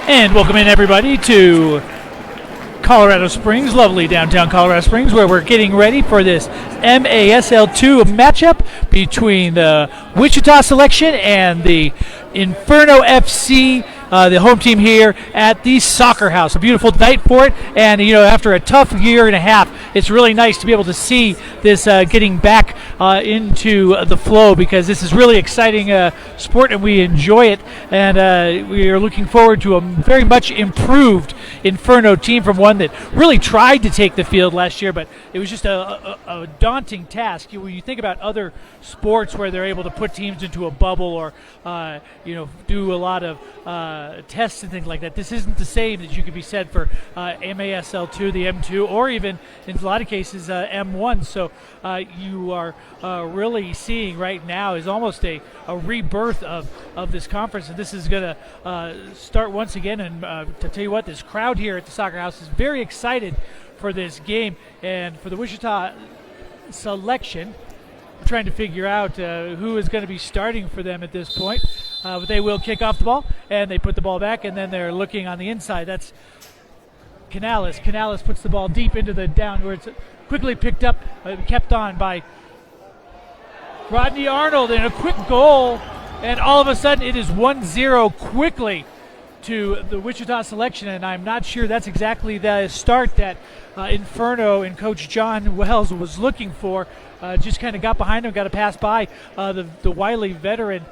And welcome in, everybody, to Colorado Springs, lovely downtown Colorado Springs, where we're getting ready for this MASL 2 matchup between the Wichita Selection and the Inferno FC, the home team here at the SoccerHaus. A beautiful night for it, and after a tough year and a half, it's really nice to be able to see this getting back into the flow, because this is really exciting sport and we enjoy it, and we are looking forward to a very much improved Inferno team from one that really tried to take the field last year, but it was just a daunting task. When you think about other sports where they're able to put teams into a bubble or do a lot of tests and things like that, this isn't the same that you could be said for MASL2, the M2, or even in a lot of cases M1. So you are really seeing right now is almost a rebirth of this conference, and this is going to start once again. And to tell you what, this crowd here at the SoccerHaus is very excited for this game, and for the Wichita Selection, I'm trying to figure out who is going to be starting for them at this point. But they will kick off the ball, and they put the ball back, and then they're looking on the inside. That's Canales. Canales puts the ball deep into the down, where it's quickly picked up, kept on by Rodney Arnold, and a quick goal, and all of a sudden it is 1-0 quickly to the Wichita Selection, and I'm not sure that's exactly the start that Inferno and Coach John Wells was looking for. Just kind of got behind him, got a pass by the wily veteran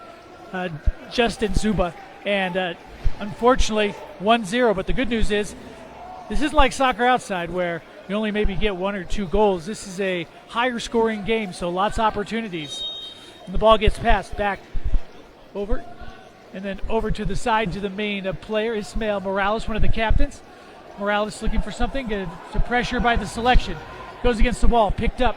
Justin Zuba, and unfortunately 1-0. But the good news is this isn't like soccer outside where you only maybe get one or two goals. This is a higher scoring game, so lots of opportunities. And the ball gets passed back over, and then over to the side to the main player, Ismael Morales, one of the captains. Morales looking for something, to pressure by the Selection. Goes against the wall, picked up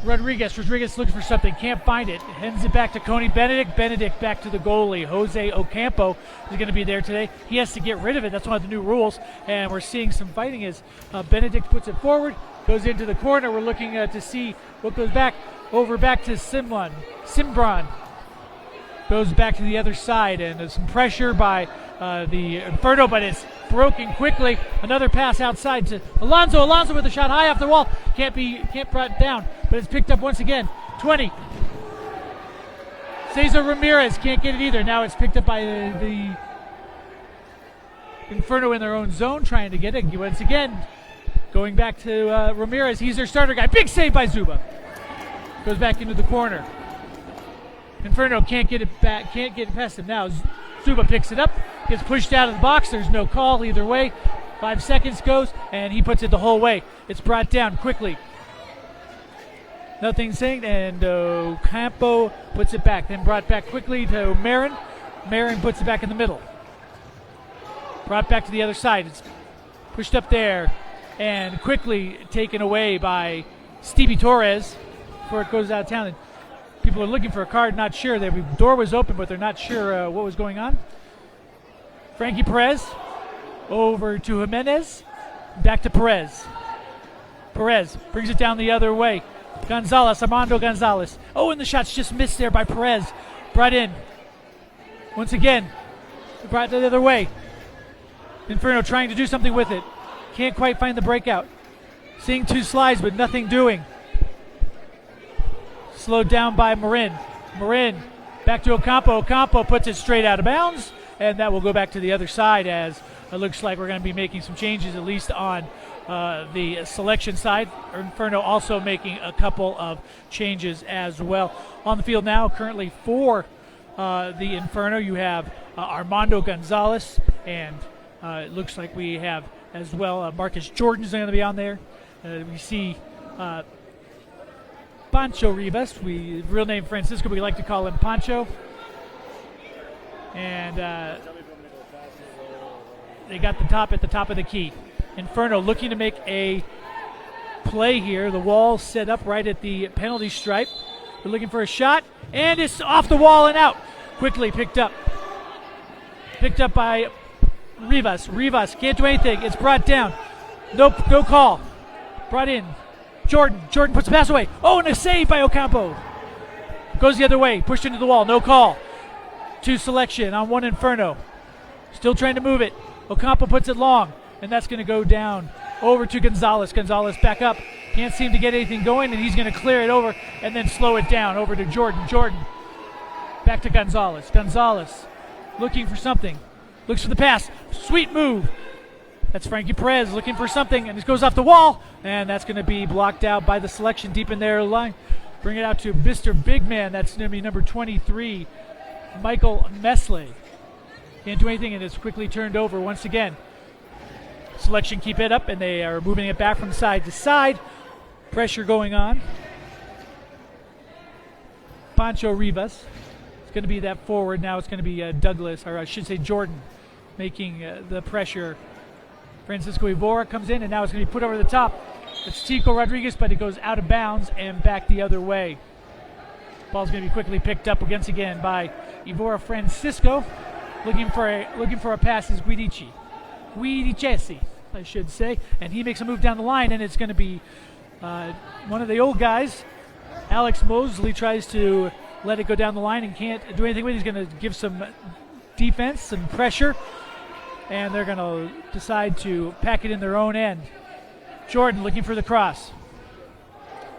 Rodriguez looking for something, can't find it. Hands it back to Coney Benedict. Benedict back to the goalie. Jose Ocampo is going to be there today. He has to get rid of it. That's one of the new rules, and we're seeing some fighting as Benedict puts it forward, goes into the corner. We're looking to see what goes back to Simbron. Goes back to the other side, and there's some pressure by the Inferno, but it's broken quickly. Another pass outside to Alonso. Alonso with a shot high off the wall. Can't brought it down, but it's picked up once again. 20. Cesar Ramirez can't get it either. Now it's picked up by the Inferno in their own zone, trying to get it. Once again, going back to Ramirez. He's their starter guy. Big save by Zuba. Goes back into the corner. Inferno can't get it back, can't get it past him. Now Zuba picks it up, gets pushed out of the box. There's no call either way. 5 seconds goes, and he puts it the whole way. It's brought down quickly. Nothing saying, and Campo puts it back. Then brought back quickly to Marin. Marin puts it back in the middle. Brought back to the other side. It's pushed up there, and quickly taken away by Stevie Torres before it goes out of town. People are looking for a card, not sure. The door was open, but they're not sure what was going on. Frankie Perez over to Jimenez. Back to Perez. Perez brings it down the other way. Gonzalez, Armando Gonzalez. Oh, and the shot's just missed there by Perez. Brought in. Once again, brought the other way. Inferno trying to do something with it. Can't quite find the breakout. Seeing two slides, but nothing doing. Slowed down by Marin. Marin back to Ocampo. Ocampo puts it straight out of bounds, and that will go back to the other side, as it looks like we're going to be making some changes, at least on the Selection side. Inferno also making a couple of changes as well. On the field now, currently for the Inferno, you have Armando Gonzalez, and it looks like we have as well Marcus Jordan's going to be on there. We see Pancho Rivas, real name Francisco, we like to call him Pancho. And they got at the top of the key. Inferno looking to make a play here. The wall set up right at the penalty stripe. They're looking for a shot, and it's off the wall and out. Quickly picked up. Picked up by Rivas. Rivas can't do anything. It's brought down. No call. Brought in. Jordan puts the pass away. Oh, and a save by Ocampo. Goes the other way. Pushed into the wall. No call. 2 Selection on 1 Inferno. Still trying to move it. Ocampo puts it long, and that's going to go down over to Gonzalez. Gonzalez back up. Can't seem to get anything going, and he's going to clear it over and then slow it down over to Jordan. Jordan back to Gonzalez. Gonzalez looking for something. Looks for the pass. Sweet move. That's Frankie Perez looking for something, and this goes off the wall, and that's going to be blocked out by the Selection deep in their line. Bring it out to Mr. Big Man. That's going to be number 23, Michael MASL. Can't do anything, and it's quickly turned over once again. Selection keep it up, and they are moving it back from side to side. Pressure going on. Pancho Rivas. It's going to be that forward. Now it's going to be Douglas, or I should say Jordan, making the pressure. Francisco Iborra comes in, and now it's going to be put over the top. It's Tico Rodriguez, but it goes out of bounds and back the other way. Ball's going to be quickly picked up once again by Iborra Francisco. Looking for a pass is Guidicesi, I should say, and he makes a move down the line, and it's going to be one of the old guys. Alex Mosley tries to let it go down the line and can't do anything with it. He's going to give some defense, some pressure, and they're going to decide to pack it in their own end. Jordan looking for the cross.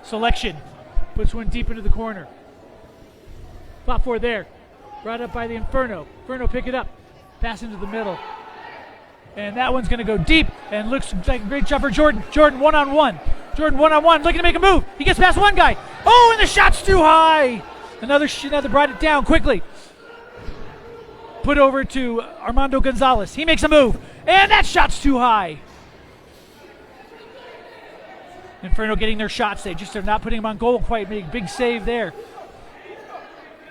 Selection puts one deep into the corner. Fought for there. Brought up by the Inferno. Inferno pick it up. Pass into the middle. And that one's going to go deep and looks like a great job for Jordan. Jordan one-on-one. Jordan one-on-one looking to make a move. He gets past one guy. Oh, and the shot's too high. Another brought it down quickly. Put over to Armando Gonzalez. He makes a move. And that shot's too high. Inferno getting their shots. They just are not putting them on goal quite. Make big save there.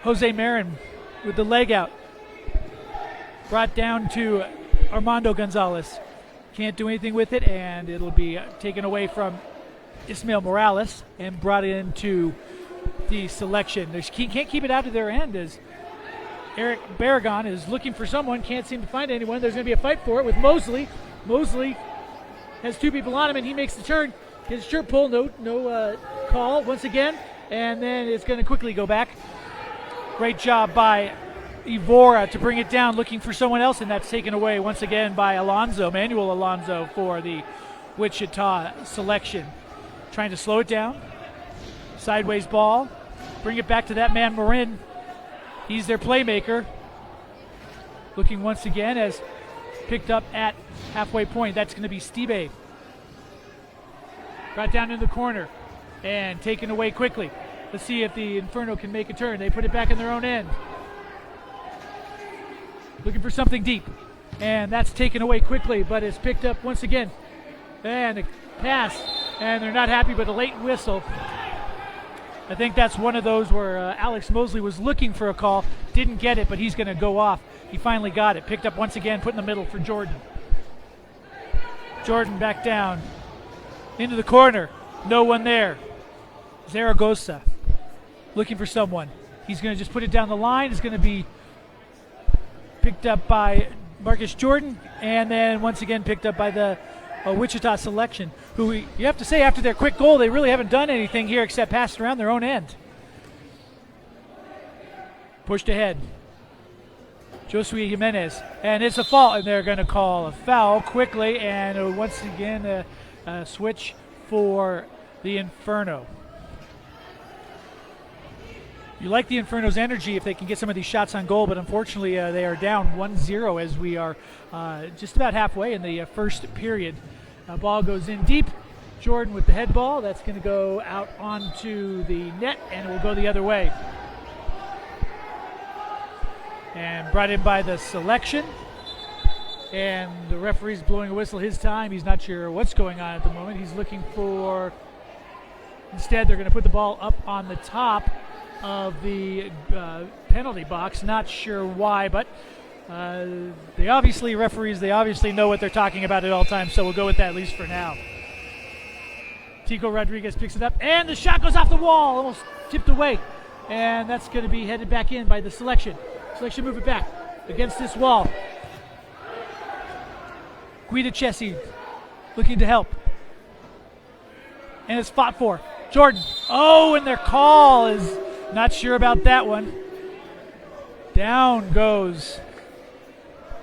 Jose Marin with the leg out. Brought down to Armando Gonzalez. Can't do anything with it, and it'll be taken away from Ismael Morales and brought into the Selection. They can't keep it out of their end as Eric Barragon is looking for someone, can't seem to find anyone. There's going to be a fight for it with Mosley. Mosley has two people on him, and he makes the turn. His shirt pull, no call once again, and then it's going to quickly go back. Great job by Iborra to bring it down, looking for someone else, and that's taken away once again by Manuel Alonso for the Wichita Selection. Trying to slow it down. Sideways ball. Bring it back to that man, Marin. He's their playmaker. Looking once again as picked up at halfway point. That's going to be Steve. Brought down in the corner and taken away quickly. Let's see if the Inferno can make a turn. They put it back in their own end. Looking for something deep. And that's taken away quickly, but it's picked up once again. And a pass. And they're not happy with a late whistle. I think that's one of those where Alex Mosley was looking for a call, didn't get it, but he's going to go off. He finally got it. Picked up once again, put in the middle for Jordan. Jordan back down. Into the corner. No one there. Zaragoza looking for someone. He's going to just put it down the line. It's going to be picked up by Marcus Jordan, and then once again picked up by the Wichita Selection, who you have to say after their quick goal, they really haven't done anything here except pass it around their own end. Pushed ahead. Josue Jimenez, and it's a fault, and they're going to call a foul quickly, and once again a switch for the Inferno. You like the Inferno's energy if they can get some of these shots on goal, but unfortunately they are down 1-0 as we are just about halfway in the first period. Ball goes in deep. Jordan with the head ball. That's going to go out onto the net, and it will go the other way. And brought in by the Selection. And the referee's blowing a whistle his time. He's not sure what's going on at the moment. He's looking for... Instead, they're going to put the ball up on the top of the penalty box. Not sure why, but referees know what they're talking about at all times, so we'll go with that at least for now. Tico Rodriguez picks it up, and the shot goes off the wall, almost tipped away, and that's going to be headed back in by the Selection. Selection move it back against this wall. Guidicesi looking to help, and it's fought for. Jordan, and their call is not sure about that one. Down goes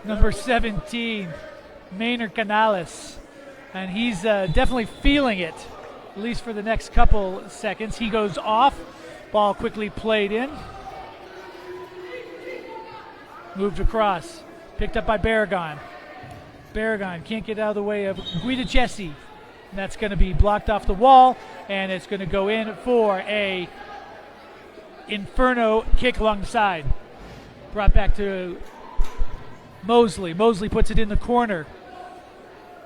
number 17, Maynard Canales. And he's definitely feeling it, at least for the next couple seconds. He goes off. Ball quickly played in. Moved across. Picked up by Barragon. Barragon can't get out of the way of Guida Jesse. And that's going to be blocked off the wall, and it's going to go in for a Inferno kick along the side. Brought back to Mosley. Mosley puts it in the corner.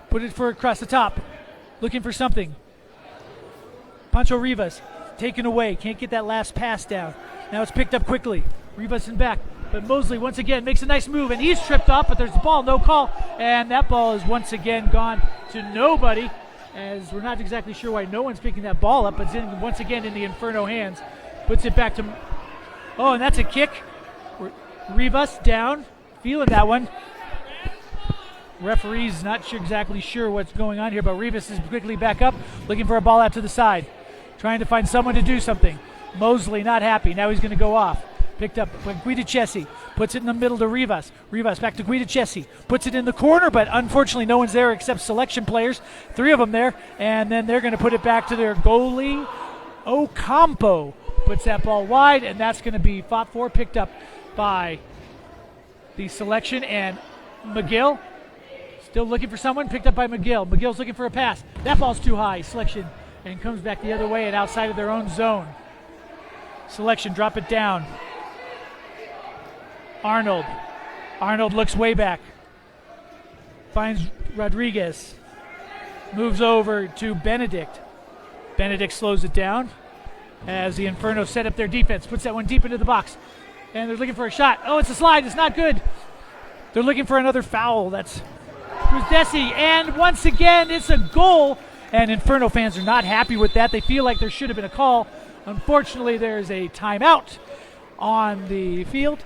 Put it for across the top. Looking for something. Pancho Rivas taken away. Can't get that last pass down. Now it's picked up quickly. Rivas in back. But Mosley once again makes a nice move, and he's tripped up, but there's the ball, no call. And that ball is once again gone to nobody, as we're not exactly sure why no one's picking that ball up, but it's once again in the Inferno hands. Puts it back to, oh, and that's a kick. Rivas down, feeling that one. Referee's not exactly sure what's going on here, but Rivas is quickly back up, looking for a ball out to the side, trying to find someone to do something. Mosley not happy. Now he's going to go off. Picked up by Guidachesi, puts it in the middle to Rivas. Rivas back to Guidachesi, puts it in the corner, but unfortunately no one's there except selection players. 3 of them there, and then they're going to put it back to their goalie. Ocampo puts that ball wide, and that's going to be fought for, picked up by the selection, and McGill still looking for someone, picked up by McGill. McGill's looking for a pass. That ball's too high, selection, and comes back the other way and outside of their own zone. Selection drop it down. Arnold looks way back. Finds Rodriguez. Moves over to Benedict. Benedict slows it down as the Inferno set up their defense. Puts that one deep into the box. And they're looking for a shot. Oh, it's a slide. It's not good. They're looking for another foul. That's Desi. And once again, it's a goal. And Inferno fans are not happy with that. They feel like there should have been a call. Unfortunately, there's a timeout on the field.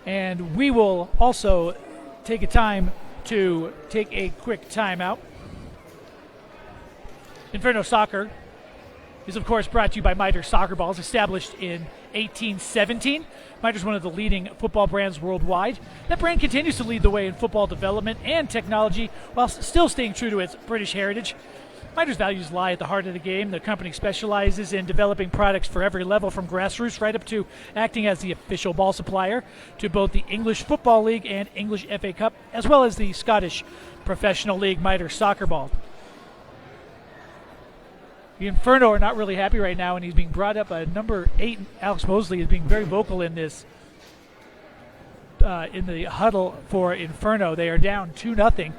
And we will also take a time to take a quick timeout. Inferno Soccer is, of course, brought to you by Miter Soccer Balls, established in 1817. Miter is one of the leading football brands worldwide. That brand continues to lead the way in football development and technology while still staying true to its British heritage. Miter's values lie at the heart of the game. The company specializes in developing products for every level, from grassroots right up to acting as the official ball supplier to both the English Football League and English FA Cup, as well as the Scottish Professional League Miter Soccer Ball. The Inferno are not really happy right now, and he's being brought up by number 8. Alex Mosley is being very vocal in this, in the huddle for Inferno. They are down 2-0.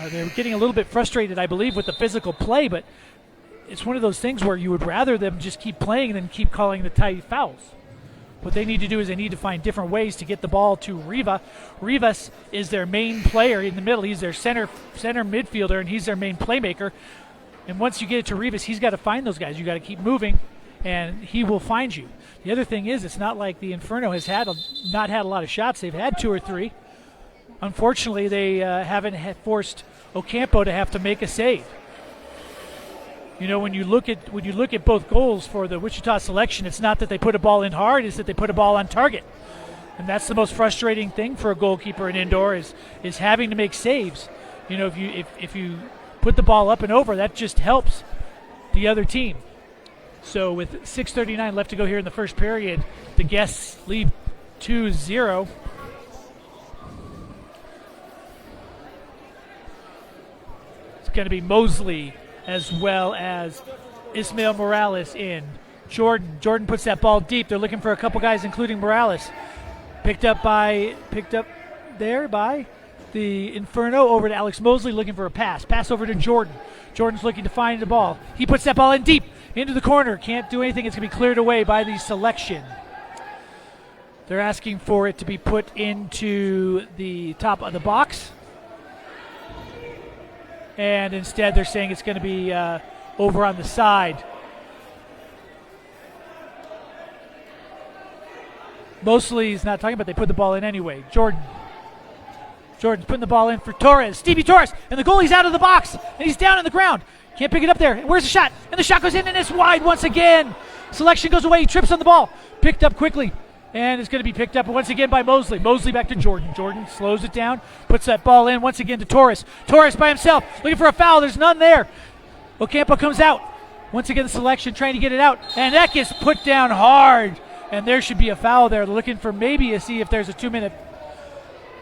They're getting a little bit frustrated, I believe, with the physical play, but it's one of those things where you would rather them just keep playing than keep calling the tight fouls. What they need to do is they need to find different ways to get the ball to Riva. Rivas is their main player in the middle. He's their center midfielder, and he's their main playmaker. And once you get it to Rivas, he's got to find those guys. You got to keep moving, and he will find you. The other thing is, it's not like the Inferno has not had a lot of shots. They've had 2 or 3. Unfortunately, they haven't forced Ocampo to have to make a save. You know, when you look at both goals for the Wichita Selection, it's not that they put a ball in hard; it's that they put a ball on target, and that's the most frustrating thing for a goalkeeper in indoor is having to make saves. You know, if you put the ball up and over, that just helps the other team. So with 6:39 left to go here in the first period, the guests lead 2-0. Going to be Mosley as well as Ismael Morales in. Jordan puts that ball deep. They're looking for a couple guys, including Morales. Picked up there by the Inferno, over to Alex Mosley looking for a pass. Pass over to Jordan. Jordan's looking to find the ball. He puts that ball in deep into the corner. Can't do anything. It's going to be cleared away by the Selection. They're asking for it to be put into the top of the box. And instead they're saying it's going to be over on the side. Mosley's not talking about they put the ball in anyway. Jordan's putting the ball in for Torres. Stevie Torres, and the goalie's out of the box, and he's down on the ground. Can't pick it up there. Where's the shot? And the shot goes in, and it's wide once again. Selection goes away. He trips on the ball. Picked up quickly And it's going to be picked up once again by Mosley. Mosley back to Jordan. Jordan slows it down, puts that ball in once again to Torres. Torres by himself, looking for a foul. There's none there. Ocampo comes out. Once again, the selection trying to get it out. And that gets put down hard. And there should be a foul there. They're looking for maybe to see if there's a 2-minute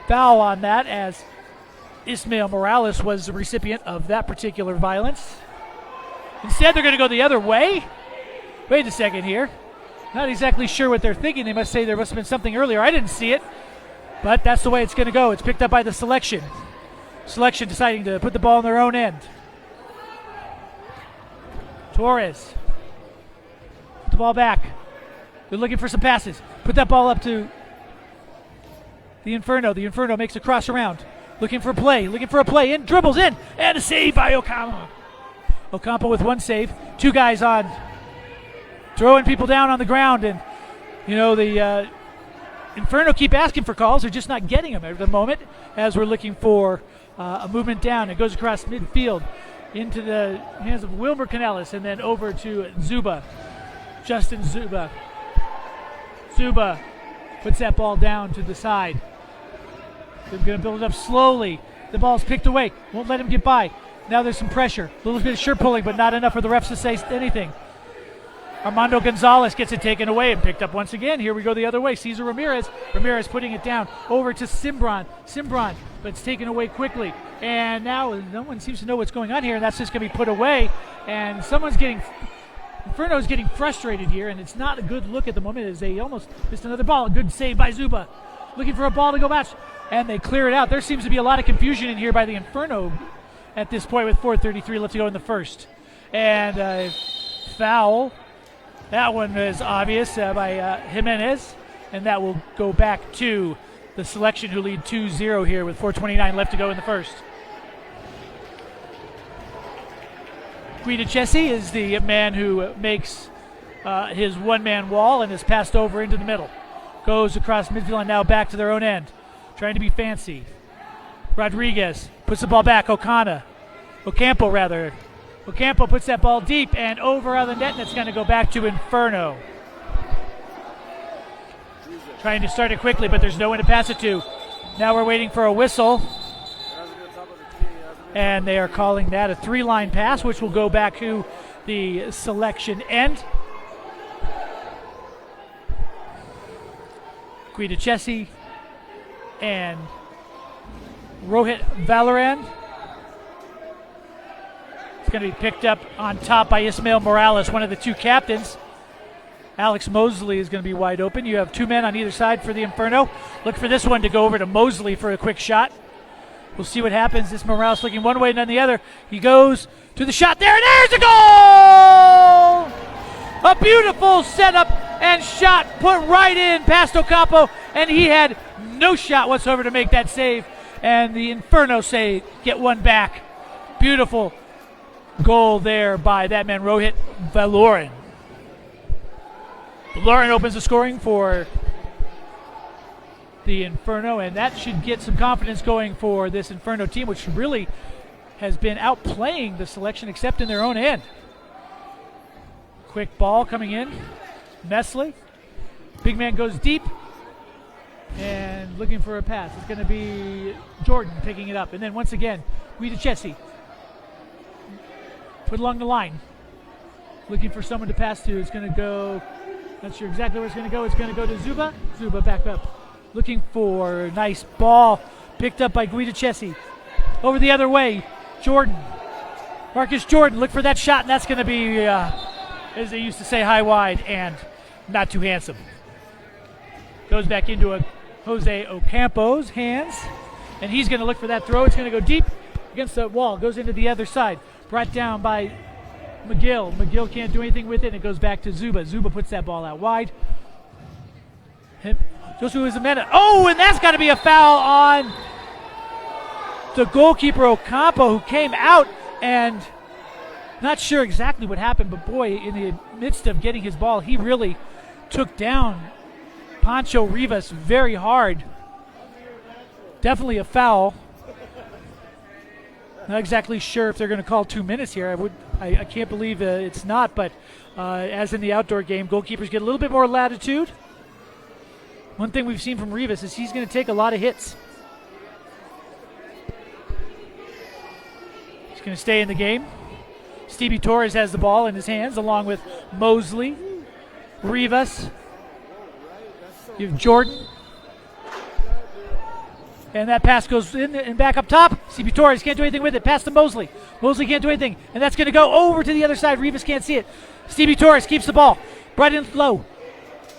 foul on that, as Ismael Morales was the recipient of that particular violence. Instead, they're going to go the other way. Wait a second here. Not exactly sure what they're thinking. They must say there must have been something earlier. I didn't see it, but that's the way it's going to go. It's picked up by the selection. Selection deciding to put the ball on their own end. Torres. Put the ball back. They're looking for some passes. Put that ball up to the Inferno. The Inferno makes a cross around. Looking for a play. In. Dribbles in. And a save by Ocampo. Ocampo with one save. Two guys on. Throwing people down on the ground, and the Inferno keep asking for calls. They're just not getting them at the moment, as we're looking for a movement down. It goes across midfield into the hands of Wilmer Canellis, and then over to Zuba. Justin Zuba. Zuba puts that ball down to the side. They're going to build it up slowly. The ball's picked away. Won't let him get by. Now there's some pressure. A little bit of shirt pulling, but not enough for the refs to say anything. Armando Gonzalez gets it taken away and picked up once again. Here we go the other way. Cesar Ramirez. Ramirez putting it down over to Cimbron. Cimbron, but it's taken away quickly. And now no one seems to know what's going on here, and that's just going to be put away. And Inferno's getting frustrated here, and it's not a good look at the moment as they almost missed another ball. A good save by Zuba. Looking for a ball to go match, and they clear it out. There seems to be a lot of confusion in here by the Inferno at this point with 4:33 left to go in the first. And foul. That one is obvious by Jimenez, and that will go back to the selection, who lead 2-0 here with 4:29 left to go in the first. Guida Chessi is the man who makes his one-man wall and is passed over into the middle. Goes across midfield and now back to their own end, trying to be fancy. Rodriguez puts the ball back. Ocampo puts that ball deep and over on the net, and it's going to go back to Inferno. Trying to start it quickly, but there's no one to pass it to. Now we're waiting for a whistle. And they are calling that a three-line pass, which will go back to the selection end. Guida Chessi and Rohit Valoran. It's going to be picked up on top by Ismael Morales, one of the two captains. Alex Mosley is going to be wide open. You have two men on either side for the Inferno. Look for this one to go over to Mosley for a quick shot. We'll see what happens. This Morales looking one way and then the other. He goes to the shot there, and there's a goal! A beautiful setup and shot put right in past Ocampo, and he had no shot whatsoever to make that save. And the Inferno get one back. Beautiful goal there by that man, Rohit Valoran. Valoran opens the scoring for the Inferno, and that should get some confidence going for this Inferno team, which really has been outplaying the selection except in their own end. Quick ball coming in. Messley. Big man goes deep and looking for a pass. It's going to be Jordan picking it up. And then once again, Guida Chessi. Put along the line. Looking for someone to pass to. It's going to go, not sure exactly where it's going to go. It's going to go to Zuba. Zuba back up. Looking for a nice ball. Picked up by Guida Chessi. Over the other way, Jordan. Marcus Jordan, look for that shot, and that's going to be, as they used to say, high wide and not too handsome. Goes back into a Jose Ocampo's hands, and he's going to look for that throw. It's going to go deep against the wall. Goes into the other side. Brought down by McGill. McGill can't do anything with it, and it goes back to Zuba. Zuba puts that ball out wide. Joshua Zamena. Oh, and that's got to be a foul on the goalkeeper Ocampo, who came out, and not sure exactly what happened, but boy, in the midst of getting his ball, he really took down Pancho Rivas very hard. Definitely a foul. Not exactly sure if they're going to call 2 minutes here. I can't believe it's not, but as in the outdoor game, goalkeepers get a little bit more latitude. One thing we've seen from Rivas is he's going to take a lot of hits. He's going to stay in the game. Stevie Torres has the ball in his hands along with Mosley, Rivas. You have Jordan. And that pass goes in and back up top. Stevie Torres can't do anything with it. Pass to Mosley. Mosley can't do anything. And that's going to go over to the other side. Rivas can't see it. Stevie Torres keeps the ball. Brought in low.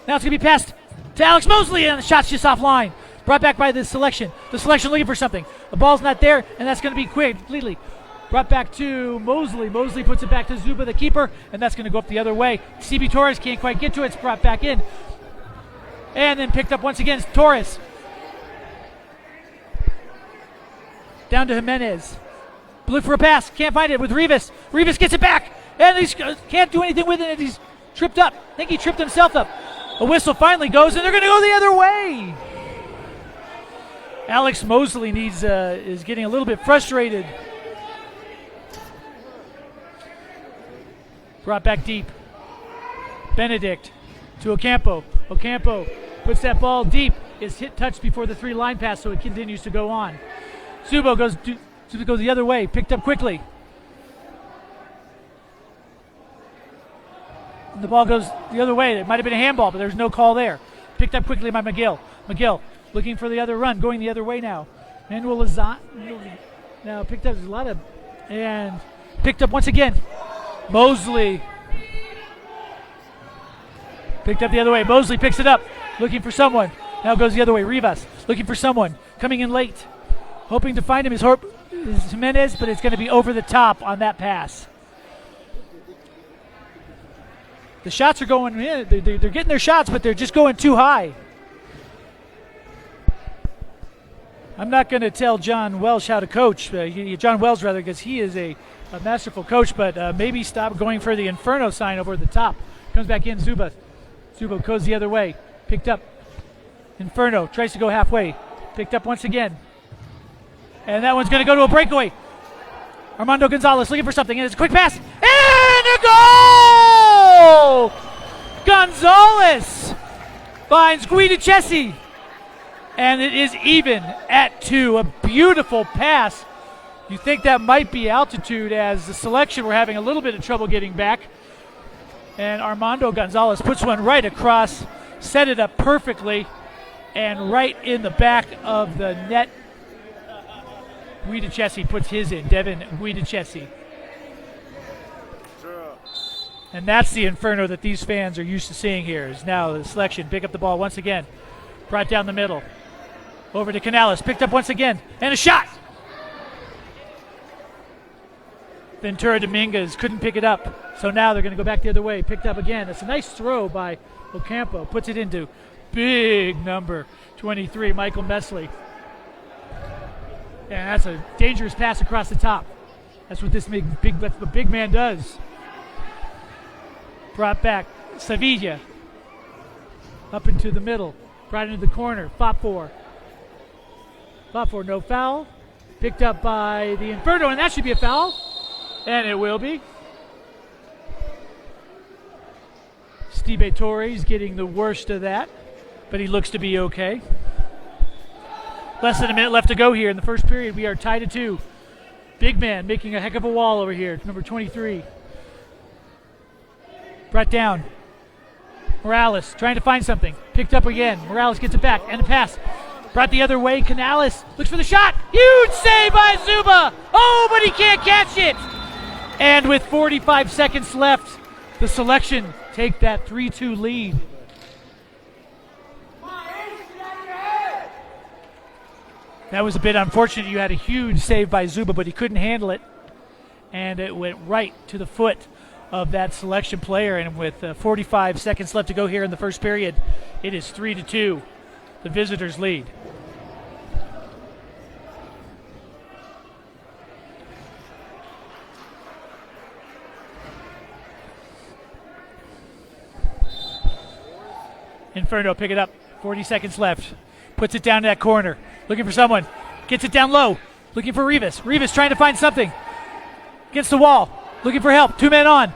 Now it's going to be passed to Alex Mosley. And the shot's just offline. Brought back by the Selection. The Selection looking for something. The ball's not there. And that's going to be quick completely. Brought back to Mosley. Mosley puts it back to Zuba, the keeper. And that's going to go up the other way. Stevie Torres can't quite get to it. It's brought back in. And then picked up once again. Torres. Down to Jimenez. Look for a pass. Can't find it with Rivas. Rivas gets it back. And he can't do anything with it. He's tripped up. I think he tripped himself up. A whistle finally goes, and they're going to go the other way. Alex Mosley is getting a little bit frustrated. Brought back deep. Benedict to Ocampo. Ocampo puts that ball deep. It's touched before the 3-line pass, so it continues to go on. Zubo goes the other way, picked up quickly. And the ball goes the other way. It might have been a handball, but there's no call there. Picked up quickly by McGill. McGill looking for the other run, going the other way now. Manuel Lazan now picked up and picked up once again. Mosley picked up the other way. Mosley picks it up, looking for someone. Now goes the other way. Rivas looking for someone, coming in late. Hoping to find him is Jimenez, but it's going to be over the top on that pass. The shots are going in. They're getting their shots, but they're just going too high. I'm not going to tell John Welsh how to coach. John Wells, rather, because he is a masterful coach, but maybe stop going for the Inferno sign over the top. Comes back in, Zuba. Zuba goes the other way. Picked up. Inferno tries to go halfway. Picked up once again. And that one's going to go to a breakaway. Armando Gonzalez looking for something, and it's a quick pass. And a goal! Gonzalez finds Guidicesi. And it is even at 2. A beautiful pass. You think that might be altitude, as the Selection were having a little bit of trouble getting back. And Armando Gonzalez puts one right across, set it up perfectly, and right in the back of the net. Guidicesi puts his in. Devin Guidicesi. And that's the Inferno that these fans are used to seeing here. Is now the Selection pick up the ball once again. Brought down the middle. Over to Canales. Picked up once again. And a shot! Ventura Dominguez couldn't pick it up. So now they're going to go back the other way. Picked up again. That's a nice throw by Ocampo. Puts it into big number 23, Michael Mesley. And that's a dangerous pass across the top. That's what that's what big man does. Brought back Sevilla. Up into the middle. Brought into the corner. Fopfor. Fopfor, no foul. Picked up by the Inferno, and that should be a foul. And it will be. Steve Torres getting the worst of that, but he looks to be okay. Less than a minute left to go here in the first period. We are tied at 2. Big man making a heck of a wall over here. Number 23. Brought down. Morales trying to find something. Picked up again. Morales gets it back. And a pass. Brought the other way. Canales looks for the shot. Huge save by Zuba. Oh, but he can't catch it. And with 45 seconds left, the Selection take that 3-2 lead. That was a bit unfortunate. You had a huge save by Zuba, but he couldn't handle it. And it went right to the foot of that Selection player. And with 45 seconds left to go here in the first period, it is 3-2, the visitors' lead. Inferno pick it up. 40 seconds left. Puts it down to that corner. Looking for someone. Gets it down low. Looking for Rivas. Rivas trying to find something. Gets the wall. Looking for help. 2 men on.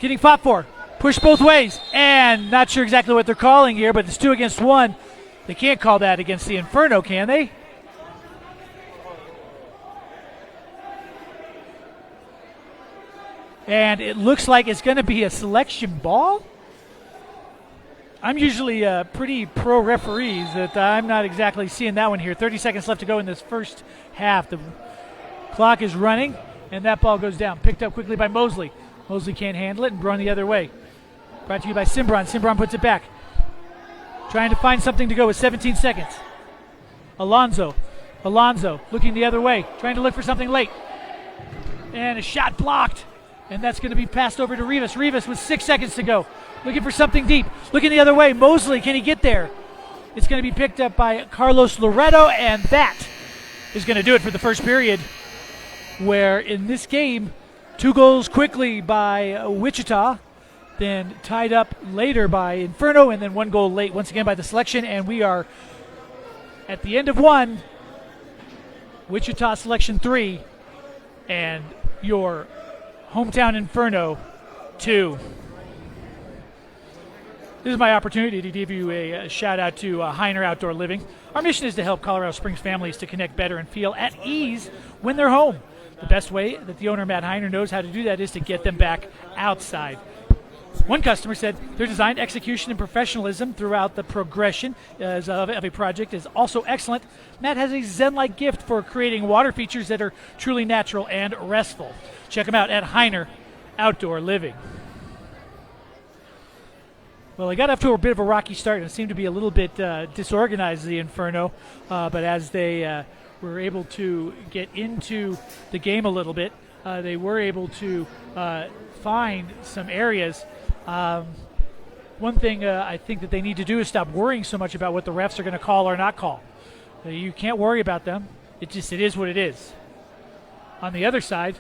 Getting fought for. Push both ways. And not sure exactly what they're calling here, but it's 2 against 1. They can't call that against the Inferno, can they? And it looks like it's going to be a selection ball. I'm usually pretty pro referees that I'm not exactly seeing that one here. 30 seconds left to go in this first half. The clock is running, and that ball goes down. Picked up quickly by Mosley. Mosley can't handle it and run the other way. Brought to you by Cimbron. Cimbron puts it back. Trying to find something to go with 17 seconds. Alonzo looking the other way. Trying to look for something late. And a shot blocked. And that's going to be passed over to Rivas. Rivas with 6 seconds to go. Looking for something deep. Looking the other way. Mosley, can he get there? It's going to be picked up by Carlos Loreto, and that is going to do it for the first period, where in this game, 2 goals quickly by Wichita, then tied up later by Inferno, and then 1 goal late once again by the Selection, and we are at the end of 1, Wichita Selection 3, and your hometown Inferno 2. This is my opportunity to give you a shout out to Heiner Outdoor Living. Our mission is to help Colorado Springs families to connect better and feel at ease when they're home. The best way that the owner, Matt Heiner, knows how to do that is to get them back outside. One customer said their design, execution, and professionalism throughout the progression of a project is also excellent. Matt has a zen-like gift for creating water features that are truly natural and restful. Check him out at Heiner Outdoor Living. Well, they got off to a bit of a rocky start and seemed to be a little bit disorganized, the Inferno, but as they were able to get into the game a little bit, they were able to find some areas. One thing I think that they need to do is stop worrying so much about what the refs are going to call or not call. You can't worry about them. It is what it is. On the other side,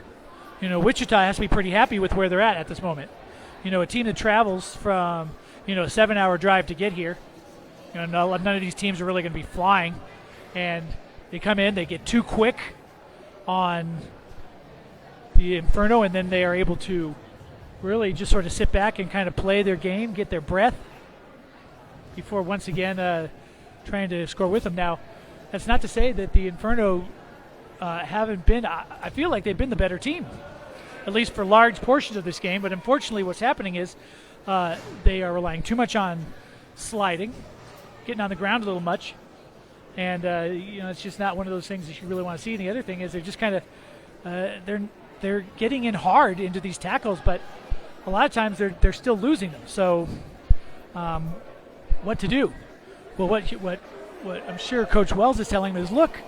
Wichita has to be pretty happy with where they're at this moment. A team that travels from, a 7-hour drive to get here. None of these teams are really going to be flying. And they come in, they get too quick on the Inferno, and then they are able to really just sort of sit back and kind of play their game, get their breath before once again trying to score with them. Now, that's not to say that the Inferno haven't been, I feel like they've been the better team, at least for large portions of this game. But unfortunately what's happening is they are relying too much on sliding, getting on the ground a little much. And, it's just not one of those things that you really want to see. And the other thing is they're just kind of, they're getting in hard into these tackles, but a lot of times they're still losing them. So what to do? Well, what I'm sure Coach Wells is telling them is, look,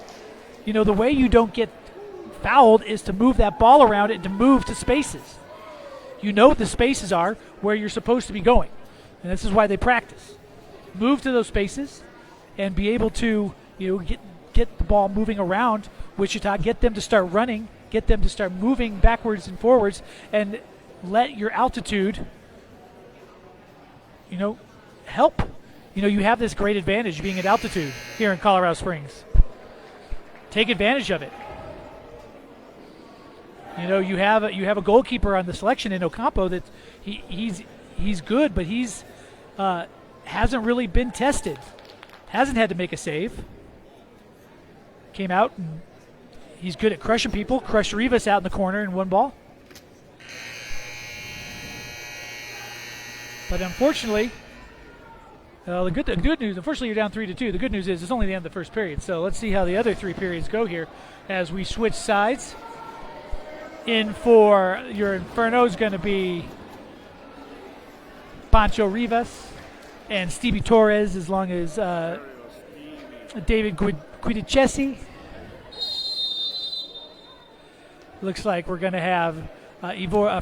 the way you don't get fouled is to move that ball around and to move to spaces. What the spaces are where you're supposed to be going. And this is why they practice. Move to those spaces and be able to get the ball moving around Wichita, get them to start running, get them to start moving backwards and forwards, and let your altitude, help. You have this great advantage being at altitude here in Colorado Springs. Take advantage of it. You have a goalkeeper on the Selection in Ocampo that he's good, but he's hasn't really been tested. Hasn't had to make a save. Came out and he's good at crushing people. Crushed Rivas out in the corner in 1 ball. But unfortunately, the good news, unfortunately, you're down 3-2. The good news is it's only the end of the first period. So let's see how the other 3 periods go here as we switch sides. In for your Inferno is going to be Pancho Rivas and Stevie Torres, as long as David Guidicesi. Looks like we're going to have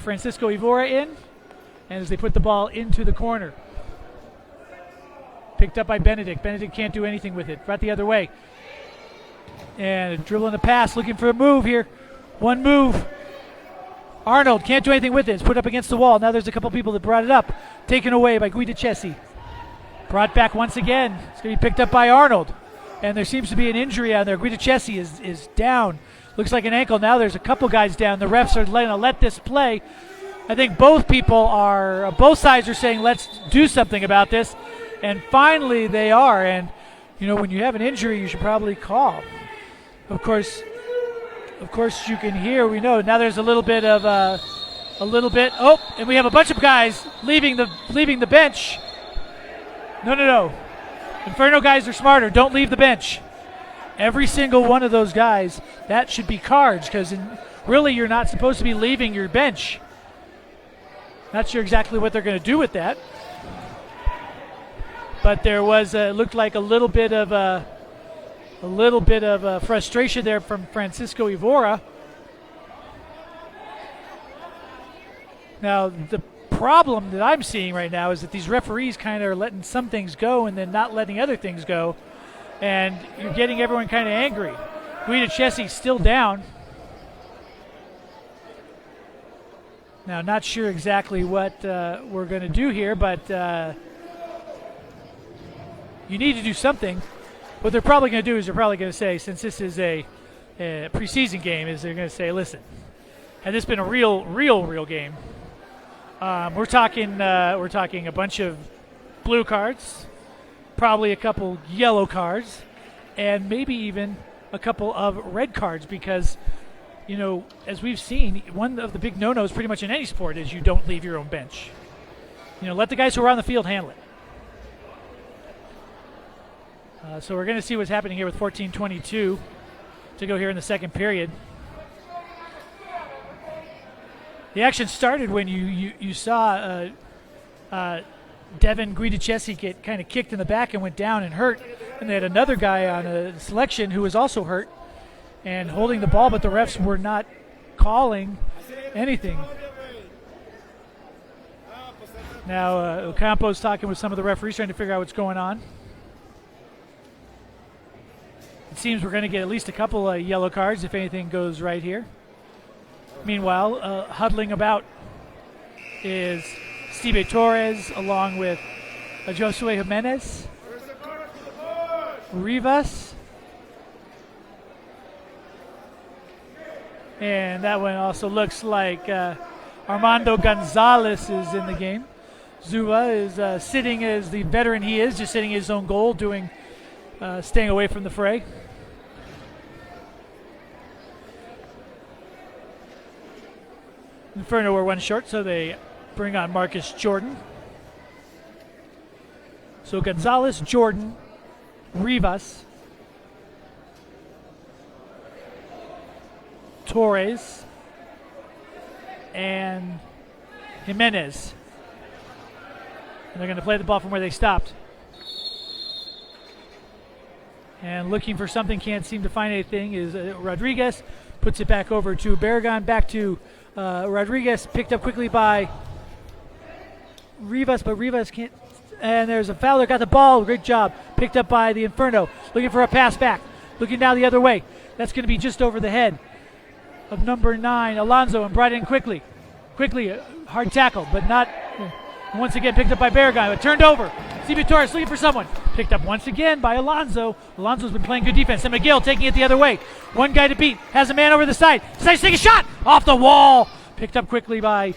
Francisco Ivora in, and as they put the ball into the corner. Picked up by Benedict. Benedict can't do anything with it. Brought the other way. And a dribble and a pass, looking for a move here. One move. Arnold can't do anything with it. It's put up against the wall. Now there's a couple people that brought it up. Taken away by Guidicesi. Brought back once again. It's going to be picked up by Arnold. And there seems to be an injury on there. Guidicesi is down. Looks like an ankle. Now there's a couple guys down. The refs are going to let this play. I think both sides are saying, let's do something about this. And finally they are. And, when you have an injury, you should probably call. Of course, you can hear, we know, now there's a little bit, and we have a bunch of guys leaving the bench. No. Inferno guys are smarter. Don't leave the bench. Every single one of those guys, that should be cards, because really you're not supposed to be leaving your bench. Not sure exactly what they're going to do with that. But there was looked like a little bit of frustration there from Francisco Ivora. Now the problem that I'm seeing right now is that these referees kind of are letting some things go and then not letting other things go, and you're getting everyone kind of angry. Guida Chessie's still down. Now, not sure exactly what we're going to do here, but you need to do something. What they're probably going to do is they're probably going to say, since this is a preseason game, is they're going to say, listen, had this been a real game, we're talking a bunch of blue cards, probably a couple yellow cards, and maybe even a couple of red cards, because as we've seen, one of the big no-nos pretty much in any sport is you don't leave your own bench. Let the guys who are on the field handle it. So we're going to see what's happening here with 14:22 to go here in the second period. The action started when you saw Devin Guidachesi get kind of kicked in the back and went down and hurt, and they had another guy on a selection who was also hurt and holding the ball, but the refs were not calling anything. Now Ocampo's talking with some of the referees, trying to figure out what's going on. It seems we're going to get at least a couple of yellow cards if anything goes right here. Meanwhile, huddling about is Steve Torres along with Josue Jimenez, Rivas, and that one also looks like Armando Gonzalez is in the game. Zuba is sitting as the veteran he is, just sitting his own goal, staying away from the fray. Inferno were one short, so they bring on Marcus Jordan. So Gonzalez, Jordan, Rivas, Torres, and Jimenez. And they're going to play the ball from where they stopped. And looking for something, can't seem to find anything, is Rodriguez. Puts it back over to Barragan, back to Rodriguez, picked up quickly by Rivas, but Rivas can't. And there's a Fowler, got the ball. Great job. Picked up by the Inferno. Looking for a pass back. Looking now the other way. That's going to be just over the head of number 9, Alonso, and brought in quickly. Quickly, hard tackle, but not. Once again, picked up by Barragan, but turned over. Steve Torres looking for someone. Picked up once again by Alonso. Alonso's been playing good defense. And McGill taking it the other way. One guy to beat. Has a man over the side. Decides to take a shot. Off the wall. Picked up quickly by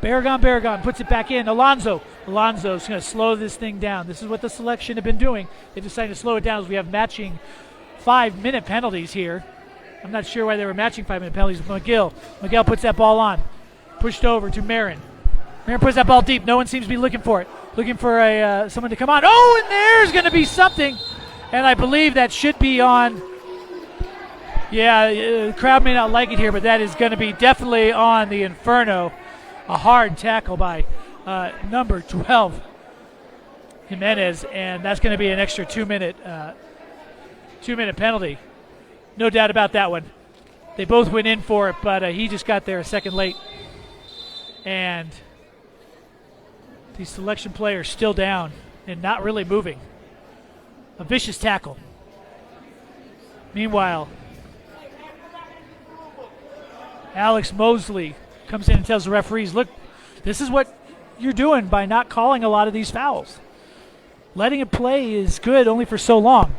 Barragan. Barragan puts it back in. Alonso's going to slow this thing down. This is what the selection have been doing. They decided to slow it down as we have matching 5-minute penalties here. I'm not sure why they were matching 5-minute penalties with McGill. McGill puts that ball on. Pushed over to Marin. Marin puts that ball deep. No one seems to be looking for it. Looking for someone to come on. Oh, and there's going to be something. And I believe that should be on. Yeah, the crowd may not like it here, but that is going to be definitely on the Inferno. A hard tackle by number 12, Jimenez, and that's going to be an extra 2-minute penalty. No doubt about that one. They both went in for it, but he just got there a second late. And the selection players still down and not really moving. A vicious tackle. Meanwhile, Alex Mosley comes in and tells the referees, look, this is what you're doing by not calling a lot of these fouls. Letting it play is good only for so long.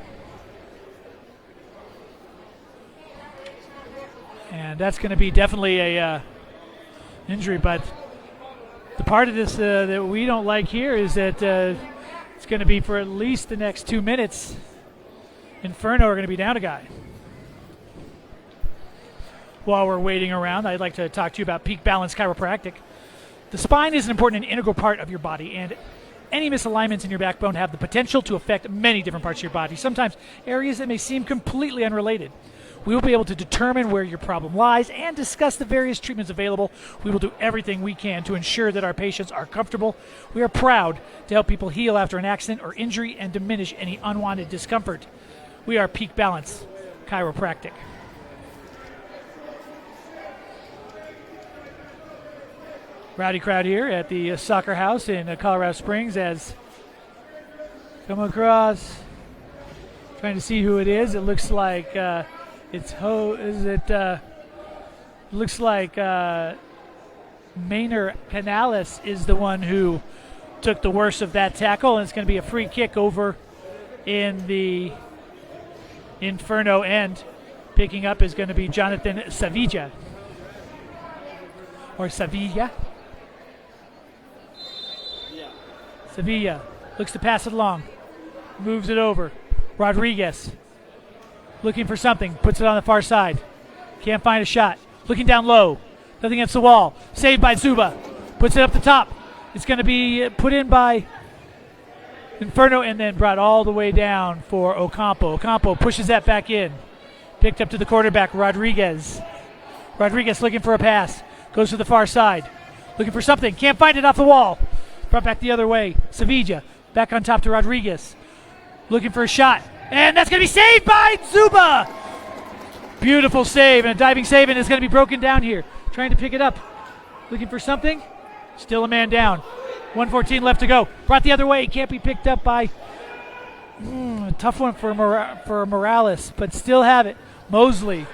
And that's going to be definitely a injury. But the part of this that we don't like here is that it's going to be for at least the next 2 minutes. Inferno are going to be down a guy. While we're waiting around, I'd like to talk to you about peak balance chiropractic. The spine is an important and integral part of your body, and any misalignments in your backbone have the potential to affect many different parts of your body, sometimes areas that may seem completely unrelated. We will be able to determine where your problem lies and discuss the various treatments available. We will do everything we can to ensure that our patients are comfortable. We are proud to help people heal after an accident or injury and diminish any unwanted discomfort. We are Peak Balance Chiropractic. Rowdy crowd here at the SoccerHaus in Colorado Springs as come across, trying to see who it is. It looks like it's looks like Maynard Canales is the one who took the worst of that tackle, and it's going to be a free kick over in the Inferno end. Picking up is going to be Jonathan Sevilla. Or Sevilla. Sevilla looks to pass it along. Moves it over. Rodriguez looking for something. Puts it on the far side. Can't find a shot. Looking down low. Nothing against the wall. Saved by Zuba. Puts it up the top. It's going to be put in by Inferno and then brought all the way down for Ocampo. Ocampo pushes that back in. Picked up to the quarterback, Rodriguez. Rodriguez looking for a pass. Goes to the far side. Looking for something. Can't find it off the wall. Brought back the other way. Sevilla back on top to Rodriguez. Looking for a shot. And that's going to be saved by Zuba. Beautiful save and a diving save, and it's going to be broken down here. Trying to pick it up. Looking for something. Still a man down. 1:14 left to go. Brought the other way. Can't be picked up by... a tough one for Morales, but still have it. Mosley.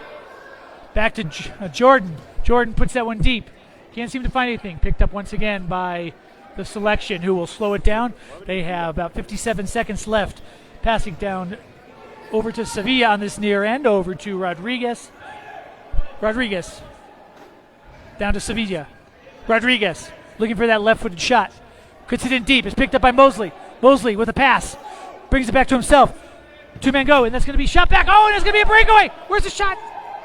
Back to Jordan. Jordan puts that one deep. Can't seem to find anything. Picked up once again by the Selection, who will slow it down. They have about 57 seconds left. Passing down over to Sevilla on this near end. Over to Rodriguez. Rodriguez. Down to Sevilla. Rodriguez looking for that left-footed shot. Puts it in deep. It's picked up by Mosley. Mosley with a pass. Brings it back to himself. Two men go, and that's going to be shot back. Oh, and it's going to be a breakaway. Where's the shot?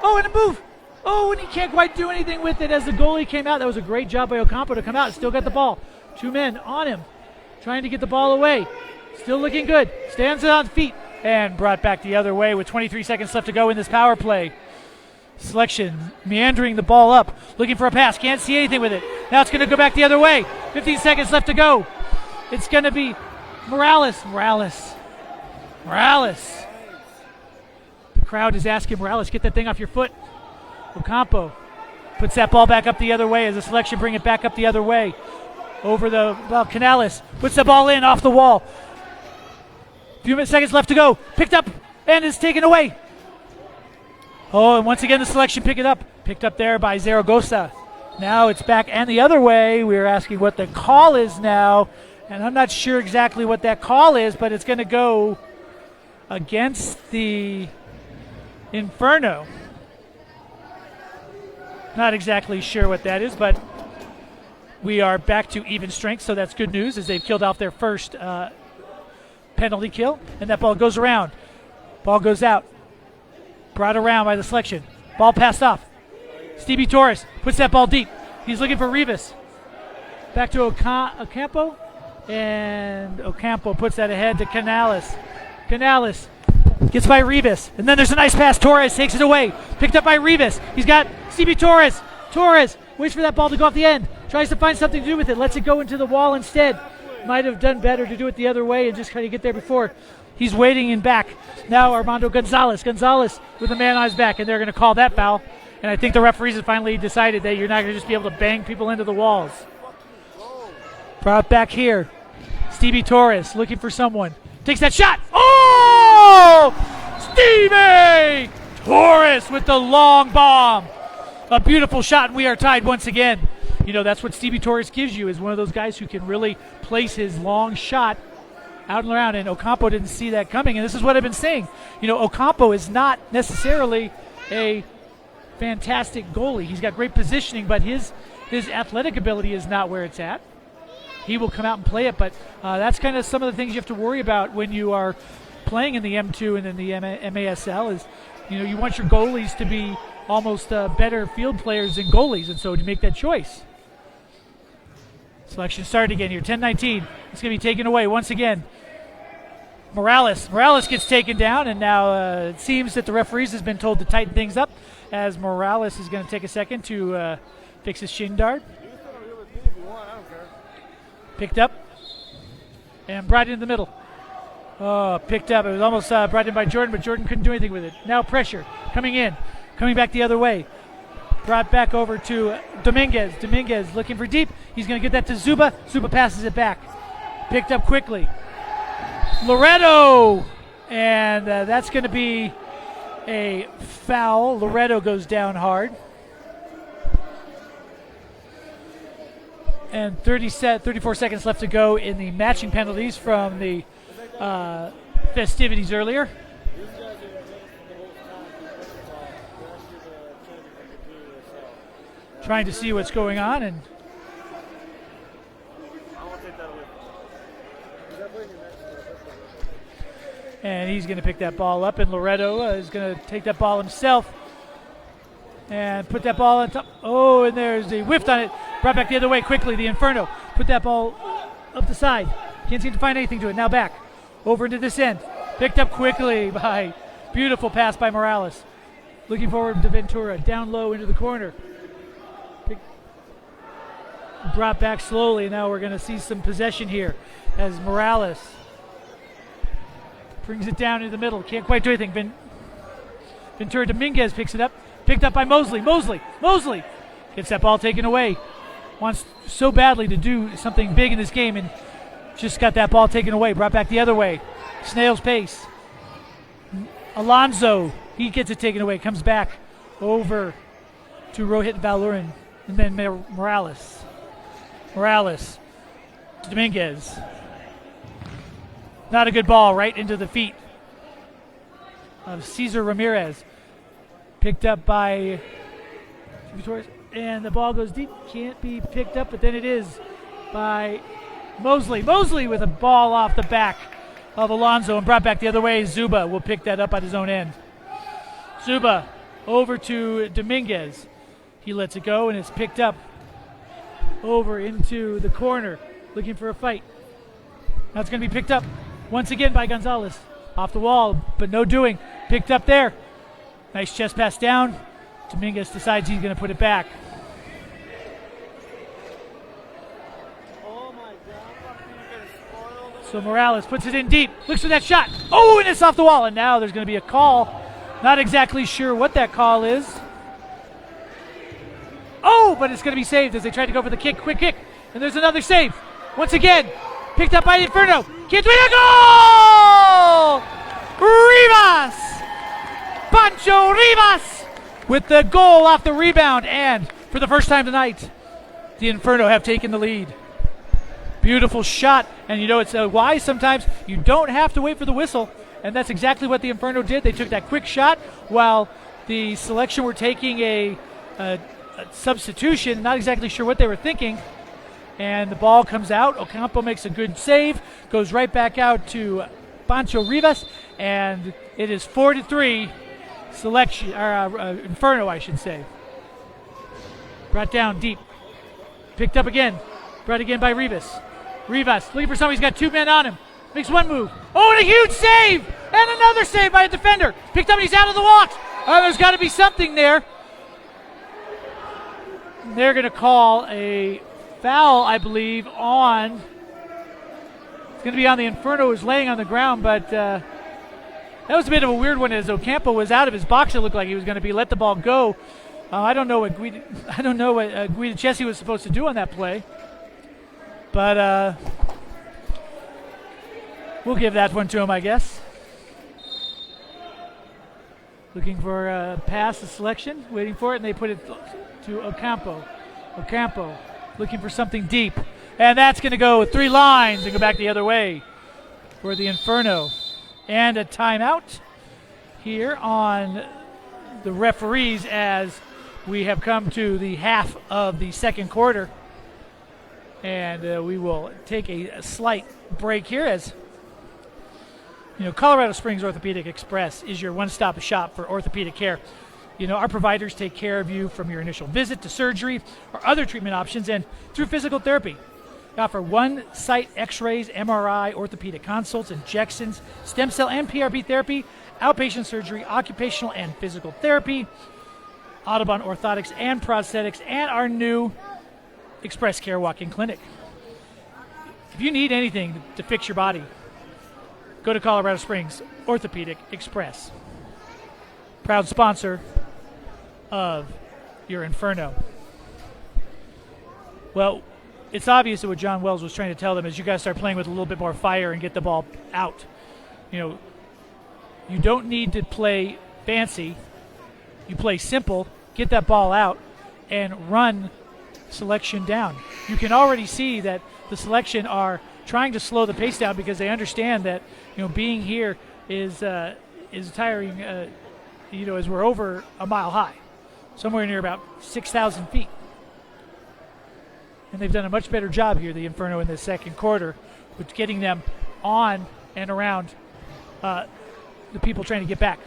Oh, and a move. Oh, and he can't quite do anything with it as the goalie came out. That was a great job by Ocampo to come out. Still got the ball. Two men on him, trying to get the ball away. Still looking good. Stands on feet and brought back the other way with 23 seconds left to go in this power play. Selection meandering the ball up, looking for a pass. Can't see anything with it. Now it's going to go back the other way. 15 seconds left to go. It's going to be Morales. The crowd is asking Morales, get that thing off your foot. Ocampo puts that ball back up the other way as the Selection bring it back up the other way. Over the Canales puts the ball in off the wall. Few seconds left to go. Picked up and is taken away. Oh, and once again the Selection pick it up. Picked up there by Zaragoza. Now it's back and the other way. We're asking what the call is now. And I'm not sure exactly what that call is, but it's going to go against the Inferno. Not exactly sure what that is, but we are back to even strength, so that's good news as they've killed off their first penalty kill. And that ball goes around. Ball goes out. Brought around by the Selection. Ball passed off. Stevie Torres puts that ball deep. He's looking for Rivas. Back to Ocampo. And Ocampo puts that ahead to Canales. Canales gets by Rivas. And then there's a nice pass. Torres takes it away. Picked up by Rivas. He's got Stevie Torres. Torres waits for that ball to go off the end. Tries to find something to do with it. Lets it go into the wall instead. Might have done better to do it the other way and just kind of get there before. He's waiting in back. Now Armando Gonzalez. Gonzalez with a man on his back, and they're going to call that foul. And I think the referees have finally decided that you're not going to just be able to bang people into the walls. Brought back here. Stevie Torres looking for someone. Takes that shot. Oh! Stevie Torres with the long bomb. A beautiful shot, and we are tied once again. You know, that's what Stevie Torres gives you, is one of those guys who can really place his long shot out and around, and Ocampo didn't see that coming. And this is what I've been saying. You know, Ocampo is not necessarily a fantastic goalie. He's got great positioning, but his his athletic ability is not where it's at. He will come out and play it, but that's kind of some of the things you have to worry about when you are playing in the M2 and in the MASL is, you want your goalies to be almost better field players than goalies, and so to make that choice. Selection started again here, 10-19. It's going to be taken away once again. Morales gets taken down, and now it seems that the referees has been told to tighten things up as Morales is going to take a second to fix his shin guard. Picked up and brought in the middle. Oh, picked up. It was almost brought in by Jordan, but Jordan couldn't do anything with it. Now pressure coming in, coming back the other way. Brought back over to Dominguez. Dominguez looking for deep. He's going to get that to Zuba. Zuba passes it back. Picked up quickly. Loretto! And that's going to be a foul. Loretto goes down hard. And 34 seconds left to go in the matching penalties from the festivities earlier. Trying to see what's going on, and he's going to pick that ball up, and Loretto is going to take that ball himself and put that ball on top. Oh, and there's a whiffed on it. Brought back the other way quickly. The Inferno put that ball up the side. Can't seem to find anything to it. Now back over into this end. Picked up quickly by beautiful pass by Morales. Looking forward to Ventura. Down low into the corner. Brought back slowly. Now we're going to see some possession here as Morales brings it down into the middle. Can't quite do anything. Ventura Dominguez picks it up. Picked up by Mosley. Mosley gets that ball taken away. Wants so badly to do something big in this game and just got that ball taken away. Brought back the other way. Snail's pace. Alonso, he gets it taken away. Comes back over to Rohit Valurin. And then Morales. Dominguez. Not a good ball, right into the feet of Cesar Ramirez. Picked up by Torres, and the ball goes deep. Can't be picked up, but then it is by Mosley. Mosley with a ball off the back of Alonso and brought back the other way. Zuba will pick that up at his own end. Zuba over to Dominguez. He lets it go, and it's picked up over into the corner, looking for a fight. Now it's going to be picked up once again by Gonzalez. Off the wall, but no doing. Picked up there. Nice chest pass down. Dominguez decides he's going to put it back. So Morales puts it in deep. Looks for that shot. Oh, and it's off the wall. And now there's going to be a call. Not exactly sure what that call is. Oh, but it's going to be saved as they try to go for the kick. Quick kick. And there's another save. Once again, picked up by Inferno. Can't win a goal! Rivas! Pancho Rivas with the goal off the rebound. And for the first time tonight, the Inferno have taken the lead. Beautiful shot. And it's wise sometimes. You don't have to wait for the whistle. And that's exactly what the Inferno did. They took that quick shot while the Selection were taking a substitution. Not exactly sure what they were thinking. And the ball comes out. Ocampo makes a good save. Goes right back out to Pancho Rivas. And it is 4-3 Selection, Inferno, I should say. Brought down deep. Picked up again. Brought again by Rivas. Rivas looking for somebody. He's got two men on him. Makes one move. Oh, and a huge save! And another save by a defender. Picked up and he's out of the box. There's got to be something there. They're going to call a foul, I believe, on. It's going to be on the Inferno, who's laying on the ground, but that was a bit of a weird one as Ocampo was out of his box. It looked like he was going to be let the ball go. I don't know what Guidicesi was supposed to do on that play, but we'll give that one to him, I guess. Looking for a pass, the Selection, waiting for it, and they put it to Ocampo. Ocampo looking for something deep. And that's going to go 3 lines and go back the other way for the Inferno. And a timeout here on the referees as We have come to the half of the second quarter, and we will take a slight break here as Colorado Springs Orthopedic Express is your one-stop shop for orthopedic care. Our providers take care of you from your initial visit to surgery or other treatment options and through physical therapy. We offer one-site x-rays, MRI, orthopedic consults, injections, stem cell and PRP therapy, outpatient surgery, occupational and physical therapy, Audubon orthotics and prosthetics, and our new Express Care walk-in clinic. If you need anything to fix your body, go to Colorado Springs Orthopedic Express. Proud sponsor of your Inferno. Well, it's obvious that what John Wells was trying to tell them is you guys start playing with a little bit more fire and get the ball out. You don't need to play fancy. You play simple, get that ball out, and run Selection down. You can already see that the Selection are trying to slow the pace down because they understand that being here is tiring. As we're over a mile high, somewhere near about 6,000 feet, and they've done a much better job here, the Inferno, in the second quarter, with getting them on and around the people trying to get back.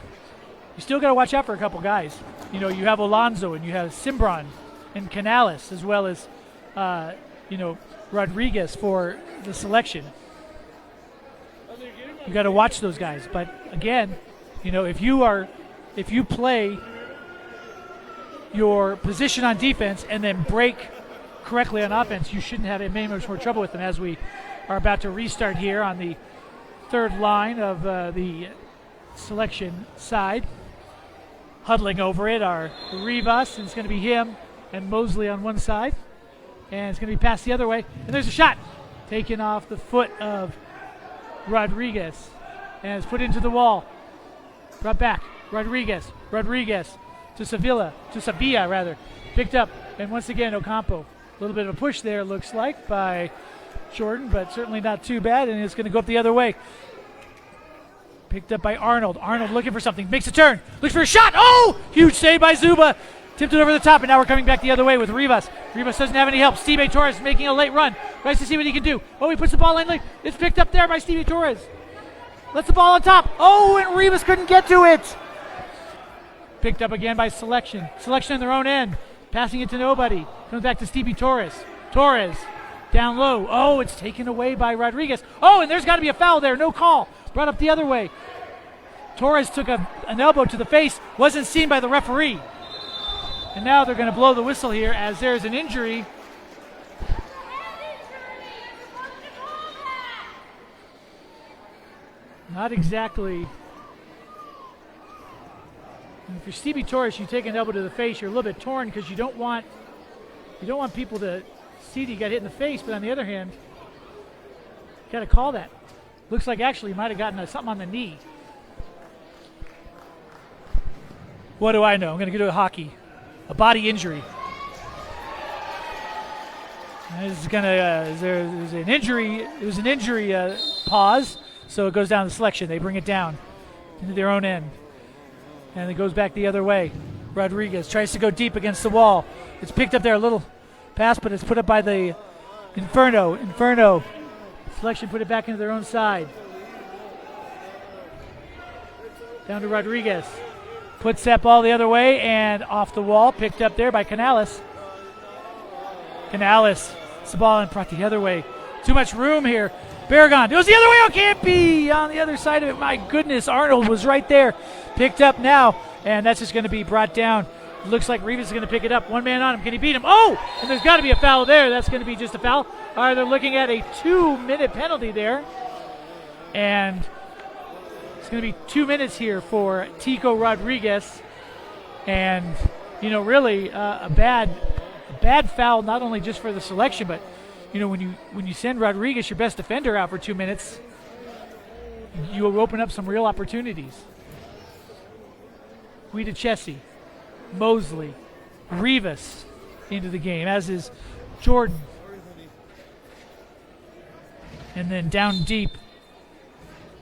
You still got to watch out for a couple guys. You have Alonzo and you have Cimbron and Canales, as well as Rodriguez for the Selection. You got to watch those guys. But again, if you play your position on defense and then break correctly on offense, you shouldn't have any much more trouble with them, as we are about to restart here on the third line of the Selection side. Huddling over it are Rivas, and it's going to be him and Mosley on one side. And it's going to be passed the other way. And there's a shot taken off the foot of Rodriguez. And it's put into the wall. Brought back. Rodriguez to Sevilla, picked up, and once again Ocampo. A little bit of a push there, looks like, by Jordan, but certainly not too bad, and it's going to go up the other way. Picked up by Arnold. Arnold looking for something, makes a turn, looks for a shot. Oh, huge save by Zuba. Tipped it over the top, and now we're coming back the other way with Rivas. Rivas doesn't have any help. Steve Torres making a late run. Tries to see what he can do. Oh, he puts the ball in late. It's picked up there by Stevie Torres. Lets the ball on top. Oh, and Rivas couldn't get to it. Picked up again by Selection. Selection on their own end. Passing it to nobody. Comes back to Stevie Torres. Torres down low. Oh, it's taken away by Rodriguez. Oh, and there's got to be a foul there. No call. Brought up the other way. Torres took an elbow to the face. Wasn't seen by the referee. And now they're going to blow the whistle here as there's an injury. Not exactly. And if you're Stevie Torres, you take an elbow to the face, you're a little bit torn because you don't want people to see that you got hit in the face. But on the other hand, you got to call that. Looks like actually you might have gotten something on the knee. What do I know? I'm going to go to hockey. A body injury. There's an injury. It was an injury pause, so it goes down to Selection. They bring it down into their own end. And it goes back the other way. Rodriguez tries to go deep against the wall. It's picked up there, a little pass, but it's put up by the Inferno. Selection put it back into their own side. Down to Rodriguez. Puts that ball the other way and off the wall. Picked up there by Canales. It's the ball and brought the other way. Too much room here. Barragon. It was the other way. Oh, can't be on the other side of it. My goodness, Arnold was right there. Picked up now, and that's just going to be brought down. Looks like Rivas is going to pick it up. One man on him. Can he beat him? Oh, and there's got to be a foul there. That's going to be just a foul. All right, they're looking at a 2-minute penalty there. And it's going to be 2 minutes here for Tico Rodriguez. And, really a bad foul, not only just for the Selection, but, when you send Rodriguez, your best defender, out for 2 minutes, you will open up some real opportunities. Guidachesi, Mosley, Rivas into the game, as is Jordan. And then down deep,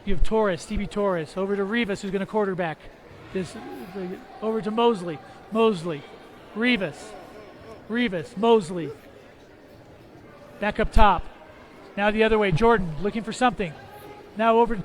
you have Stevie Torres, over to Rivas, who's going to quarterback. Over to Mosley. Rivas, Mosley. Back up top. Now the other way. Jordan looking for something. Now over.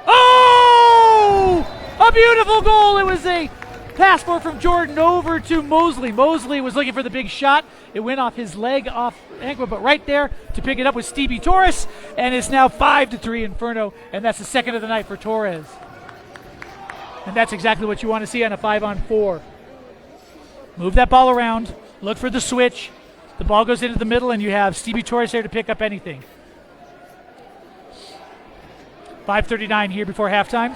Oh! A beautiful goal. It was a pass forward from Jordan over to Mosley. Mosley was looking for the big shot. It went off his leg, off ankle, but right there to pick it up was Stevie Torres, and it's now 5-3 Inferno, and that's the second of the night for Torres. And that's exactly what you want to see on a 5-on-4. Move that ball around. Look for the switch. The ball goes into the middle, and you have Stevie Torres there to pick up anything. 5:39 here before halftime.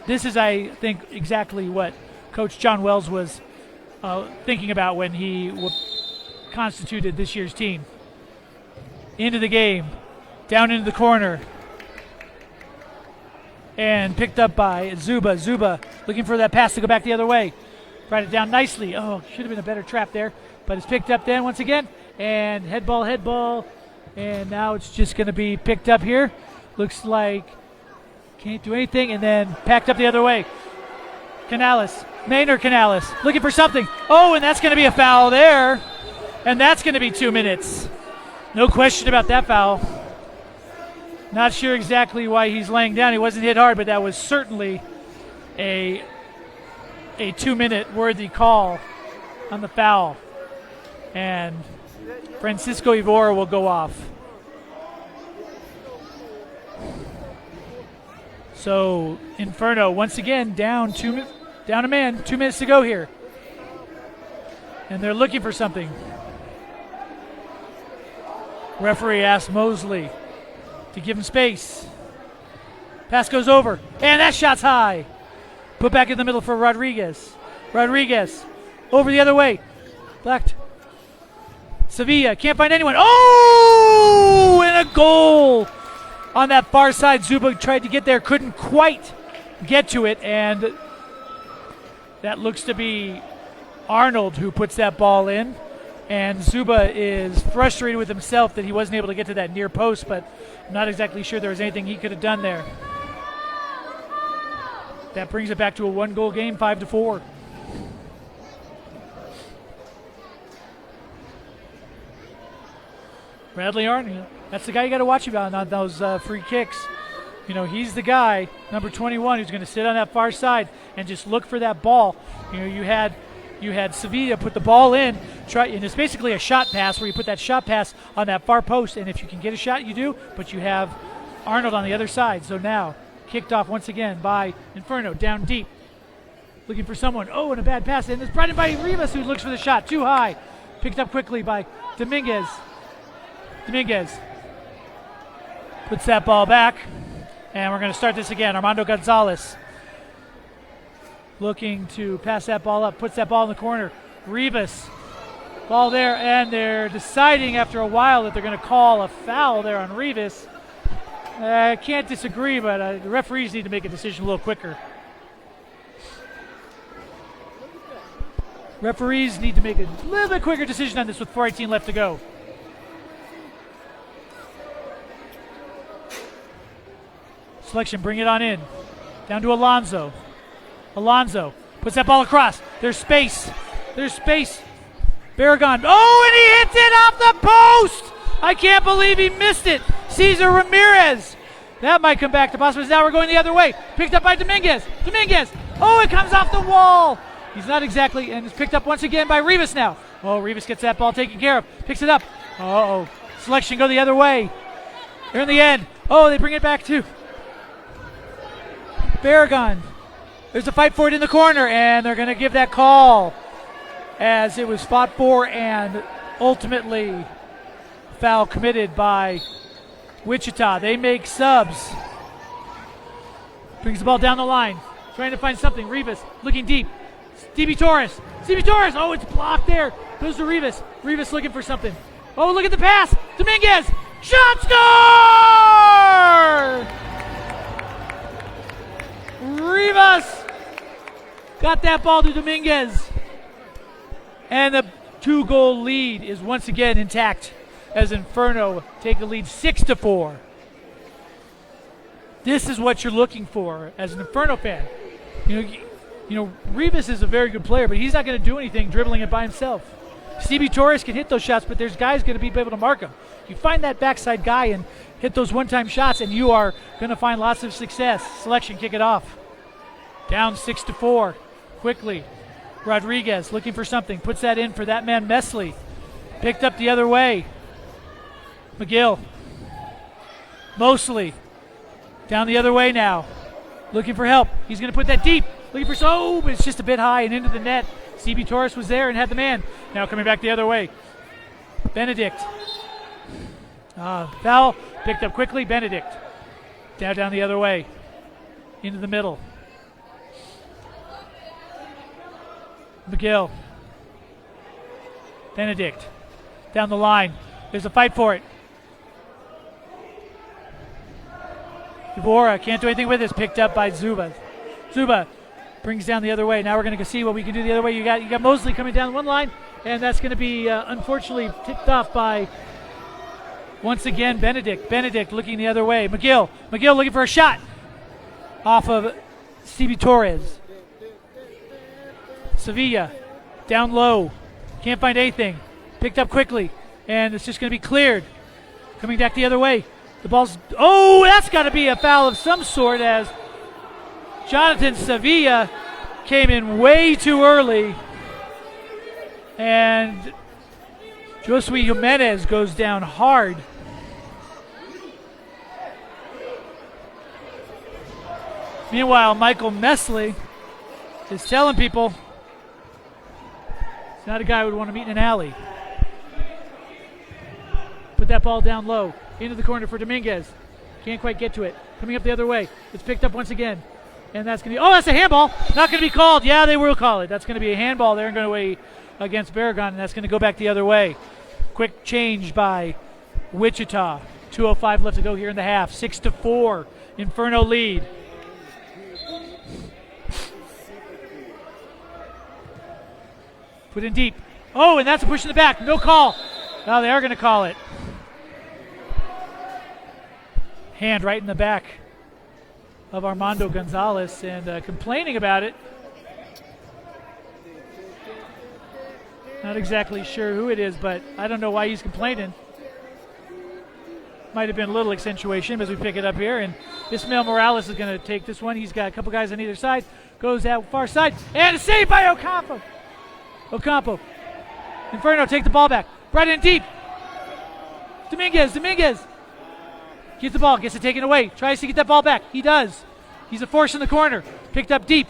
This is, I think, exactly what Coach John Wells was thinking about when he constituted this year's team. Into the game. Down into the corner. And picked up by Zuba. Zuba looking for that pass to go back the other way. Brought it down nicely. Oh, should have been a better trap there. But it's picked up then once again. And head ball. And now it's just going to be picked up here. Looks like can't do anything. And then packed up the other way. Maynard Canales looking for something. Oh, and that's going to be a foul there. And that's going to be 2 minutes. No question about that foul. Not sure exactly why he's laying down. He wasn't hit hard, but that was certainly a 2-minute worthy call on the foul. And Francisco Ivora will go off. So Inferno once again down a man. 2 minutes to go here. And they're looking for something. Referee asks Mosley to give him space. Pass goes over. And that shot's high. Put back in the middle for Rodriguez. Rodriguez over the other way. Blacked. Sevilla can't find anyone. Oh! And a goal on that far side. Zuba tried to get there, couldn't quite get to it, and that looks to be Arnold who puts that ball in. And Zuba is frustrated with himself that he wasn't able to get to that near post, but I'm not exactly sure there was anything he could have done there. That brings it back to a 1-goal game, 5-4. Bradley Arnold, that's the guy you got to watch about on those free kicks. You know, he's the guy, number 21, who's going to sit on that far side and just look for that ball. You know, you had Sevilla put the ball in, and it's basically a shot pass where you put that shot pass on that far post, and if you can get a shot, you do, but you have Arnold on the other side. So now, kicked off once again by Inferno, down deep, looking for someone. Oh, and a bad pass, and it's brought in by Rivas, who looks for the shot, too high. Picked up quickly by Dominguez. Dominguez puts that ball back, and we're going to start this again. Armando Gonzalez looking to pass that ball up, puts that ball in the corner. Rivas, ball there, and they're deciding after a while that they're going to call a foul there on Rivas. I can't disagree, but the referees need to make a decision a little quicker. Referees need to make a little bit quicker decision on this with 4:18 left to go. Selection, bring it on in. Down to Alonso. Alonso puts that ball across. There's space. There's space. Barragon. Oh, and he hits it off the post! I can't believe he missed it. Cesar Ramirez. That might come back to possible. Now we're going the other way. Picked up by Dominguez. Dominguez. Oh, it comes off the wall. He's not exactly, and it's picked up once again by Rivas now. Oh, Rivas gets that ball taken care of. Picks it up. Uh-oh. Selection go the other way. They're in the end. Oh, they bring it back to Barragon. There's a fight for it in the corner, and they're going to give that call as it was fought for and ultimately foul committed by Wichita. They make subs. Brings the ball down the line. Trying to find something. Rivas looking deep. Stevie Torres. Stevie Torres. Oh, it's blocked there. Goes to Rivas. Rivas looking for something. Oh, look at the pass. Dominguez. Shot score! Rivas got that ball to Dominguez. And the 2-goal lead is once again intact as Inferno take the lead 6-4. This is what you're looking for as an Inferno fan. You know, Rivas is a very good player, but he's not going to do anything dribbling it by himself. Stevie Torres can hit those shots, but there's guys going to be able to mark him. You find that backside guy and hit those one-time shots, and you are going to find lots of success. Selection kick it off. Down 6-4. Quickly. Rodriguez looking for something. Puts that in for that man, MASL. Picked up the other way. McGill. Mosley. Down the other way now. Looking for help. He's going to put that deep. Looking for but it's just a bit high and into the net. CB Torres was there and had the man. Now coming back the other way. Benedict. Foul. Picked up quickly. Benedict. Down the other way. Into the middle. McGill. Benedict. Down the line. There's a fight for it. Dvora can't do anything with this. Picked up by Zuba. Zuba brings down the other way. Now we're going to see what we can do the other way. You got Mosley coming down one line, and that's going to be unfortunately tipped off by, once again, Benedict. Benedict looking the other way. McGill looking for a shot off of Stevie Torres. Sevilla down low. Can't find anything. Picked up quickly, and it's just going to be cleared. Coming back the other way. The ball's... that's got to be a foul of some sort, as Jonathan Sevilla came in way too early. And Josue Jimenez goes down hard. Meanwhile, Michael MASL is telling people he's not a guy who would want to meet in an alley. Put that ball down low. Into the corner for Dominguez. Can't quite get to it. Coming up the other way. It's picked up once again. And that's going to be... that's a handball. Not going to be called. Yeah, they will call it. That's going to be a handball there and going away against Barragan, and that's going to go back the other way. Quick change by Wichita. 2:05 left to go here in the half. 6-4. Inferno lead. Put in deep. And that's a push in the back. No call. They are going to call it. Hand right in the back of Armando Gonzalez, and complaining about it. Not exactly sure who it is, but I don't know why he's complaining. Might have been a little accentuation as we pick it up here, and Ismael Morales is going to take this one. He's got a couple guys on either side. Goes out far side, and a save by Ocampo. Inferno take the ball back. Right in deep. Dominguez. Gets the ball, gets it taken away. Tries to get that ball back. He does. He's a force in the corner. Picked up deep.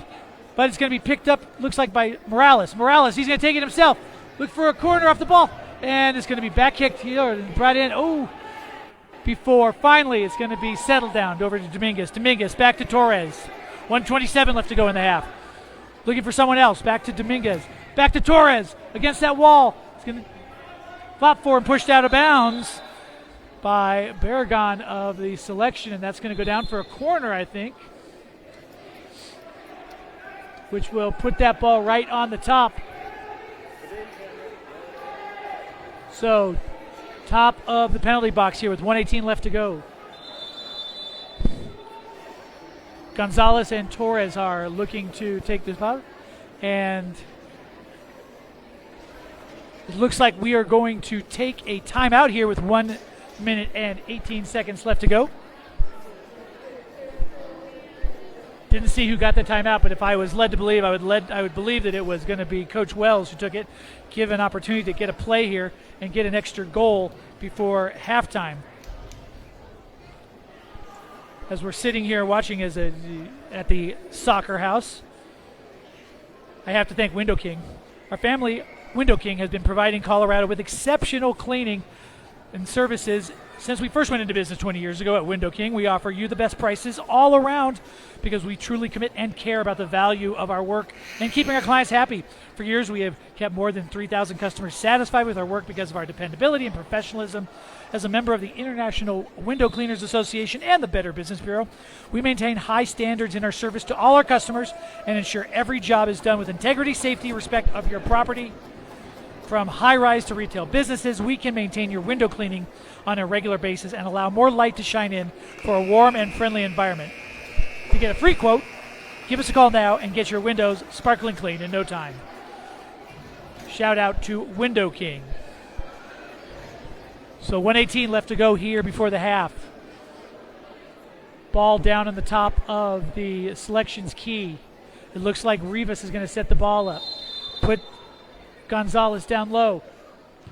But it's going to be picked up, looks like, by Morales. He's going to take it himself. Look for a corner off the ball. And it's going to be back kicked here and brought in. Before finally it's going to be settled down over to Dominguez. Dominguez back to Torres. 1:27 left to go in the half. Looking for someone else. Back to Dominguez. Back to Torres. Against that wall. It's going to flop for and pushed out of bounds by Barragan of the Selection, and that's going to go down for a corner, I think, which will put that ball right on the top. So, top of the penalty box here with 1:18 left to go. Gonzalez and Torres are looking to take this ball, and it looks like we are going to take a timeout here with 1 minute and 18 seconds left to go. Didn't see who got the timeout, but if I was led to believe, I would believe that it was going to be Coach Wells who took it, give an opportunity to get a play here and get an extra goal before halftime. As we're sitting here watching at the SoccerHaus, I have to thank Window King. Our family, Window King, has been providing Colorado with exceptional cleaning and services since we first went into business 20 years ago. At Window King, we offer you the best prices all around because we truly commit and care about the value of our work and keeping our clients happy. For years, we have kept more than 3,000 customers satisfied with our work because of our dependability and professionalism. As a member of the International Window Cleaners Association and the Better Business Bureau, we maintain high standards in our service to all our customers and ensure every job is done with integrity, safety, respect of your property. From high-rise to retail businesses, we can maintain your window cleaning on a regular basis and allow more light to shine in for a warm and friendly environment. To get a free quote, Give us a call now and get your windows sparkling clean in no time. Shout out to Window King. So 1:18 left to go here before the half. Ball down on the top of the Selection's key. It looks like Rivas is going to set the ball up. Put Gonzalez down low.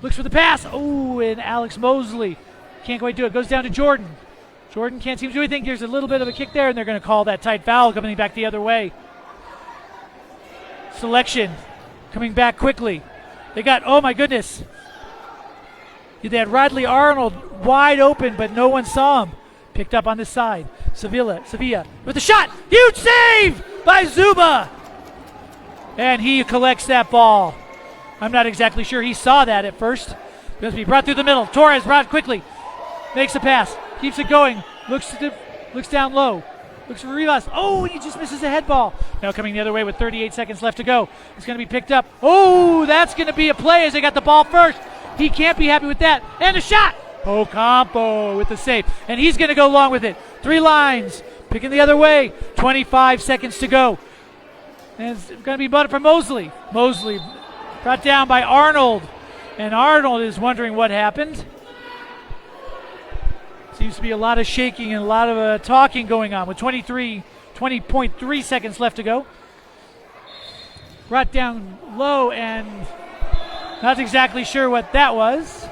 Looks for the pass. Oh, and Alex Mosley can't quite do it. Goes down to Jordan. Jordan can't seem to do anything. There's a little bit of a kick there, and they're going to call that tight foul coming back the other way. Selection coming back quickly. They got, oh my goodness. They had Rodley Arnold wide open, but no one saw him. Picked up on this side. Sevilla with the shot. Huge save by Zuba. And he collects that ball. I'm not exactly sure he saw that at first. It must be brought through the middle. Torres brought quickly. Makes a pass. Keeps it going. Looks down low. Looks for Rivas. Oh, and he just misses a head ball. Now coming the other way with 38 seconds left to go. It's going to be picked up. Oh, that's going to be a play as they got the ball first. He can't be happy with that. And a shot. Ocampo with the save. And he's going to go along with it. 3 lines. Picking the other way. 25 seconds to go. And it's going to be butted for Mosley. Mosley brought down by Arnold. And Arnold is wondering what happened. Seems to be a lot of shaking and a lot of talking going on with 20.3 seconds left to go. Brought down low and not exactly sure what that was.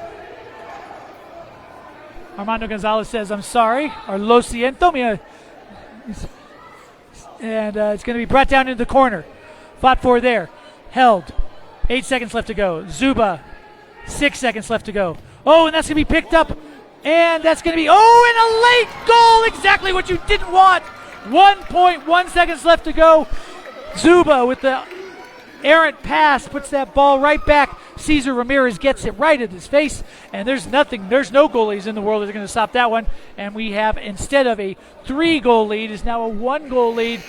Armando Gonzalez says, I'm sorry, or lo siento. And it's going to be brought down into the corner. Fought for there. Held. 8 seconds left to go. Zuba. 6 seconds left to go. Oh, and that's going to be picked up. And that's going to be, oh, and a late goal. Exactly what you didn't want. 1.1 seconds left to go. Zuba with the errant pass puts that ball right back. Cesar Ramirez gets it right at his face, and there's no goalies in the world that are going to stop that one. And we have, instead of a 3-goal lead, is now a 1-goal lead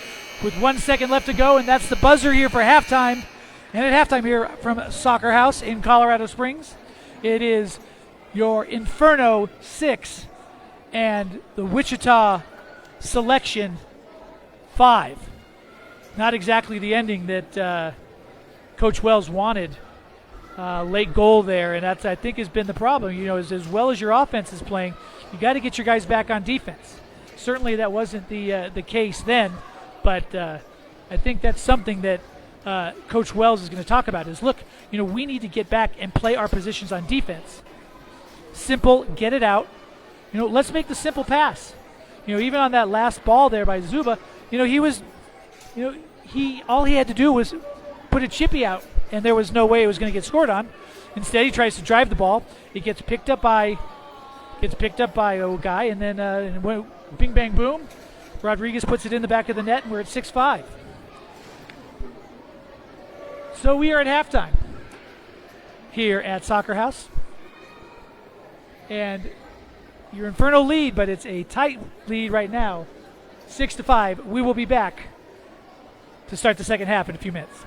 with 1 second left to go, and that's the buzzer here for halftime. And at halftime here from SoccerHaus in Colorado Springs, it is your Inferno 6 and the Wichita Selection 5. Not exactly the ending that Coach Wells wanted. Late goal there, and that's, I think, has been the problem. You know, as well as your offense is playing, you got to get your guys back on defense. Certainly that wasn't the case then, but I think that's something that Coach Wells is going to talk about is, look, you know, we need to get back and play our positions on defense. Simple, get it out. You know, let's make the simple pass. You know, even on that last ball there by Zuba, you know, all he had to do was put a chippy out, and there was no way it was going to get scored on. Instead, he tries to drive the ball. It gets picked up by a guy, and then bing, bang, boom. Rodriguez puts it in the back of the net, and we're at 6-5. So we are at halftime here at SoccerHaus. And your Inferno lead, but it's a tight lead right now, 6-5. We will be back to start the second half in a few minutes.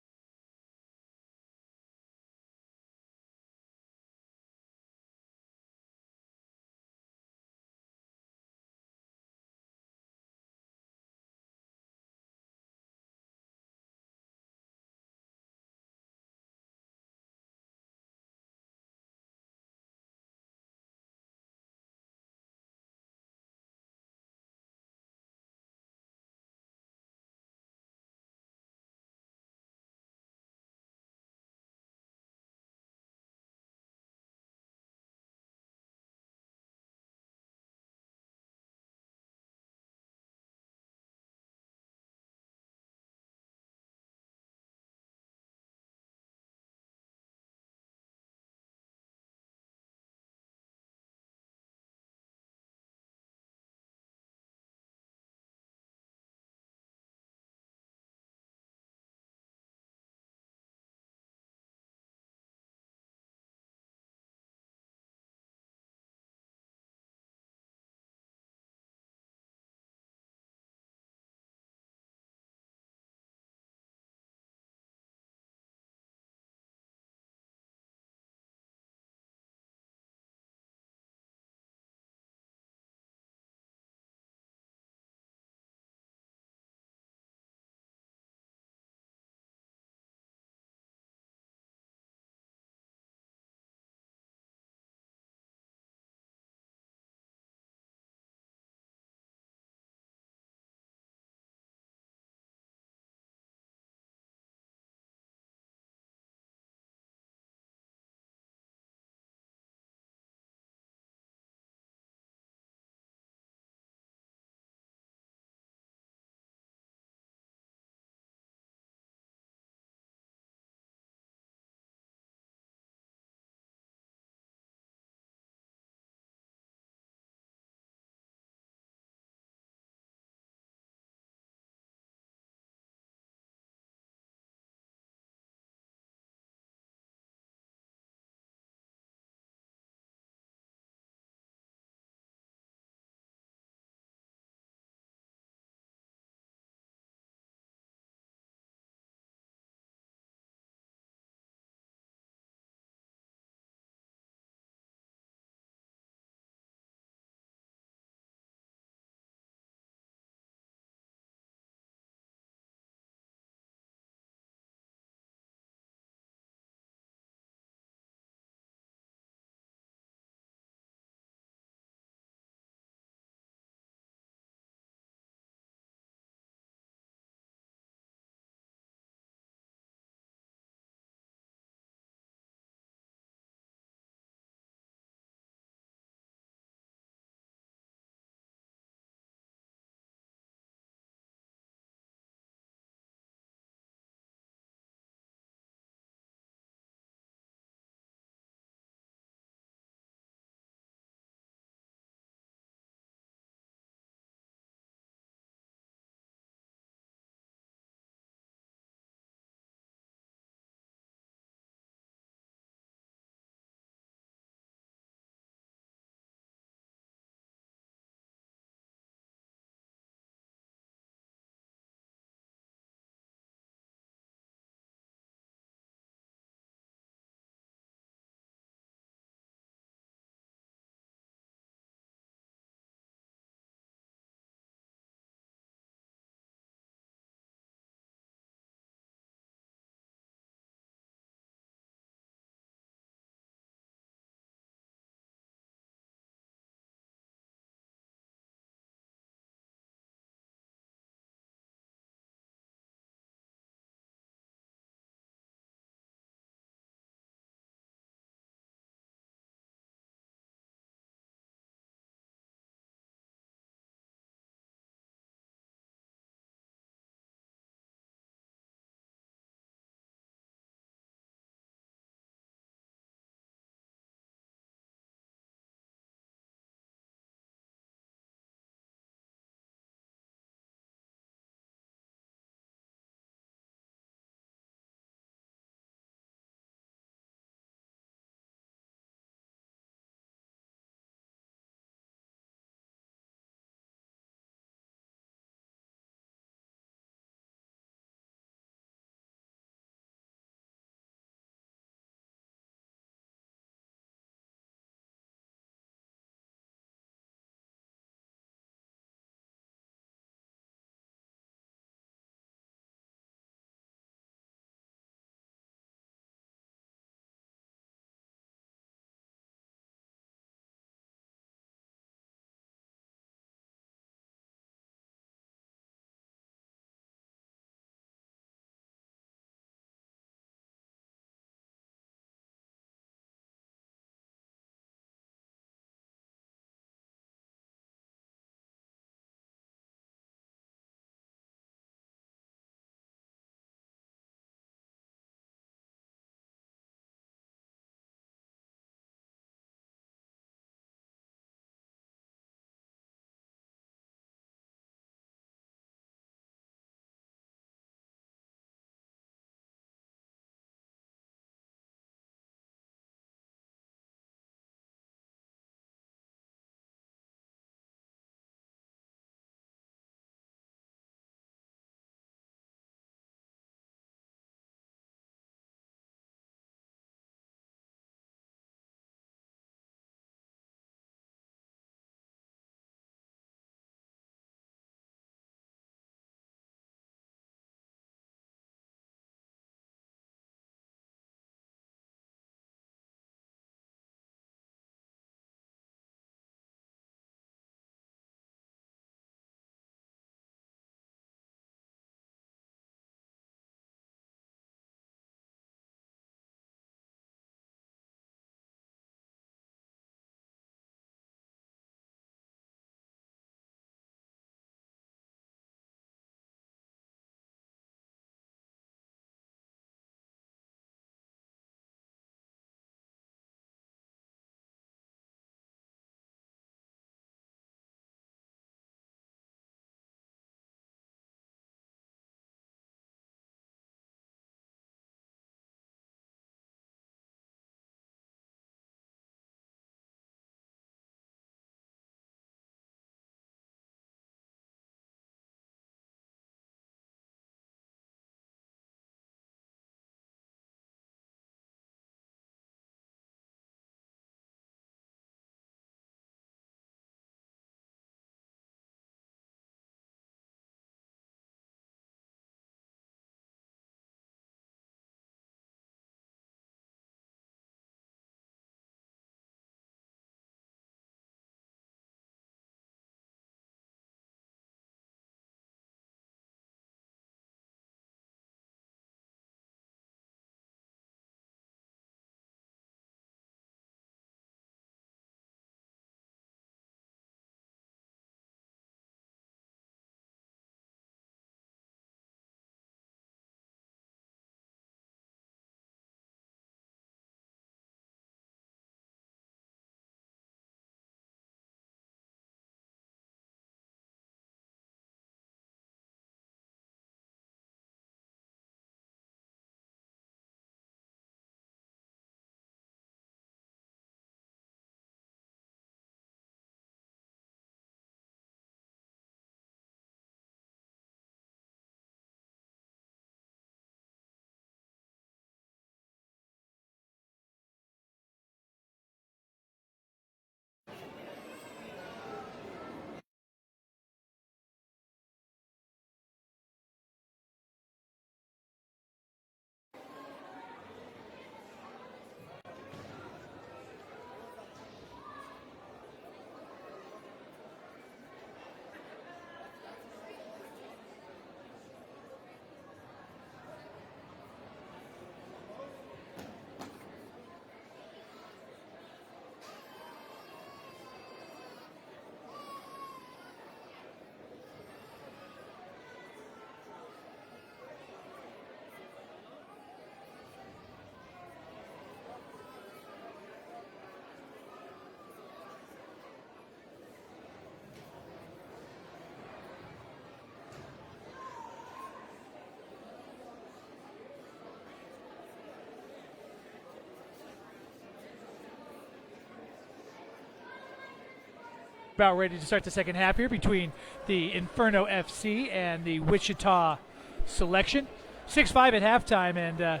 About ready to start the second half here between the Inferno FC and the Wichita Selection. 6-5 at halftime, and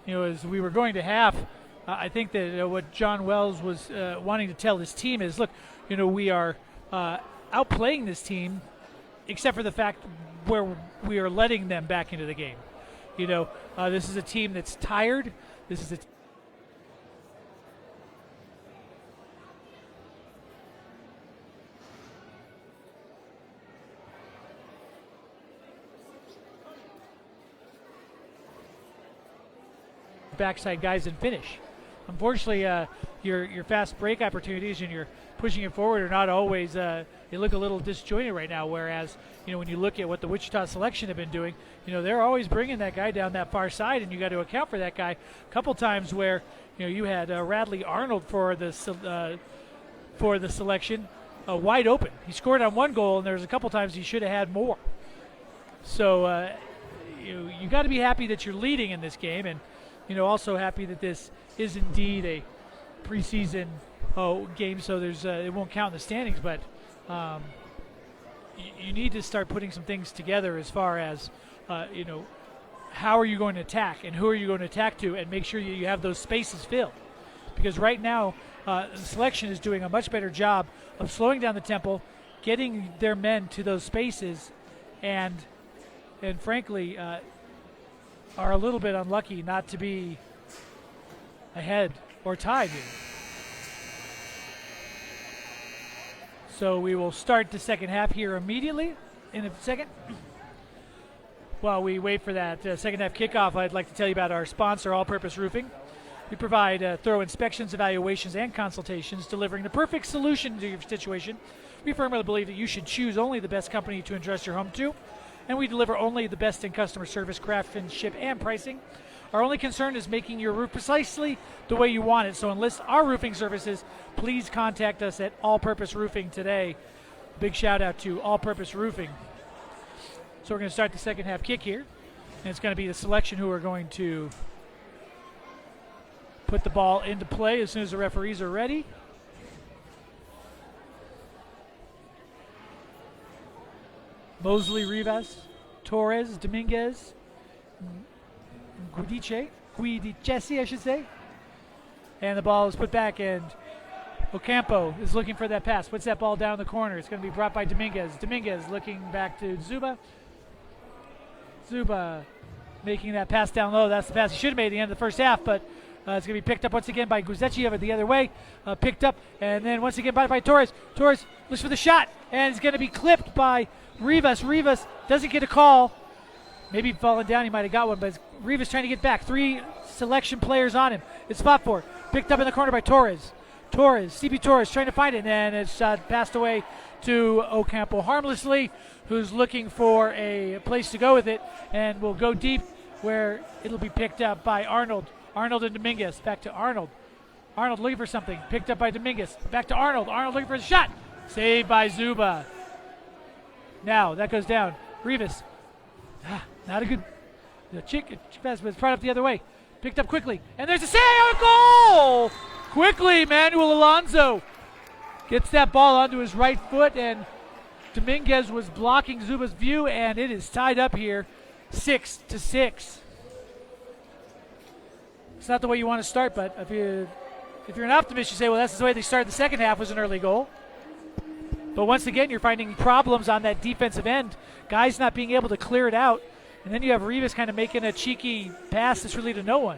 as we were going to half, I think that what John Wells was wanting to tell his team is, look, we are outplaying this team, except for the fact where we are letting them back into the game. This is a team that's tired. This is a backside guys and finish. Unfortunately, your fast break opportunities and your pushing it forward are not always. They look a little disjointed right now. Whereas, when you look at what the Wichita Selection have been doing, they're always bringing that guy down that far side, and you got to account for that guy. A couple times where you had Radley Arnold for the Selection wide open. He scored on one goal, and there's a couple times he should have had more. So you got to be happy that you're leading in this game, and also happy that this is indeed a preseason game, so there's it won't count in the standings, but you need to start putting some things together as far as how are you going to attack and who are you going to attack to, and make sure you have those spaces filled, because right now the Selection is doing a much better job of slowing down the tempo, getting their men to those spaces, and frankly are a little bit unlucky not to be ahead or tied here. So we will start the second half here immediately in a second. While we wait for that second half kickoff, I'd like to tell you about our sponsor, All Purpose Roofing. We provide thorough inspections, evaluations, and consultations, delivering the perfect solution to your situation. We firmly believe that you should choose only the best company to entrust your home to, and we deliver only the best in customer service, craftsmanship, and pricing. Our only concern is making your roof precisely the way you want it. So enlist our roofing services. Please contact us at All Purpose Roofing today. Big shout out to All Purpose Roofing. So we're going to start the second half kick here, and it's going to be the Selection who are going to put the ball into play as soon as the referees are ready. Mosley, Rivas, Torres, Dominguez, Guidice, I should say. And the ball is put back, and Ocampo is looking for that pass. Puts that ball down the corner. It's going to be brought by Dominguez. Dominguez looking back to Zuba. Zuba making that pass down low. That's the pass he should have made at the end of the first half, but it's going to be picked up once again by Guzechi the other way. Picked up, and then once again by Torres. Torres looks for the shot, and it's going to be clipped by Rivas. Rivas doesn't get a call. Maybe falling down, he might have got one, but Rivas trying to get back. 3 Selection players on him. It's fought for. Picked up in the corner by Torres. CP Torres trying to find it, and it's passed away to Ocampo harmlessly, who's looking for a place to go with it, and will go deep where it'll be picked up by Arnold. Arnold and Dominguez. Back to Arnold. Arnold looking for something. Picked up by Dominguez. Back to Arnold. Arnold looking for a shot. Saved by Zuba. Now that goes down. Rivas. Not a good pass, but it's brought up the other way. Picked up quickly. And there's a save! Goal! Quickly, Manuel Alonso gets that ball onto his right foot, and Dominguez was blocking Zuba's view, and it is tied up here 6-6. It's not the way you want to start, but if you're an optimist, you say, well, that's the way they started the second half, was an early goal. But once again, you're finding problems on that defensive end. Guys not being able to clear it out. And then you have Rivas kind of making a cheeky pass that's really to no one.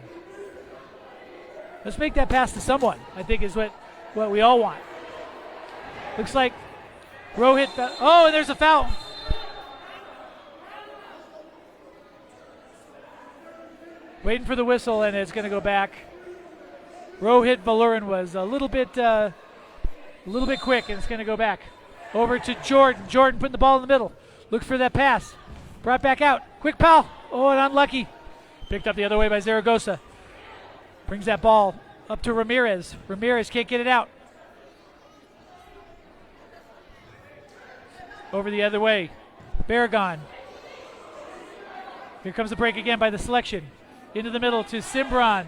Let's make that pass to someone, I think, is what we all want. Looks like Rohit. Oh, and there's a foul. Waiting for the whistle, and it's going to go back. Rohit Valurin was a little bit quick, and it's going to go back. Over to Jordan. Jordan putting the ball in the middle. Looks for that pass. Brought back out. Quick pal. Oh, and unlucky. Picked up the other way by Zaragoza. Brings that ball up to Ramirez. Ramirez can't get it out. Over the other way. Barragon. Here comes the break again by the Selection. Into the middle to Cimbron.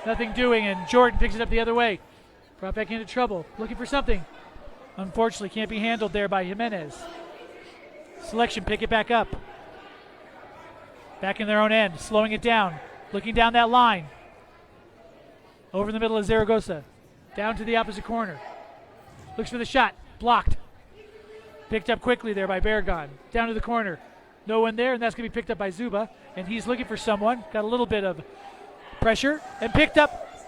Nothing doing, and Jordan picks it up the other way. Brought back into trouble. Looking for something. Unfortunately, can't be handled there by Jimenez. Selection, pick it back up. Back in their own end, slowing it down. Looking down that line. Over the middle of Zaragoza. Down to the opposite corner. Looks for the shot. Blocked. Picked up quickly there by Baragon. Down to the corner. No one there, and that's going to be picked up by Zuba. And he's looking for someone. Got a little bit of pressure. And picked up.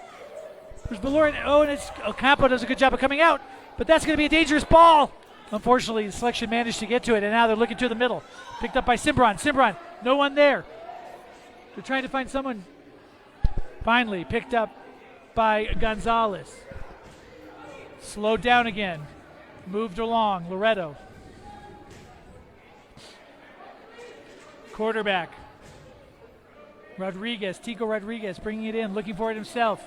There's Baloran. Oh, and Ocampo does a good job of coming out. But that's going to be a dangerous ball. Unfortunately, the Selection managed to get to it, and now they're looking to the middle. Picked up by Cimbron. Cimbron, no one there. They're trying to find someone. Finally, picked up by Gonzalez. Slowed down again. Moved along. Loretto. Quarterback. Rodriguez. Tico Rodriguez bringing it in, looking for it himself.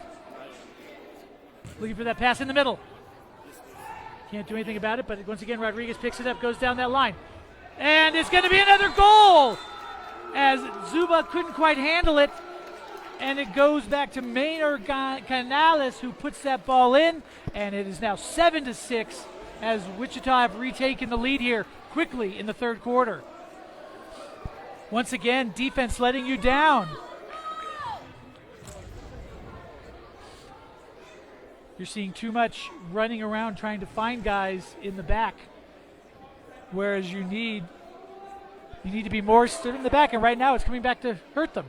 Looking for that pass in the middle. Can't do anything about it, but once again, Rodriguez picks it up, goes down that line. And it's going to be another goal as Zuba couldn't quite handle it. And it goes back to Maynard Canales, who puts that ball in. And it is now 7-6 as Wichita have retaken the lead here quickly in the third quarter. Once again, defense letting you down. You're seeing too much running around trying to find guys in the back, whereas you need to be more stood in the back, and right now it's coming back to hurt them.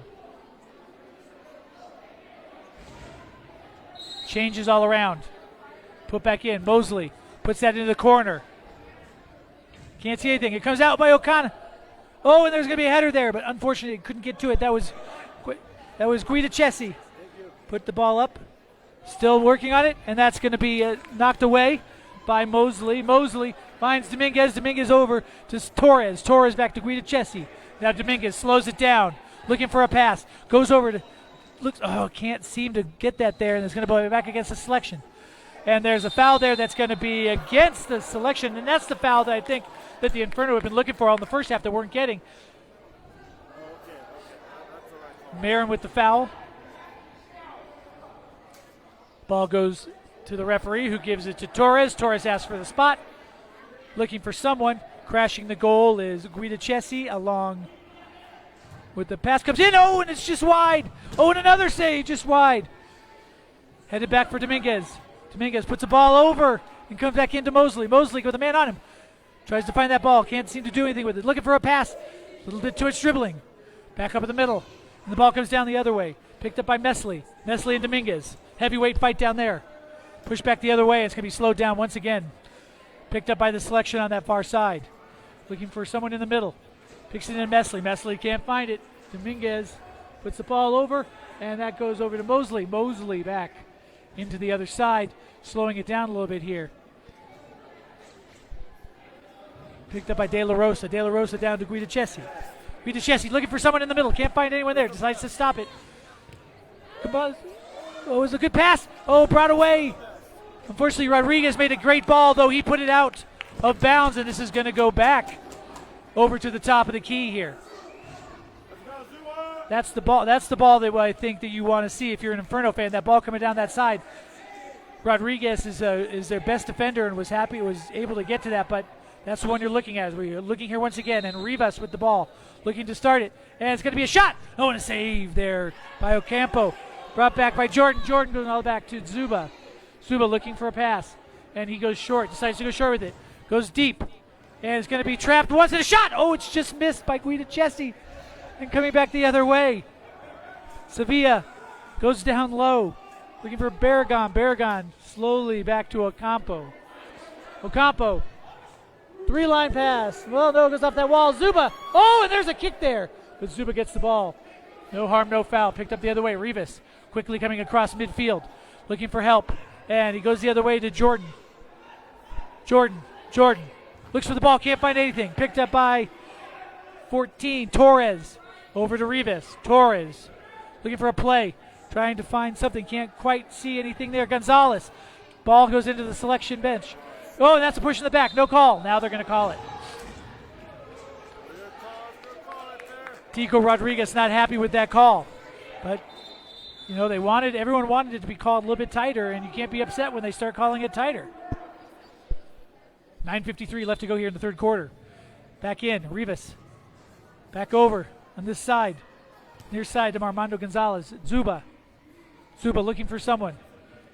Changes all around. Put back in. Mosley puts that into the corner. Can't see anything. It comes out by O'Connor. Oh, and there's going to be a header there, but unfortunately couldn't get to it. That was Guida Chessie. Put the ball up. Still working on it, and that's going to be knocked away by Mosley. Mosley finds Dominguez. Dominguez over to Torres. Torres back to Guida Chessie. Now Dominguez slows it down, looking for a pass. Goes over to, can't seem to get that there, and it's going to go back against the Selection. And there's a foul there that's going to be against the Selection, and that's the foul that I think that the Inferno have been looking for all in the first half that weren't getting. Marin with the foul. Ball goes to the referee, who gives it to Torres. Torres asks for the spot. Looking for someone. Crashing the goal is Guida Chessie along with the pass. Comes in. Oh, and it's just wide. Oh, and another save just wide. Headed back for Dominguez. Dominguez puts the ball over and comes back into Mosley. Mosley with a man on him. Tries to find that ball. Can't seem to do anything with it. Looking for a pass. A little bit too much dribbling. Back up in the middle. And the ball comes down the other way. Picked up by Mesley. Mesley and Dominguez. Heavyweight fight down there. Pushed back the other way. It's going to be slowed down once again. Picked up by the Selection on that far side. Looking for someone in the middle. Picks it in Mesley. Mesley can't find it. Dominguez puts the ball over, and that goes over to Mosley. Mosley back into the other side, slowing it down a little bit here. Picked up by De La Rosa. De La Rosa down to Guida Chessie. Guida Chessie looking for someone in the middle. Can't find anyone there. Decides to stop it. Oh, it was a good pass. Oh, brought away. Unfortunately, Rodriguez made a great ball, though he put it out of bounds, and this is going to go back over to the top of the key here. That's the ball. That's the ball that I think that you want to see if you're an Inferno fan. That ball coming down that side. Rodriguez is their best defender and was able to get to that, but that's the one you're looking at. We're looking here once again, and Rivas with the ball, looking to start it, and it's going to be a shot. Oh, and a save there by Ocampo. Brought back by Jordan. Jordan going all back to Zuba. Zuba looking for a pass, and he goes short. Decides to go short with it. Goes deep, and it's going to be trapped once, and a shot. Oh, it's just missed by Guida Chessie, and coming back the other way. Sevilla goes down low, looking for Baragon. Baragon slowly back to Ocampo. Ocampo, three-line pass. Well, no, it goes off that wall. Zuba. Oh, and there's a kick there, but Zuba gets the ball. No harm, no foul. Picked up the other way. Rivas quickly coming across midfield, looking for help. And he goes the other way to Jordan. Jordan looks for the ball, can't find anything. Picked up by 14, Torres. Over to Rivas. Torres looking for a play, trying to find something. Can't quite see anything there. Gonzalez. Ball goes into the Selection bench. Oh, and that's a push in the back. No call. Now they're going to call it. Tico Rodriguez not happy with that call. But everyone wanted it to be called a little bit tighter, and you can't be upset when they start calling it tighter. 9:53 left to go here in the third quarter. Back in, Rivas. Back over on this side. Near side to Armando Gonzalez. Zuba looking for someone.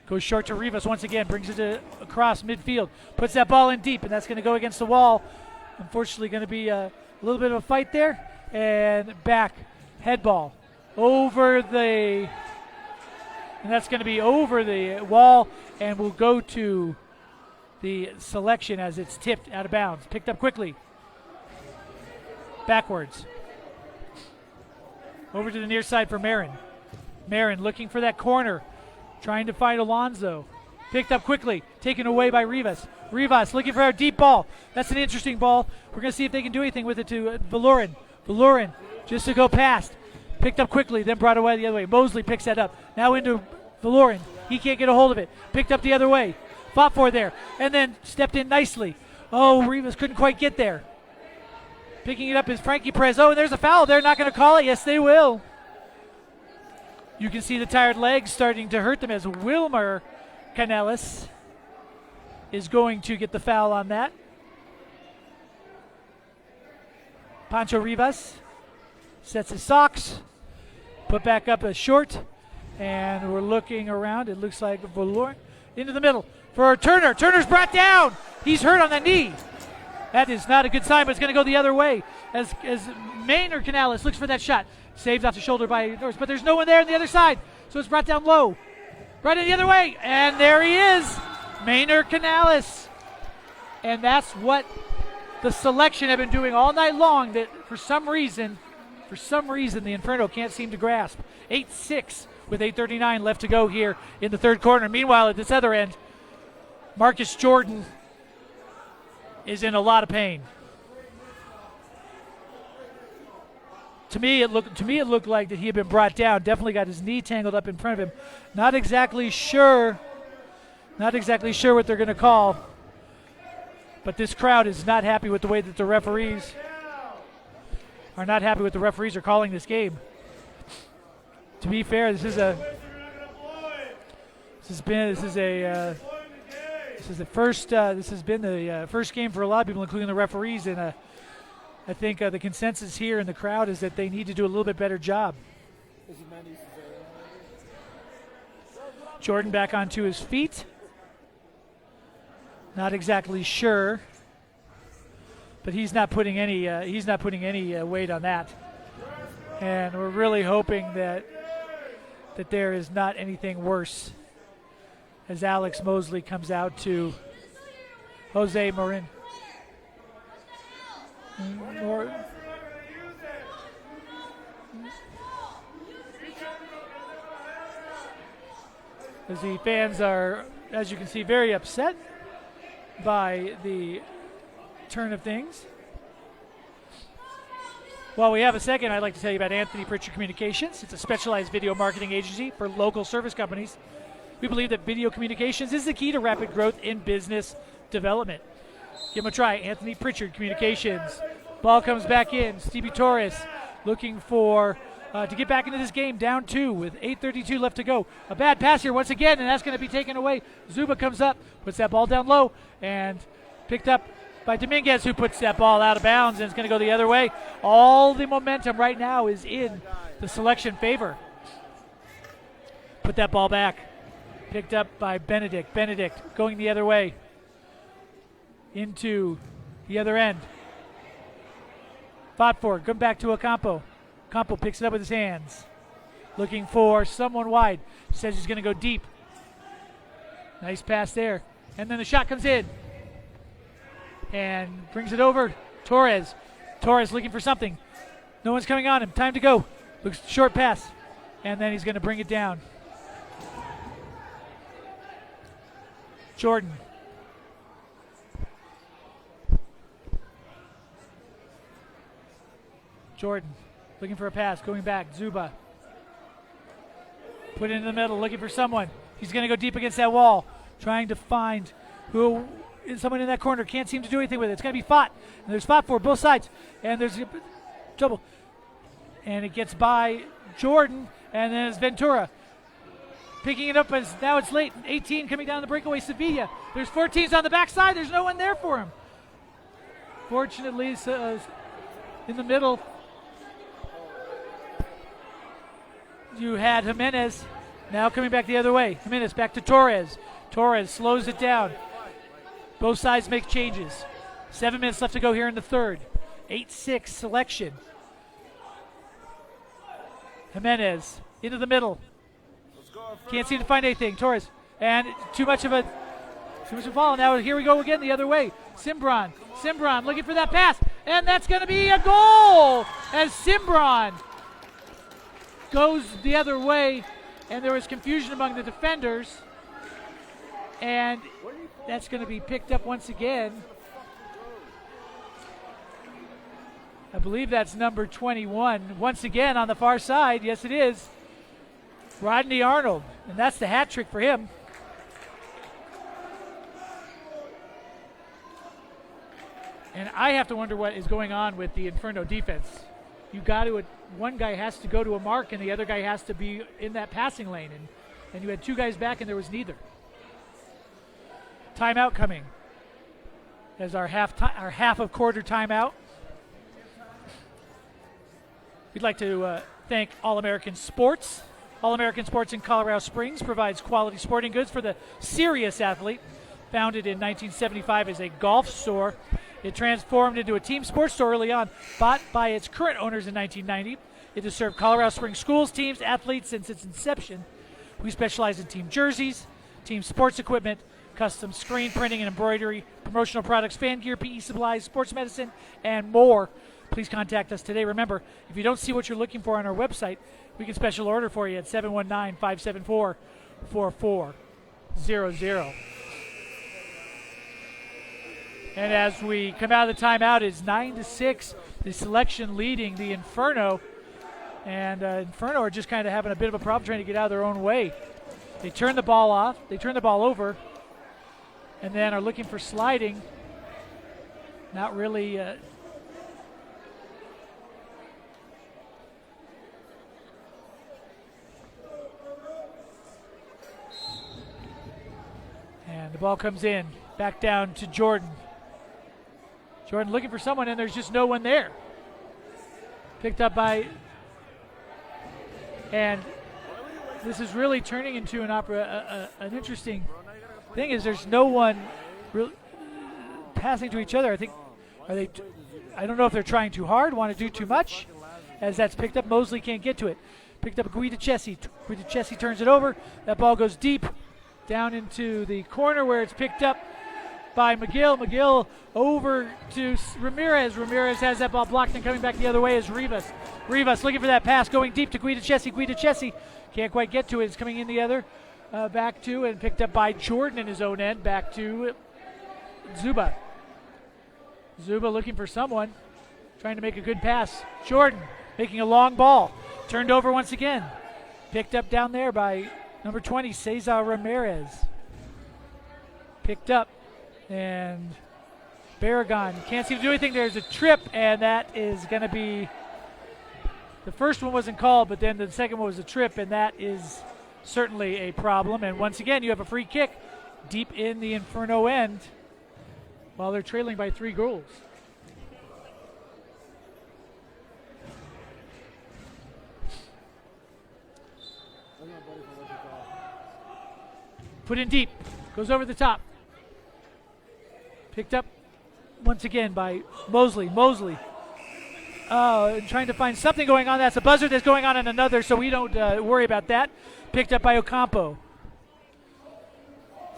Goes short to Rivas once again. Brings it across midfield. Puts that ball in deep, and that's going to go against the wall. Unfortunately, going to be a little bit of a fight there. And back. Head ball. And that's going to be over the wall, and will go to the Selection as it's tipped out of bounds. Picked up quickly. Backwards. Over to the near side for Marin. Marin looking for that corner. Trying to find Alonso. Picked up quickly. Taken away by Rivas. Rivas looking for a deep ball. That's an interesting ball. We're going to see if they can do anything with it to Valorin. Valorin just to go past. Picked up quickly, then brought away the other way. Mosley picks that up. Now into Valorin. He can't get a hold of it. Picked up the other way. Fought for there. And then stepped in nicely. Oh, Rivas couldn't quite get there. Picking it up is Frankie Perez. Oh, and there's a foul. They're not going to call it. Yes, they will. You can see the tired legs starting to hurt them as Wilmer Canellis is going to get the foul on that. Pancho Rivas sets his socks. Put back up a short. And we're looking around. It looks like Valorin into the middle for Turner. Turner's brought down. He's hurt on the knee. That is not a good sign, but it's going to go the other way as Maynard Canales looks for that shot. Saved off the shoulder by Norris, but there's no one there on the other side, so it's brought down low. Right in the other way, and there he is, Maynard Canales. And that's what the Selection have been doing all night long that for some reason, the Inferno can't seem to grasp. 8-6 with 8:39 left to go here in the third quarter. Meanwhile, at this other end, Marcus Jordan is in a lot of pain. To me, it looked like that he had been brought down. Definitely got his knee tangled up in front of him. Not exactly sure what they're going to call. But this crowd is not happy with the way that the referees are calling this game. To be fair, this has been the first game for a lot of people, including the referees, and I think the consensus here in the crowd is that they need to do a little bit better job. Jordan back onto his feet. Not exactly sure, but he's not putting any weight on that. And we're really hoping that there is not anything worse as Alex Mosley comes out to Jose Marin. As the fans are, as you can see, very upset by the turn of things. While we have a second, I'd like to tell you about Anthony Pritchard Communications. It's a specialized video marketing agency for local service companies. We believe that video communications is the key to rapid growth in business development. Give them a try, Anthony Pritchard Communications. Ball comes back in. Stevie Torres looking for to get back into this game, down 2 with 8:32 left to go. A bad pass here once again, and that's going to be taken away. Zuba comes up, puts that ball down low, and picked up by Dominguez, who puts that ball out of bounds, and it's going to go the other way. All the momentum right now is in the Selection favor. Put that ball back. Picked up by Benedict. Benedict going the other way into the other end. Fought for it. Come back to Ocampo. Ocampo picks it up with his hands. Looking for someone wide. Says he's going to go deep. Nice pass there. And then the shot comes in. And brings it over. Torres. Torres looking for something. No one's coming on him. Time to go. Looks short pass. And then he's going to bring it down. Jordan. Jordan looking for a pass, going back. Zuba. Put it in the middle, looking for someone. He's going to go deep against that wall, trying to find who is someone in that corner. Can't seem to do anything with it. It's going to be fought. And there's fought for both sides. And there's trouble. And it gets by Jordan, and then it's Ventura. Picking it up as now it's late. 18 coming down the breakaway, Sevilla. There's 14s on the backside. There's no one there for him. Unfortunately, in the middle, you had Jimenez. Now coming back the other way. Jimenez back to Torres. Torres slows it down. Both sides make changes. 7 minutes left to go here in the third. 8-6 Selection. Jimenez into the middle. Can't seem to find anything. Torres. And too much of a fall. Now here we go again the other way. Cimbron looking for that pass. And that's going to be a goal as Cimbron goes the other way. And there was confusion among the defenders. And that's going to be picked up once again. I believe that's number 21. Once again on the far side. Yes, it is. Rodney Arnold. And that's the hat trick for him. And I have to wonder what is going on with the Inferno defense. One guy has to go to a mark and the other guy has to be in that passing lane. And you had two guys back and there was neither. Timeout coming as our half of quarter timeout. We'd like to thank All-American Sports. All-American Sports in Colorado Springs provides quality sporting goods for the serious athlete. Founded in 1975 as a golf store, it transformed into a team sports store early on, bought by its current owners in 1990. It has served Colorado Springs schools, teams, athletes since its inception. We specialize in team jerseys, team sports equipment, custom screen printing and embroidery, promotional products, fan gear, PE supplies, sports medicine, and more. Please contact us today. Remember, if you don't see what you're looking for on our website, we can special order for you at 719-574-4400. And as we come out of the timeout, it's 9-6. The Selection leading the Inferno. And Inferno are just kind of having a bit of a problem trying to get out of their own way. They turn the ball off. They turn the ball over. And then are looking for sliding. Not really. And the ball comes in. Back down to Jordan. Jordan looking for someone, and there's just no one there. Picked up by... And this is really turning into an interesting thing is there's no one passing to each other. I don't know if they're trying too hard, want to do too much, as that's picked up. Mosley can't get to it. Picked up Guidachesi. Guidachesi turns it over. That ball goes deep down into the corner where it's picked up by McGill. McGill over to Ramirez. Ramirez has that ball blocked, and coming back the other way is Rivas. Rivas looking for that pass, going deep to Guidachesi. Guidachesi can't quite get to it. It's coming in the other back to, and picked up by Jordan in his own end. Back to Zuba. Zuba looking for someone, trying to make a good pass. Jordan making a long ball. Turned over once again. Picked up down there by number 20, Cesar Ramirez. Picked up. And Barragon can't seem to do anything. There's a trip, and that is going to be... The first one wasn't called, but then the second one was a trip, and that is certainly a problem. And once again, you have a free kick deep in the Inferno end while they're trailing by 3 goals. Put in deep. Goes over the top. Picked up once again by Mosley. Mosley trying to find something going on. That's a buzzer that's going on in another, so we don't worry about that. Picked up by Ocampo.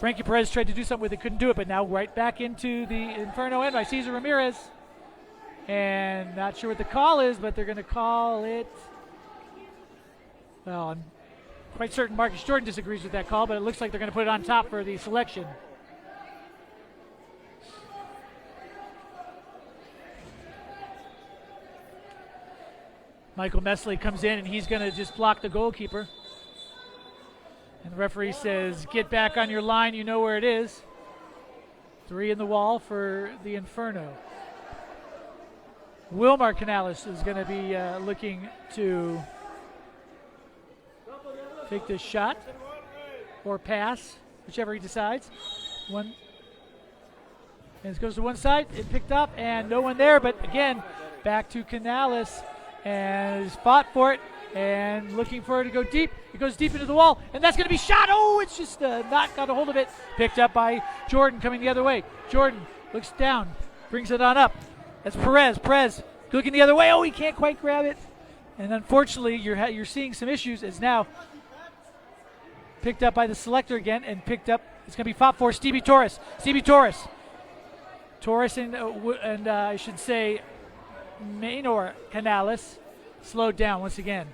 Frankie Perez tried to do something with it, couldn't do it, but now right back into the Inferno end by Cesar Ramirez. And not sure what the call is, but they're going to call it... Well, I'm quite certain Marcus Jordan disagrees with that call, but it looks like they're going to put it on top for the Selection. Michael Mesley comes in, and he's going to just block the goalkeeper. And the referee says, get back on your line. You know where it is. 3 in the wall for the Inferno. Wilmar Canales is going to be looking to take this shot or pass, whichever he decides. And it goes to one side. It picked up, and no one there. But again, back to Canales, and he's fought for it and looking for it to go deep. It goes deep into the wall, and that's going to be shot. Oh, it's just not got a hold of it. Picked up by Jordan coming the other way. Jordan looks down, brings it on up. That's Perez. Perez looking the other way. Oh, he can't quite grab it. And unfortunately, you're seeing some issues. It's now picked up by the selector again, and picked up. It's going to be fought for Stevie Torres. Stevie Torres. Torres and I should say Maynor Canales slowed down once again.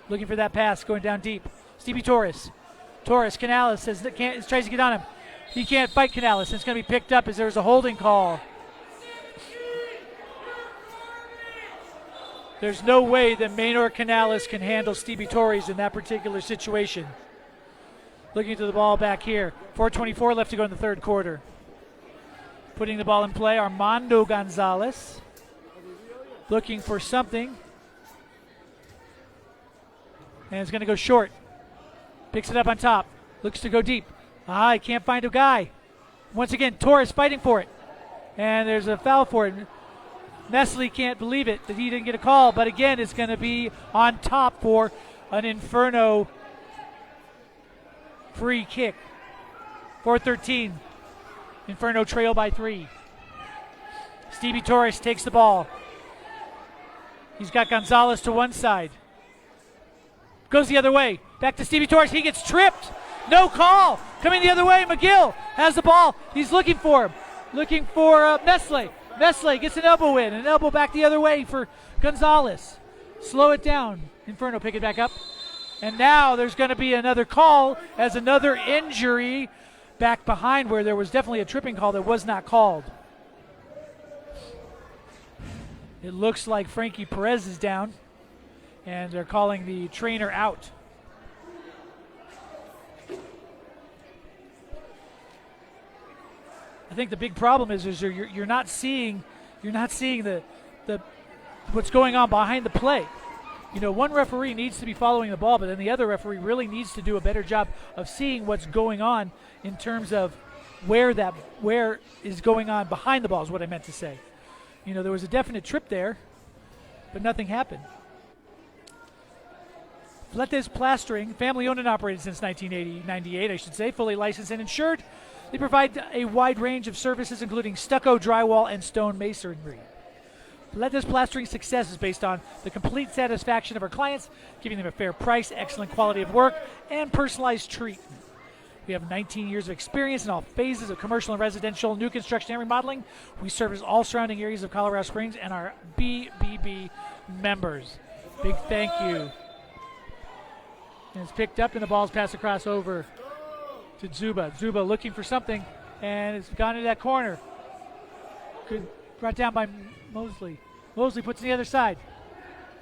Looking for that pass going down deep. Stevie Torres. Torres, Canales says that tries to get on him. He can't fight Canales. And it's going to be picked up as there's a holding call. There's no way that Maynor Canales can handle Stevie Torres in that particular situation. Looking to the ball back here. 4:24 left to go in the third quarter. Putting the ball in play, Armando Gonzalez. Looking for something. And it's going to go short. Picks it up on top. Looks to go deep. He can't find a guy. Once again, Torres fighting for it. And there's a foul for it. MASL can't believe it that he didn't get a call. But again, it's going to be on top for an Inferno free kick. 4:13. Inferno trail by 3. Stevie Torres takes the ball. He's got Gonzalez to one side. Goes the other way. Back to Stevie Torres. He gets tripped. No call. Coming the other way. McGill has the ball. He's looking for him. Looking for MASL. MASL gets an elbow in. An elbow back the other way for Gonzalez. Slow it down. Inferno pick it back up. And now there's going to be another call as another injury back behind where there was definitely a tripping call that was not called. It looks like Frankie Perez is down, and they're calling the trainer out. I think the big problem is you're not seeing the what's going on behind the play. You know, one referee needs to be following the ball, but then the other referee really needs to do a better job of seeing what's going on in terms of where is going on behind the ball is what I meant to say. You know, there was a definite trip there, but nothing happened. Fletes Plastering, family owned and operated since 1998, I should say, fully licensed and insured. They provide a wide range of services, including stucco, drywall, and stone masonry. Fletes Plastering's success is based on the complete satisfaction of our clients, giving them a fair price, excellent quality of work, and personalized treatment. We have 19 years of experience in all phases of commercial and residential, new construction and remodeling. We service all surrounding areas of Colorado Springs and our BBB members. Big thank you. And it's picked up, and the ball's passed across over to Zuba. Zuba looking for something, and it's gone into that corner. Good, brought down by Mosley. Mosley puts it on the other side.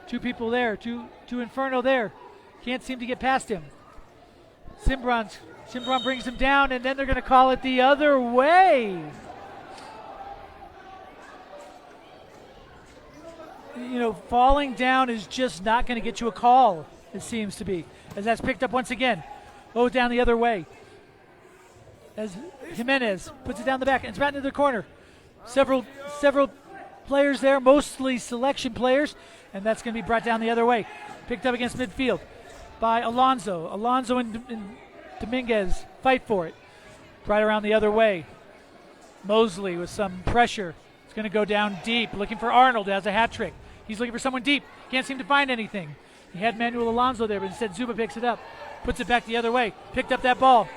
Two people there, two Inferno there. Can't seem to get past him. Cimbron brings him down, and then they're going to call it the other way. You know, falling down is just not going to get you a call, it seems to be. As that's picked up once again. Oh, down the other way. As Jimenez puts it down the back, and it's right into the corner. Several players there, mostly selection players, and that's going to be brought down the other way. Picked up against midfield by Alonso. Alonso and Dominguez fight for it. Right around the other way. Mosley with some pressure. It's going to go down deep, looking for Arnold as a hat trick. He's looking for someone deep. Can't seem to find anything. He had Manuel Alonso there, but instead Zuba picks it up. Puts it back the other way. Picked up that ball.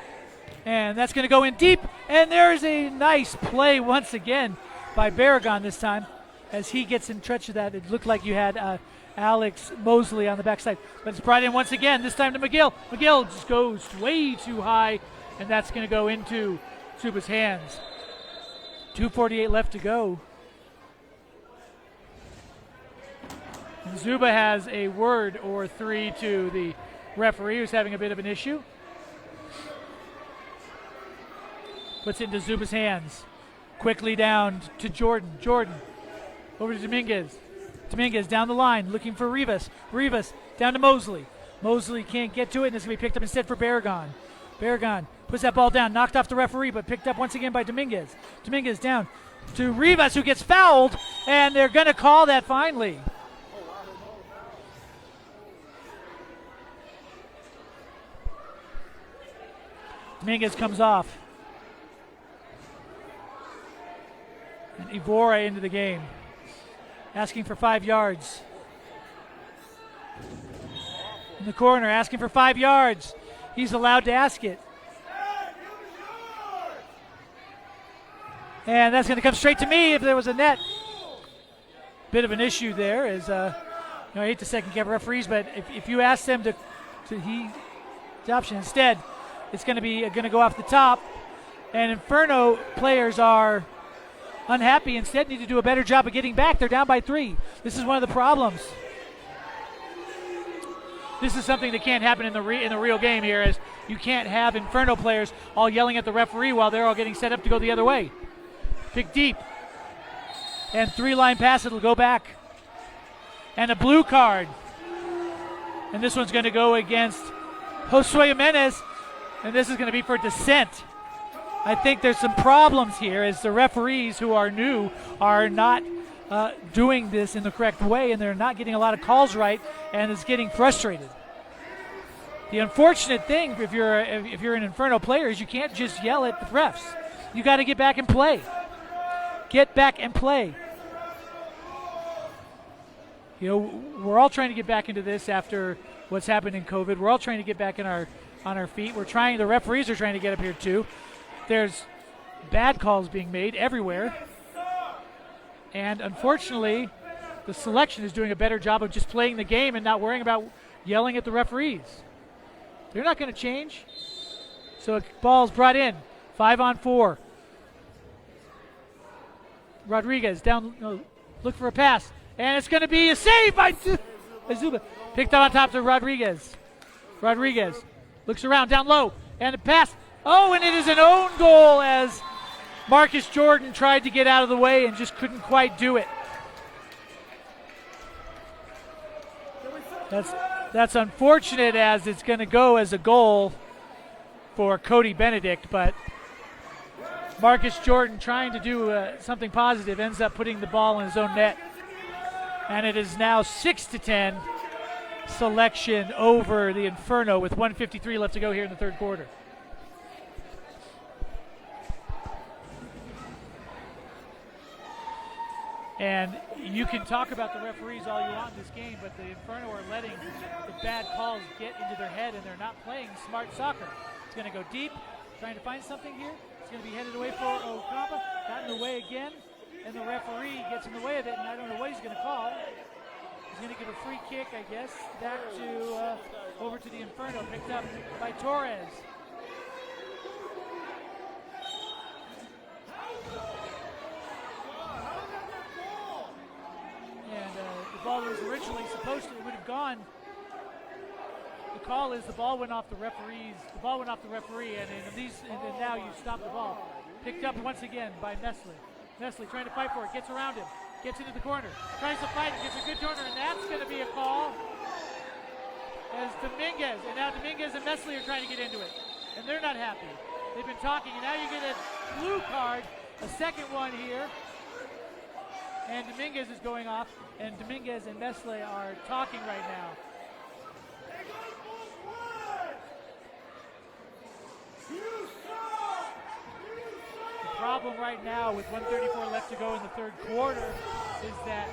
And that's going to go in deep. And there's a nice play once again by Barragon this time. As he gets in touch of that, it looked like you had Alex Mosley on the backside. But it's brought in once again, this time to McGill. McGill just goes way too high, and that's going to go into Zuba's hands. 2:48 left to go. And Zuba has a word or three to the referee who's having a bit of an issue. Puts it into Zuba's hands. Quickly down to Jordan. Jordan over to Dominguez. Dominguez down the line looking for Rivas. Rivas down to Mosley. Mosley can't get to it, and it's going to be picked up instead for Barragon. Barragan puts that ball down, knocked off the referee, but picked up once again by Dominguez. Dominguez down to Rivas, who gets fouled, and they're going to call that finally. Dominguez comes off. And Ivora into the game, asking for 5 yards. In the corner, asking for 5 yards. He's allowed to ask it. And that's going to come straight to me if there was a net. Bit of an issue there is, I hate to second guess referees, but if you ask them to the option instead, it's going to go off the top. And Inferno players are unhappy, instead need to do a better job of getting back. They're down by 3. This is one of the problems. This is something that can't happen in the real game here, as you can't have Inferno players all yelling at the referee while they're all getting set up to go the other way. Pick deep. And 3-line pass, it'll go back. And a blue card. And this one's going to go against Josue Jimenez, and this is going to be for dissent. I think there's some problems here as the referees who are new are not doing this in the correct way, and they're not getting a lot of calls right, and it's getting frustrated. The unfortunate thing, if you're an Inferno player, is you can't just yell at the refs. You got to get back and play. Get back and play. We're all trying to get back into this after what's happened in COVID. We're all trying to get back on our feet. The referees are trying to get up here too. There's bad calls being made everywhere. And unfortunately, the selection is doing a better job of just playing the game and not worrying about yelling at the referees. They're not going to change. So a ball's brought in. 5-on-4. Rodriguez down, look for a pass. And it's going to be a save by Zuba. Picked up on top to Rodriguez. Rodriguez looks around, down low, and a pass. Oh, and it is an own goal as Marcus Jordan tried to get out of the way and just couldn't quite do it. That's unfortunate, as it's going to go as a goal for Cody Benedict, but Marcus Jordan, trying to do something positive, ends up putting the ball in his own net. And it is now 6-10 Selection over the Inferno with 1:53 left to go here in the third quarter. And you can talk about the referees all you want in this game, but the Inferno are letting the bad calls get into their head, and they're not playing smart soccer. It's going to go deep, trying to find something here. It's going to be headed away for Ocampa. Got in the way again, and the referee gets in the way of it, and I don't know what he's going to call. He's going to give a free kick, I guess, back to over to the Inferno, picked up by Torres. And the ball was originally supposed to, it would have gone. The call is the ball went off the referees. The ball went off the referee, and now you stop the ball. Picked up once again by Nestle. Nestle trying to fight for it, gets around him, gets into the corner, tries to fight it, gets a good corner, and that's going to be a call as Dominguez. And now Dominguez and Nestle are trying to get into it, and they're not happy. They've been talking, and now you get a blue card, a second one here. And Dominguez is going off, and Dominguez and Nestle are talking right now. The problem right now with 1:34 left to go in the third quarter is that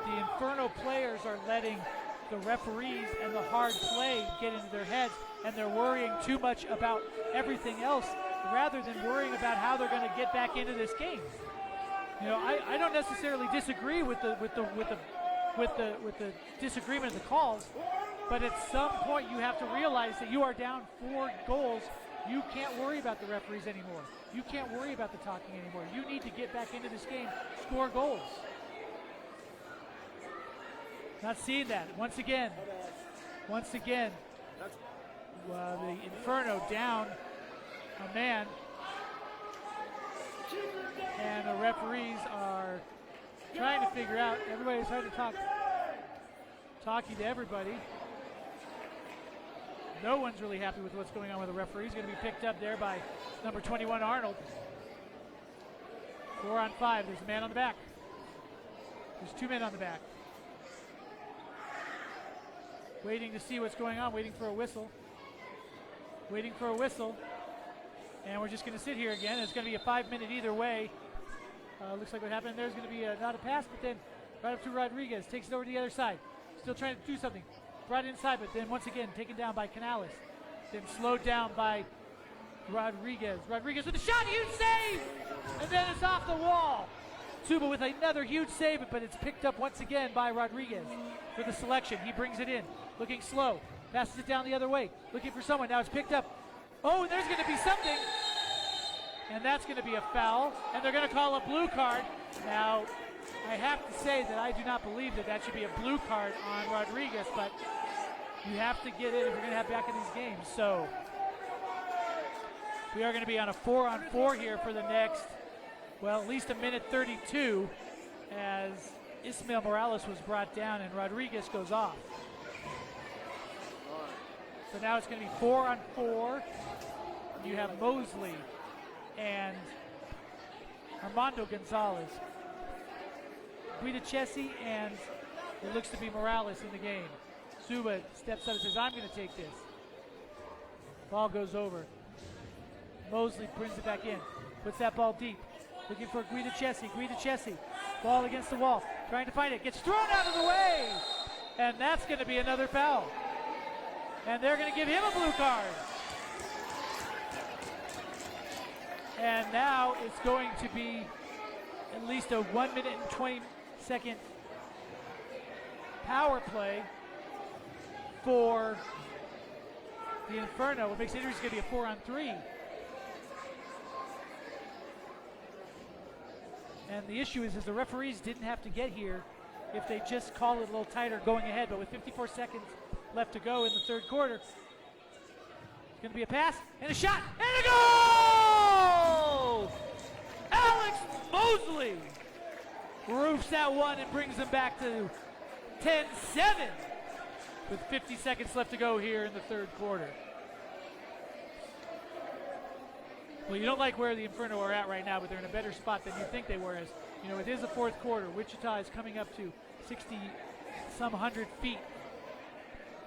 the Inferno players are letting the referees and the hard play get into their heads, and they're worrying too much about everything else rather than worrying about how they're going to get back into this game. I don't necessarily disagree with the disagreement of the calls, but at some point you have to realize that you are down 4 goals. You can't worry about the referees anymore. You can't worry about the talking anymore. You need to get back into this game, score goals. Not seeing that once again. The Inferno down a man. And the referees are trying to figure out, everybody's trying to talking to everybody. No one's really happy with what's going on with the referee. He's going to be picked up there by number 21, Arnold. 4 on 5. There's a man on the back. There's 2 men on the back. Waiting to see what's going on, waiting for a whistle. Waiting for a whistle. And we're just going to sit here again. It's going to be a 5-minute either way. Looks like what happened there's going to be not a pass, but then right up to Rodriguez. Takes it over to the other side. Still trying to do something. Brought inside, but then once again taken down by Canales. Then slowed down by Rodriguez. Rodriguez with a shot, huge save! And then it's off the wall. Suba with another huge save, but it's picked up once again by Rodriguez for the Selection. He brings it in, looking slow. Passes it down the other way, looking for someone. Now it's picked up. Oh, and there's going to be something. And that's going to be a foul. And they're going to call a blue card. Now, I have to say that I do not believe that should be a blue card on Rodriguez, but you have to get it if you're going to have back in these games. So we are going to be on a 4-on-4 here for the next, well, at least a minute 32 as Ismael Morales was brought down and Rodriguez goes off. So now it's going to be 4-on-4. You have Mosley and Armando Gonzalez. Guidachesi and it looks to be Morales in the game. Suba steps up and says, I'm going to take this. Ball goes over. Mosley brings it back in. Puts that ball deep. Looking for Guidachesi. Guidachesi. Ball against the wall. Trying to find it. Gets thrown out of the way. And that's going to be another foul. And they're going to give him a blue card. And now it's going to be at least a 1 minute and 20-second power play for the Inferno. What makes it interesting is going to be a 4-on-3. And the issue is the referees didn't have to get here if they just call it a little tighter going ahead. But with 54 seconds left to go in the third quarter, it's going to be a pass and a shot and a goal! Alex Mosley roofs that one and brings them back to 10-7 with 50 seconds left to go here in the third quarter. Well, you don't like where the Inferno are at right now, but they're in a better spot than you think they were. As you know, it is the fourth quarter. Wichita is coming up to 60-some hundred feet.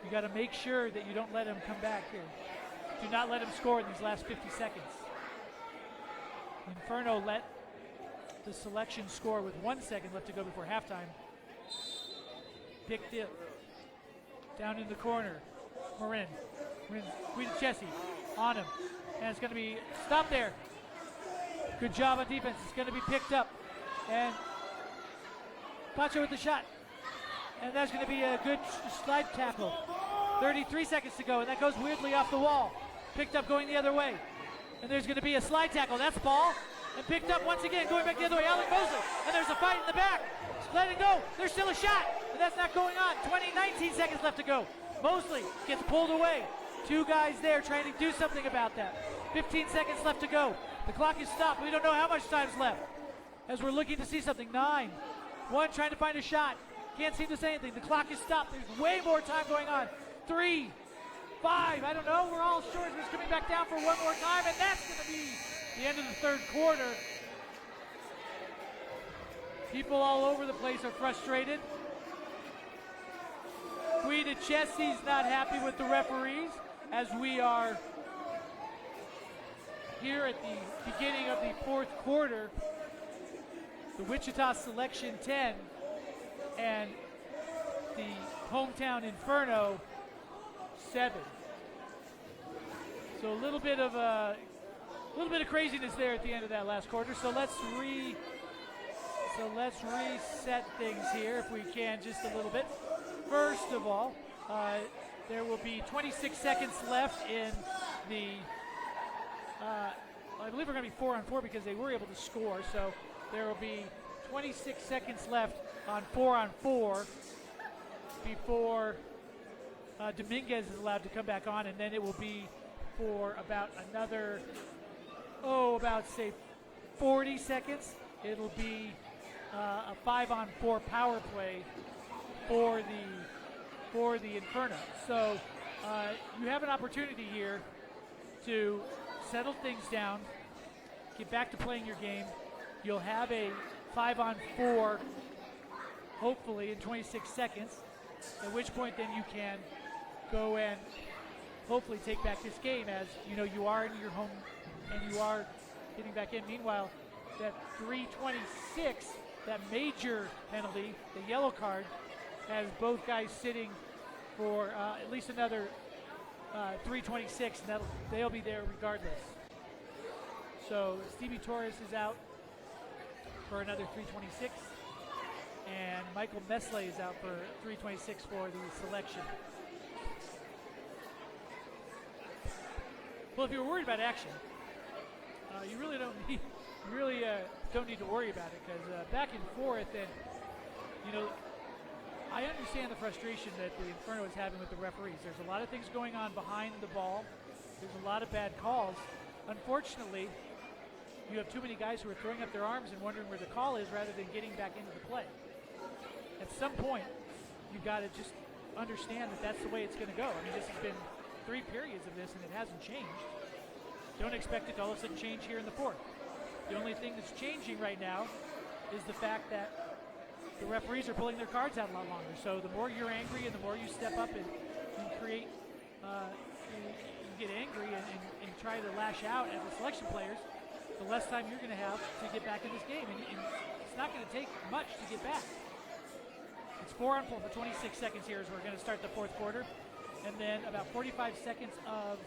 You got to make sure that you don't let them come back here. Do not let them score in these last 50 seconds. Inferno let the Selection score with 1 second left to go before halftime. Picked it down in the corner. Marin, Guidachesi on him. And it's going to be stopped there. Good job on defense. It's going to be picked up. And Pacho with the shot. And that's going to be a good slide tackle. 33 seconds to go, and that goes weirdly off the wall. Picked up going the other way. And there's going to be a slide tackle. That's ball. And picked up once again, going back the other way. Alec Mosley. And there's a fight in the back. Let it go. There's still a shot. But that's not going on. 19 seconds left to go. Mosley gets pulled away. 2 guys there trying to do something about that. 15 seconds left to go. The clock is stopped. We don't know how much time's left. As we're looking to see something. 9. 1 trying to find a shot. Can't seem to say anything. The clock is stopped. There's way more time going on. 3, 5, I don't know. We're all short. It's coming back down for one more time, and that's going to be the end of the third quarter. People all over the place are frustrated. Guidachesi's not happy with the referees as we are here at the beginning of the fourth quarter. The Wichita Selection 10 and the hometown Inferno 7. So a little bit of craziness there at the end of that last quarter. So let's reset things here if we can just a little bit. First of all, there will be 26 seconds left in the. I believe we're going to be 4-on-4 because they were able to score. So there will be 26 seconds left on 4-on-4 before Dominguez is allowed to come back on, and then it will be for about another, about say 40 seconds. It'll be a 5-on-4 power play for the Inferno. So you have an opportunity here to settle things down, get back to playing your game. You'll have a 5-on-4, hopefully in 26 seconds, at which point then you can go and hopefully take back this game, as you know you are in your home and you are getting back in. Meanwhile, that 3:26, that major penalty, the yellow card, has both guys sitting for at least another 3:26, and they'll be there regardless. So Stevie Torres is out for another 3:26, and Michael MASL is out for 3:26 for the selection. Well, if you're worried about action, you really don't need to worry about it, because back and forth, and you know, I understand the frustration that the Inferno is having with the referees. There's a lot of things going on behind the ball. There's a lot of bad calls. Unfortunately, you have too many guys who are throwing up their arms and wondering where the call is rather than getting back into the play. At some point, you've got to just understand that that's the way it's going to go. I mean, this has been 3 periods of this, and it hasn't changed. Don't expect it to all of a sudden change here in the 4th. The only thing that's changing right now is the fact that the referees are pulling their cards out a lot longer. So the more you're angry and the more you step up and create, you get angry and try to lash out at the selection players, the less time you're going to have to get back in this game. And it's not going to take much to get back. It's 4-on-4 for 26 seconds here as we're going to start the 4th quarter. And then about 45 seconds of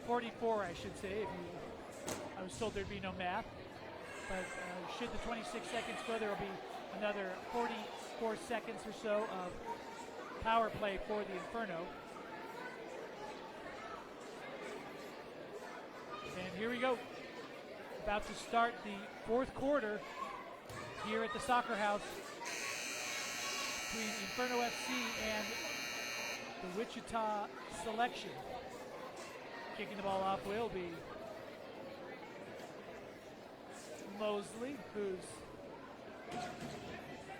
44, I should say. I was told there'd be no math. But should the 26 seconds go, there will be another 44 seconds or so of power play for the Inferno. And here we go. About to start the 4th quarter here at the SoccerHaus between Inferno FC and the Wichita Selection. Kicking the ball off will be Mosley, who's,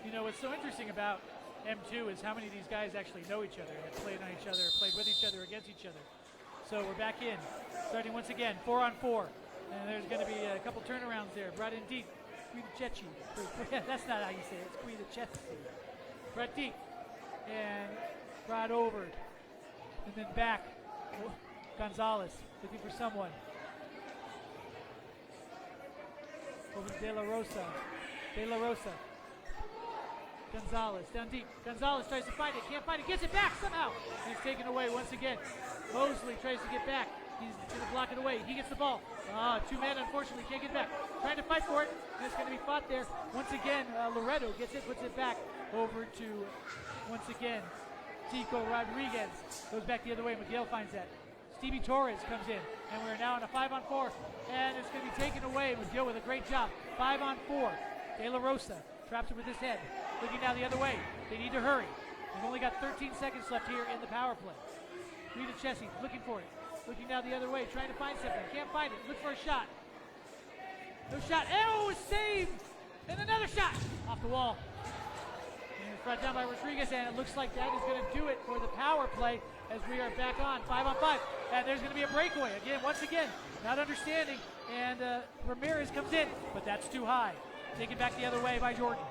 you know, what's so interesting about M2 is how many of these guys actually know each other and have played on each other, played with each other, against each other. So we're back in, starting once again, 4-on-4. And there's going to be a couple turnarounds there. Brought in deep, Guidachechi. That's not how you say it, it's Guidachechi. Brought deep, and brought over. And then back, Gonzalez, looking for someone. Over to De La Rosa. Gonzalez, down deep. Gonzalez tries to find it, can't find it, gets it back somehow. And it's taken away once again. Mosley tries to get back. He's going to block it away. He gets the ball. 2 men, unfortunately, can't get it back. Trying to fight for it, and it's going to be fought there. Once again, Loreto gets it, puts it back over to, once again, Tico Rodriguez. Goes back the other way. Miguel finds that. Stevie Torres comes in, and we're now on a 5-on-4, and it's going to be taken away. Miguel with a great job. 5-on-4. De La Rosa traps it with his head. Looking now the other way. They need to hurry. They've only got 13 seconds left here in the power play. Guidachechi looking for it. Looking now the other way, trying to find something. Can't find it. Look for a shot. No shot. Oh, saved! And another shot! Off the wall. And it's brought down by Rodriguez, and it looks like that is going to do it for the power play as we are back on 5-on-5. And there's going to be a breakaway. Again, once again, not understanding. And Ramirez comes in, but that's too high. Taken back the other way by Jordan.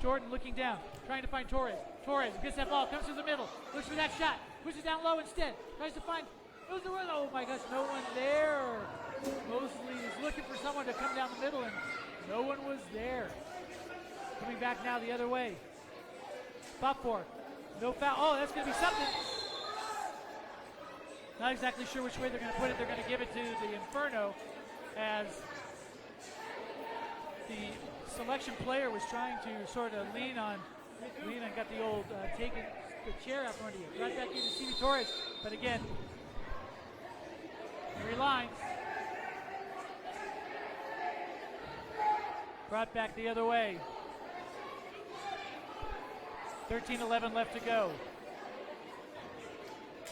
Jordan looking down, trying to find Torres. Torres gets that ball, comes to the middle, looks for that shot, pushes down low instead, tries to find, oh my gosh, no one there. Mosley is looking for someone to come down the middle, and no one was there. Coming back now the other way. Popfor, no foul. Oh, that's going to be something. Not exactly sure which way they're going to put it. They're going to give it to the Inferno, as the selection player was trying to sort of lean on, got the old taking the chair out from under you. Right back into Stevie Torres, but again, he relines. Brought back the other way. 13-11 left to go.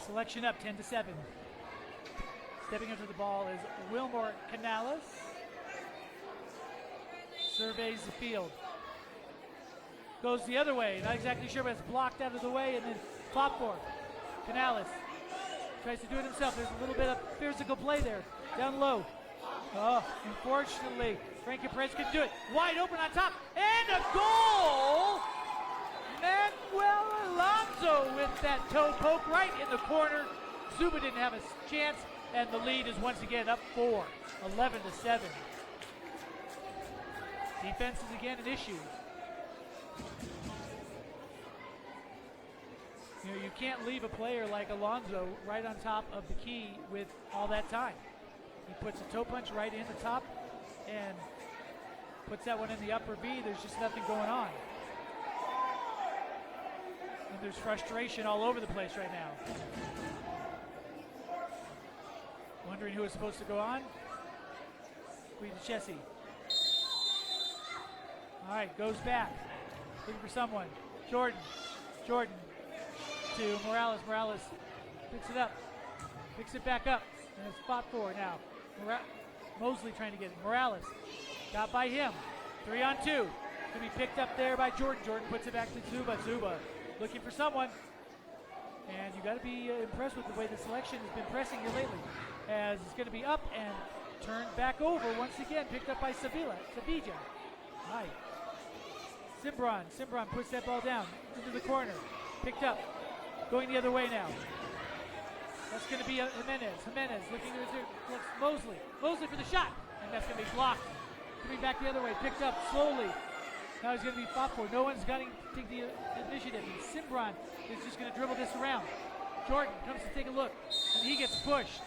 Selection up 10-7. Stepping up to the ball is Wilmore Canales. Surveys the field. Goes the other way. Not exactly sure, but it's blocked out of the way. And then Popfor Canales tries to do it himself. There's a little bit of physical play there. Down low. Oh, unfortunately, Frankie Perez couldn't do it. Wide open on top. And a goal! Manuel Alonso with that toe poke right in the corner. Zuba didn't have a chance, and the lead is once again up 4, 11-7. Defense is again an issue. You know, you can't leave a player like Alonso right on top of the key with all that time. He puts a toe punch right in the top and puts that one in the upper V. There's just nothing going on. And there's frustration all over the place right now. Wondering who is supposed to go on. Guidichesi. All right, goes back. Looking for someone. Jordan to Morales. Morales picks it up. Picks it back up. And it's fought for now. Mosley trying to get it. Morales got by him. 3-on-2. To be picked up there by Jordan. Jordan puts it back to Zuba. Zuba looking for someone. And you got to be impressed with the way the selection has been pressing here lately. As it's going to be up and turned back over once again. Picked up by Sevilla. Right. Cimbron puts that ball down into the corner. Picked up. Going the other way now. That's going to be Jimenez. Jimenez looking to Mosley. Mosley for the shot. And that's going to be blocked. Coming back the other way. Picked up slowly. Now he's going to be fought for. No one's got to take the initiative. And Cimbron is just going to dribble this around. Jordan comes to take a look. And he gets pushed.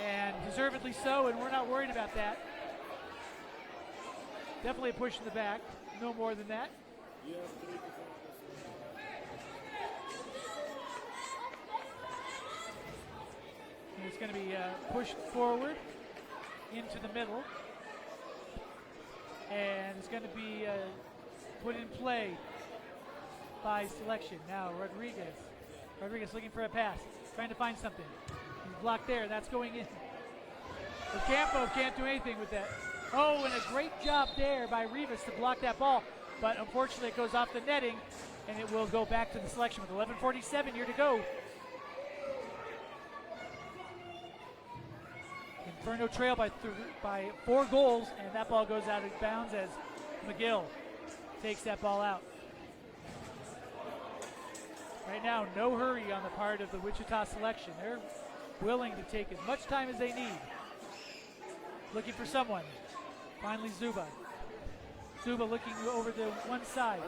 And deservedly so. And we're not worried about that. Definitely a push in the back. No more than that. And it's going to be pushed forward into the middle. And it's going to be put in play by Selection. Now Rodriguez looking for a pass. Trying to find something. He's blocked there. That's going in. Ocampo can't do anything with that. Oh, and a great job there by Rivas to block that ball. But unfortunately it goes off the netting, and it will go back to the Selection with 11:47 here to go. Inferno trail by 4 goals, and that ball goes out of bounds as McGill takes that ball out. Right now, no hurry on the part of the Wichita Selection. They're willing to take as much time as they need. Looking for someone. Finally, Zuba. Zuba looking over the one side.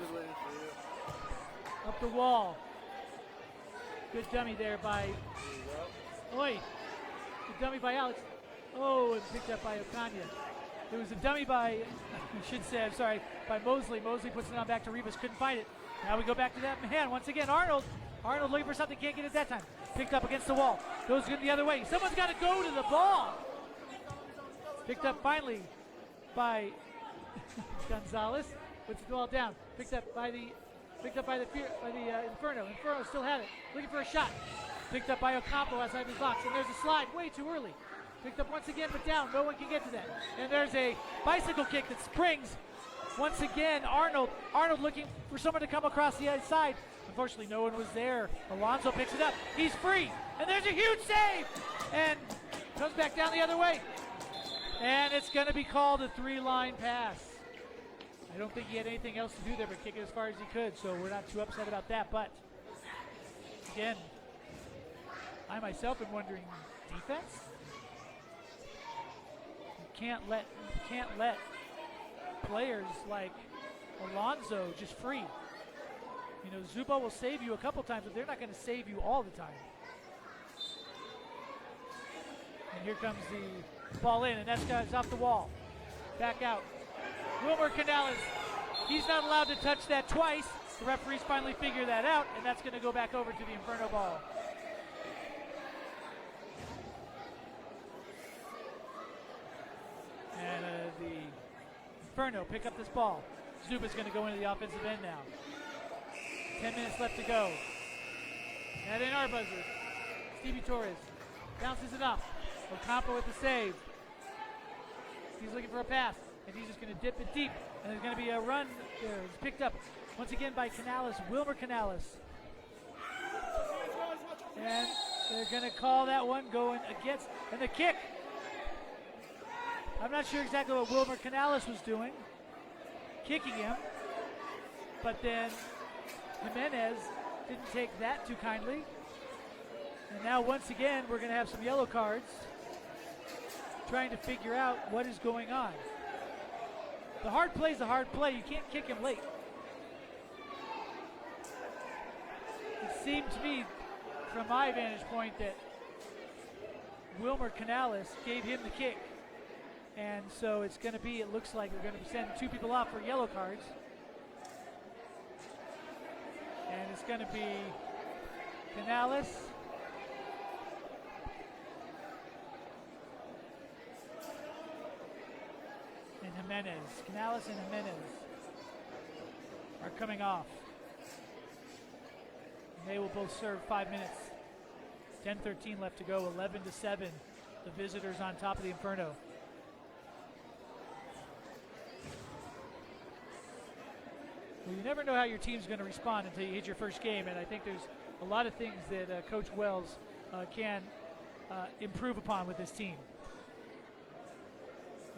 Up the wall. Good dummy there by... Oi! Good dummy by Alex. Oh, and picked up by Ocaña. It was a dummy by, I should say, I'm sorry, by Mosley. Mosley puts it on back to Rivas. Couldn't find it. Now we go back to that man. Once again, Arnold. Arnold looking for something. Can't get it that time. Picked up against the wall. Goes the other way. Someone's got to go to the ball. Picked up finally by Gonzalez. Puts the ball down. Picked up by the Inferno. Inferno still had it. Looking for a shot. Picked up by Ocampo outside his box. And there's a slide way too early. Picked up once again, but down. No one can get to that. And there's a bicycle kick that springs. Once again, Arnold looking for someone to come across the outside. Unfortunately, no one was there. Alonso picks it up. He's free. And there's a huge save. And comes back down the other way. And it's going to be called a 3-line pass. I don't think he had anything else to do there but kick it as far as he could, so we're not too upset about that. But, again, I myself am wondering, defense? You can't let players like Alonso just free. You know, Zuba will save you a couple times, but they're not going to save you all the time. And here comes the ball in, and that guy's off the wall. Back out. Wilmer Canales, he's not allowed to touch that twice. The referees finally figure that out, and that's going to go back over to the Inferno ball. And the Inferno pick up this ball. Zuba's going to go into the offensive end now. 10 minutes left to go. That ain't our buzzer. Stevie Torres bounces it up. Ocampo with the save. He's looking for a pass, and he's just going to dip it deep. And there's going to be a run there. It's picked up once again by Canales, Wilmer Canales. And they're going to call that one going against. And the kick. I'm not sure exactly what Wilmer Canales was doing, kicking him. But then Jimenez didn't take that too kindly. And now once again, we're going to have some yellow cards, trying to figure out what is going on. The hard play is the hard play. You can't kick him late. It seemed to me, from my vantage point, that Wilmer Canales gave him the kick. And so it's going to be, it looks like we're going to be sending two people off for yellow cards. And it's going to be Canales and Jimenez. Canales and Jimenez are coming off. And they will both serve 5 minutes. 10:13 left to go, 11-7. The visitors on top of the Inferno. Well, you never know how your team's going to respond until you hit your first game, and I think there's a lot of things that Coach Wells can improve upon with this team.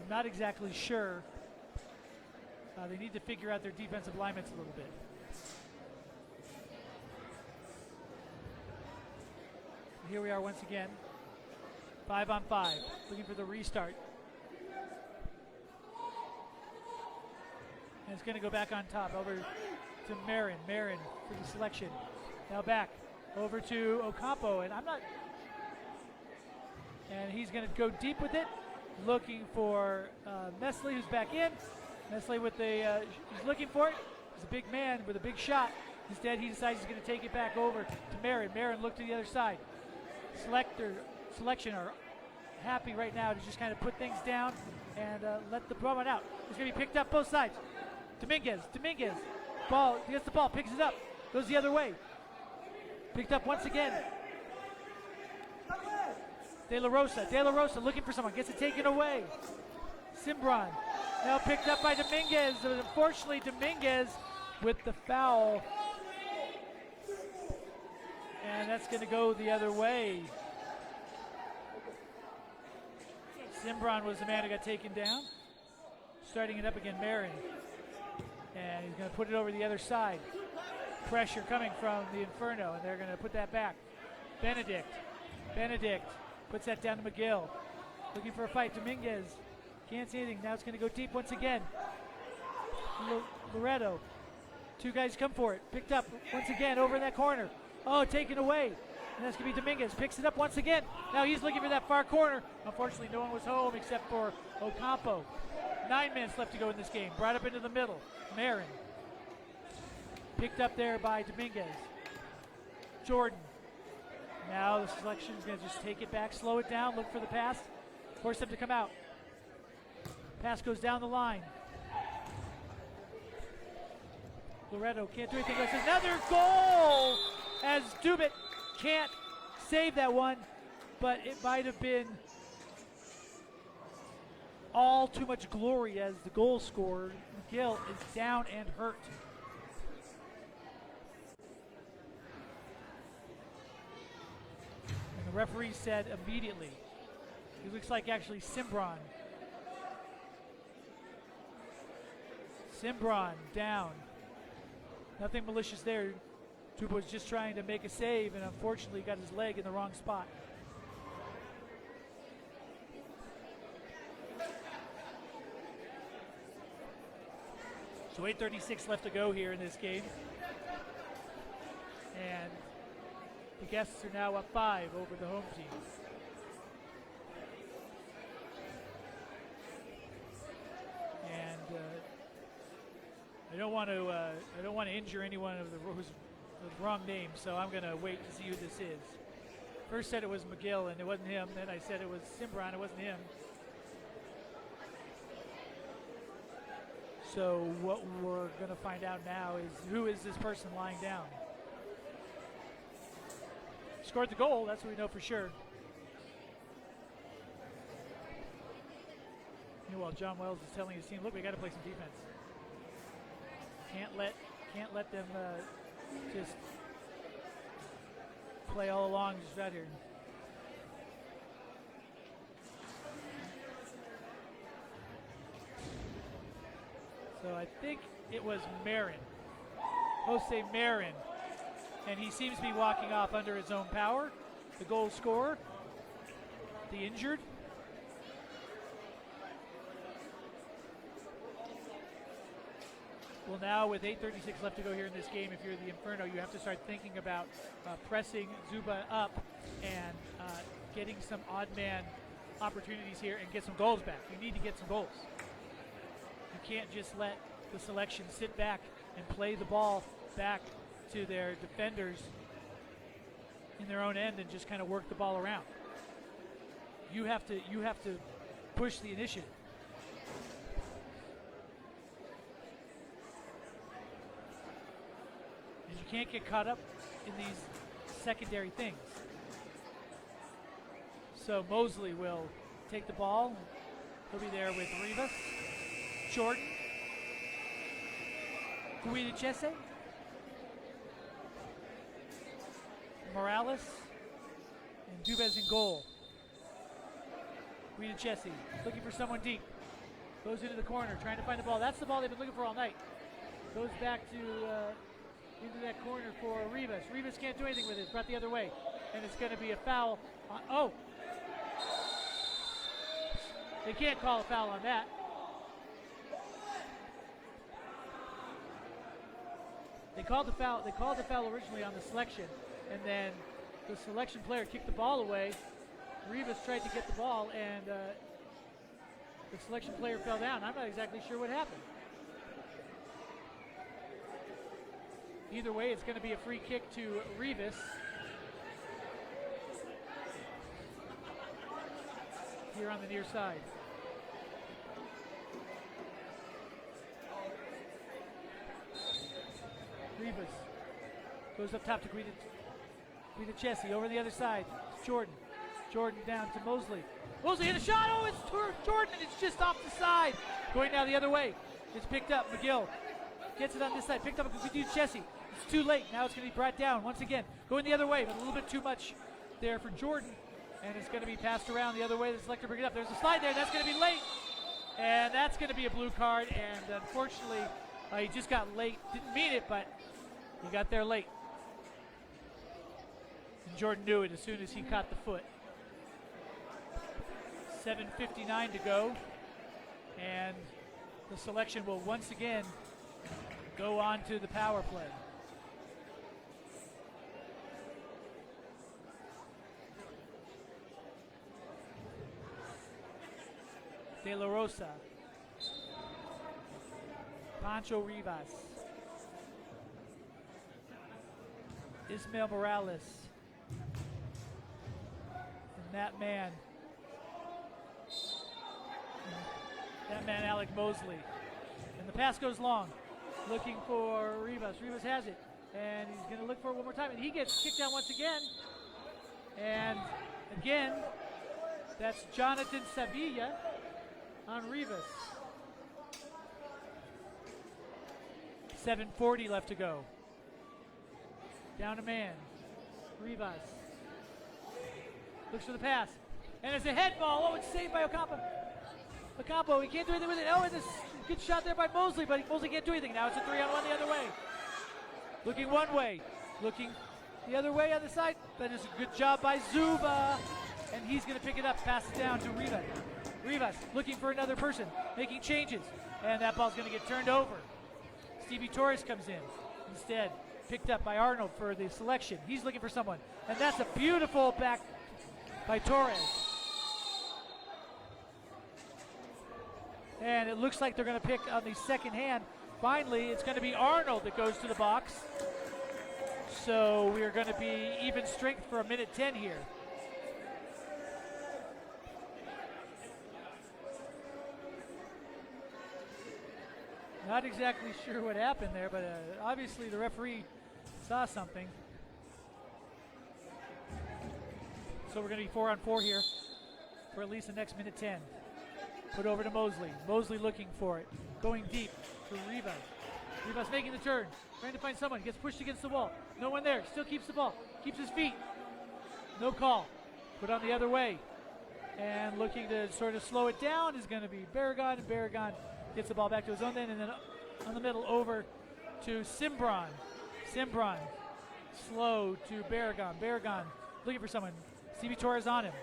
I'm not exactly sure. They need to figure out their defensive alignments a little bit. Here we are once again, 5-on-5, looking for the restart. And it's going to go back on top, over to Marin. Marin for the selection. Now back over to Ocampo, and and he's going to go deep with it, looking for MASL, who's back in. MASL with he's looking for it. He's a big man with a big shot. Instead, he decides he's going to take it back over to Marin. Marin looked to the other side. Selection are happy right now to just kind of put things down and let the run out. It's going to be picked up both sides. Dominguez, ball, he gets the ball, picks it up, goes the other way. Picked up once again. De La Rosa looking for someone, gets it taken away. Cimbron, now picked up by Dominguez. Unfortunately, Dominguez with the foul. And that's going to go the other way. Cimbron was the man who got taken down. Starting it up again, Marin. And he's going to put it over the other side. Pressure coming from the Inferno, and they're going to put that back. Benedict puts that down to McGill. Looking for a fight. Dominguez can't see anything. Now it's going to go deep once again. Loretto. Two guys come for it. Picked up once again over in that corner. Oh, taken away. And that's going to be Dominguez. Picks it up once again. Now he's looking for that far corner. Unfortunately, no one was home except for Ocampo. 9 minutes left to go in this game. Brought up into the middle. Marin. Picked up there by Dominguez. Jordan. Now the selection is going to just take it back, slow it down, look for the pass, force them to come out. Pass goes down the line. Loretto can't do anything. It's another goal as Dubit can't save that one, but it might have been all too much glory as the goal scorer, McGill, is down and hurt. And the referee said immediately, it looks like actually Cimbron down. Nothing malicious there. Tuba was just trying to make a save and unfortunately got his leg in the wrong spot. So 8:36 left to go here in this game. And the guests are now up 5 over the home team. And I don't want to injure anyone who's the wrong name, so I'm going to wait to see who this is. First said it was McGill, and it wasn't him. Then I said it was Cimbron, it wasn't him. So what we're going to find out now is who is this person lying down. Scored the goal, that's what we know for sure. Meanwhile, John Wells is telling his team, look, we got to play some defense. Can't let them just play all along, just right here. So I think it was Marin, Jose Marin, and he seems to be walking off under his own power. The goal scorer, the injured. Well, now with 8:36 left to go here in this game, if you're the Inferno, you have to start thinking about pressing Zuba up and getting some odd man opportunities here and get some goals back. You need to get some goals. You can't just let the selection sit back and play the ball back to their defenders in their own end and just kind of work the ball around. You have to push the initiative. And you can't get caught up in these secondary things. So Mosley will take the ball. He'll be there with Rivas, Jordan, Guidachese, Morales, and Dubez in goal. Guidachese looking for someone deep. Goes into the corner, trying to find the ball. That's the ball they've been looking for all night. Goes back to into that corner for Rivas. Rivas can't do anything with it. It's brought the other way. And it's going to be a foul. They can't call a foul on that. They called the foul. They called the foul originally on the selection, and then the selection player kicked the ball away. Rivas tried to get the ball, and the selection player fell down. I'm not exactly sure what happened. Either way, it's going to be a free kick to Rivas. Here on the near side. Rivas goes up top to Guidachese over the other side. It's Jordan. Jordan down to Mosley. Mosley hit a shot. Oh, it's Jordan, and it's just off the side. Going now the other way. It's picked up. McGill gets it on this side. Picked up by Guidachese. It's too late. Now it's going to be brought down once again. Going the other way, but a little bit too much there for Jordan. And it's going to be passed around the other way. The selector bring it up. There's a slide there. That's going to be late. And that's going to be a blue card. And unfortunately, he just got late. Didn't mean it, but he got there late. And Jordan knew it as soon as he caught the foot. 7:59 to go. And the selection will once again go on to the power play. De La Rosa, Pancho Rivas, Ismael Morales, and that man Alec Mosley. And the pass goes long, looking for Rivas. Rivas has it, and he's going to look for it one more time, and he gets kicked down once again. And again, that's Jonathan Sevilla on Rivas. 7:40 left to go. Down a man. Rivas looks for the pass. And it's a head ball. Oh, it's saved by Ocampo. Ocampo, he can't do anything with it. Oh, and this good shot there by Mosley, but Mosley can't do anything. Now it's a 3-on-1 the other way. Looking one way. Looking the other way on the side. That is a good job by Zuba. And he's going to pick it up, pass it down to Rivas. Rivas looking for another person, making changes, and that ball's going to get turned over. Stevie Torres comes in. Instead, picked up by Arnold for the selection. He's looking for someone, and that's a beautiful back by Torres. And it looks like they're going to pick on the second hand. Finally, it's going to be Arnold that goes to the box. So we're going to be even strength for 1:10 here. Not exactly sure what happened there, but obviously the referee saw something. So we're going to be 4-on-4 here for at least the next 1:10. Put over to Mosley. Mosley looking for it. Going deep to Rivas. Rivas making the turn. Trying to find someone. Gets pushed against the wall. No one there. Still keeps the ball. Keeps his feet. No call. Put on the other way. And looking to sort of slow it down is going to be Baragon. And Baragon gets the ball back to his own end. And then on the middle over to Cimbron. Cimbron slow to Baragon. Baragon looking for someone. Stevie Torres on him.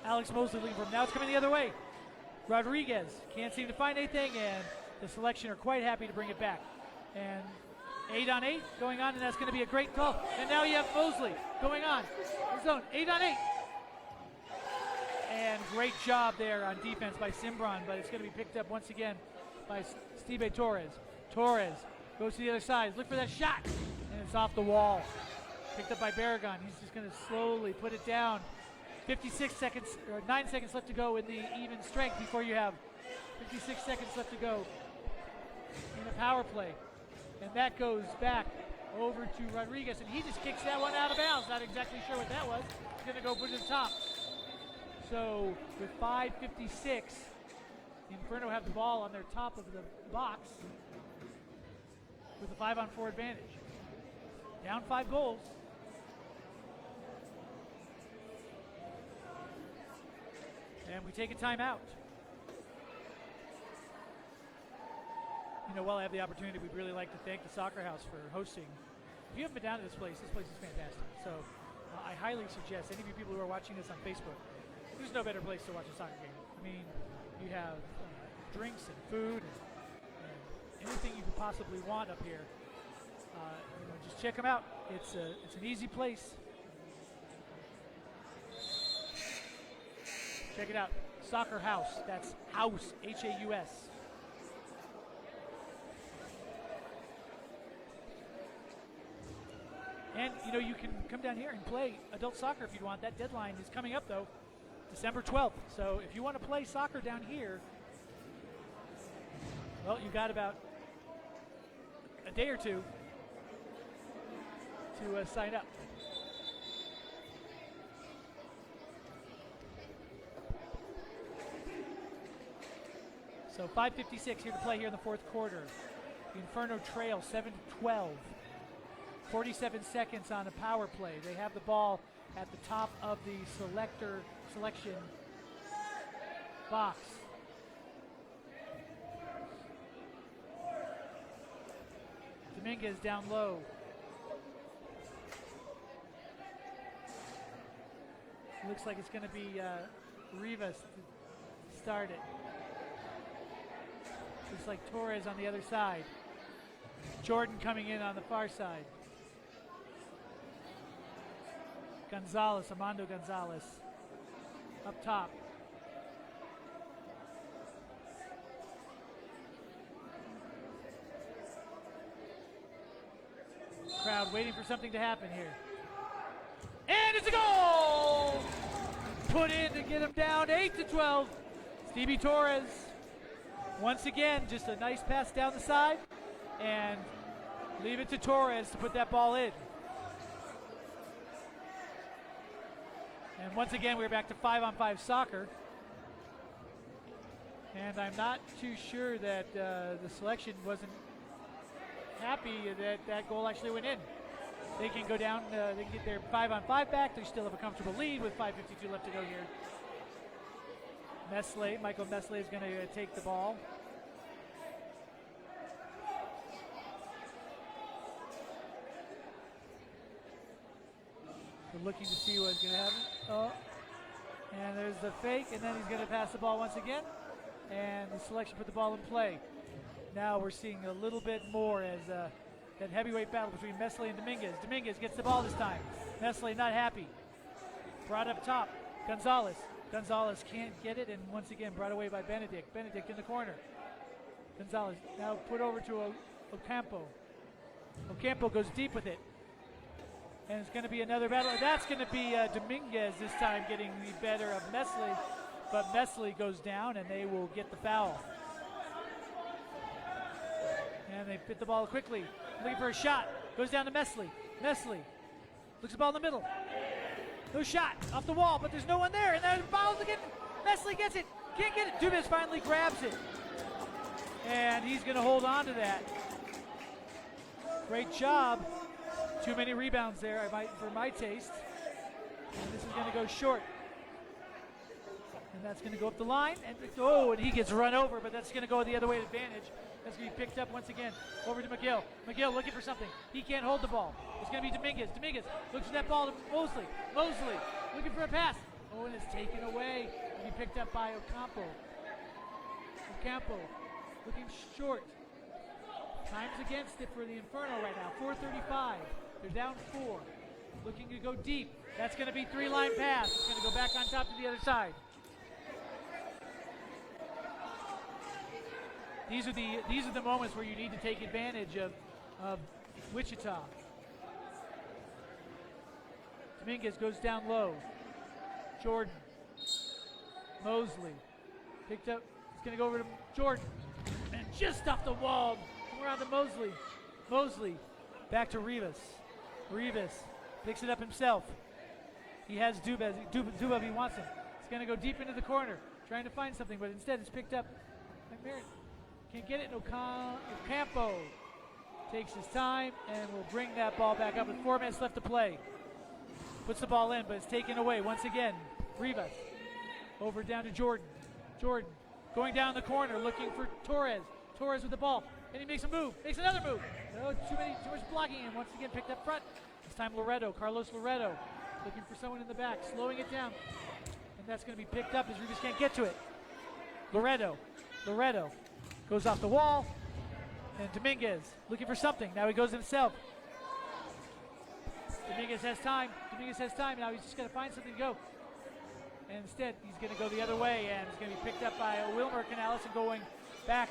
Alex Mosley looking for him. Now it's coming the other way. Rodriguez can't seem to find anything, and the Selection are quite happy to bring it back. And 8-on-8 going on, and that's going to be a great call. And now you have Mosley going on. Zone 8-on-8. And great job there on defense by Cimbron, but it's going to be picked up once again by Steve Torres. Torres goes to the other side. Look for that shot, and it's off the wall. Picked up by Baragon. He's just going to slowly put it down. 56 seconds, or 9 seconds left to go in the even strength before you have 56 seconds left to go in a power play. And that goes back over to Rodriguez, and he just kicks that one out of bounds. Not exactly sure what that was. He's going to go put it to the top. So with 5:56, the Inferno have the ball on their top of the box with a 5-on-4 advantage. Down 5 goals. And we take a timeout. You know, while I have the opportunity, we'd really like to thank the SoccerHaus for hosting. If you haven't been down to this place is fantastic. So I highly suggest any of you people who are watching this on Facebook, there's no better place to watch a soccer game. I mean, you have drinks and food and anything you could possibly want up here. Just check them out. It's an easy place. Check it out. SoccerHaus. That's Haus, Haus. And, you can come down here and play adult soccer if you want. That deadline is coming up, though, December 12th. So if you want to play soccer down here, well, you got about a day or two to sign up. So 5:56 here to play here in the fourth quarter. The Inferno trail 7-12. 47 seconds on a power play. They have the ball at the top of the selection box. Dominguez down low. Looks like it's going to be Rivas to start it. Looks like Torres on the other side. Jordan coming in on the far side. Gonzalez, Armando Gonzalez, up top. Crowd waiting for something to happen here. And it's a goal! Put in to get him down 8-12. Stevie Torres. Once again, just a nice pass down the side, and leave it to Torres to put that ball in. And once again, we're back to 5-on-5 soccer. And I'm not too sure that the Selection wasn't happy that that goal actually went in. They can go down, they can get their 5-on-5 back. They still have a comfortable lead with 5:52 left to go here. Michael Mesle is going to take the ball. We're looking to see what's going to happen. Oh, and there's the fake, and then he's going to pass the ball once again. And the Selection put the ball in play. Now we're seeing a little bit more as that heavyweight battle between Mesle and Dominguez. Dominguez gets the ball this time. Mesle not happy. Brought up top. Gonzalez. Gonzalez can't get it, and once again brought away by Benedict. Benedict in the corner. Gonzalez now put over to Ocampo. Ocampo goes deep with it. And it's going to be another battle. That's going to be Dominguez this time getting the better of Mesle. But Mesle goes down, and they will get the foul. And they fit the ball quickly. Looking for a shot. Goes down to Mesle. Mesle looks the ball in the middle. No shot. Off the wall, but there's no one there. And there's fouls again. Mesle gets it. Can't get it. Dubas finally grabs it. And he's going to hold on to that. Great job. Too many rebounds there for my taste. And this is going to go short. And that's going to go up the line. And he gets run over, but that's going to go the other way to advantage. That's going to be picked up once again. Over to McGill. McGill looking for something. He can't hold the ball. It's going to be Dominguez. Dominguez looks for that ball to Mosley. Mosley looking for a pass. Oh, and it's taken away. And be picked up by Ocampo. Ocampo looking short. Time's against it for the Inferno right now. 4:35. They're down 4. Looking to go deep. That's going to be 3-line pass. It's going to go back on top to the other side. These are the moments where you need to take advantage of Wichita. Dominguez goes down low. Jordan. Mosley. Picked up. It's going to go over to Jordan. And just off the wall. Around to Mosley. Mosley. Back to Rivas. Rivas picks it up himself. He has Duba if he wants him. It's going to go deep into the corner. Trying to find something, but instead it's picked up by Merritt. Can't get it. Ocampo takes his time and will bring that ball back up with 4 minutes left to play. Puts the ball in, but it's taken away once again. Rivas over down to Jordan. Jordan going down the corner looking for Torres. Torres with the ball, and he makes a move. Makes another move. No, too much blocking him. Once again picked up front. This time Loretto, Carlos Loretto, looking for someone in the back, slowing it down. And that's going to be picked up as Rivas can't get to it. Loretto goes off the wall. And Dominguez looking for something. Now he goes himself. Dominguez has time. Now he's just going to find something to go. And instead, he's going to go the other way. And it's going to be picked up by Wilmer Canales and going back.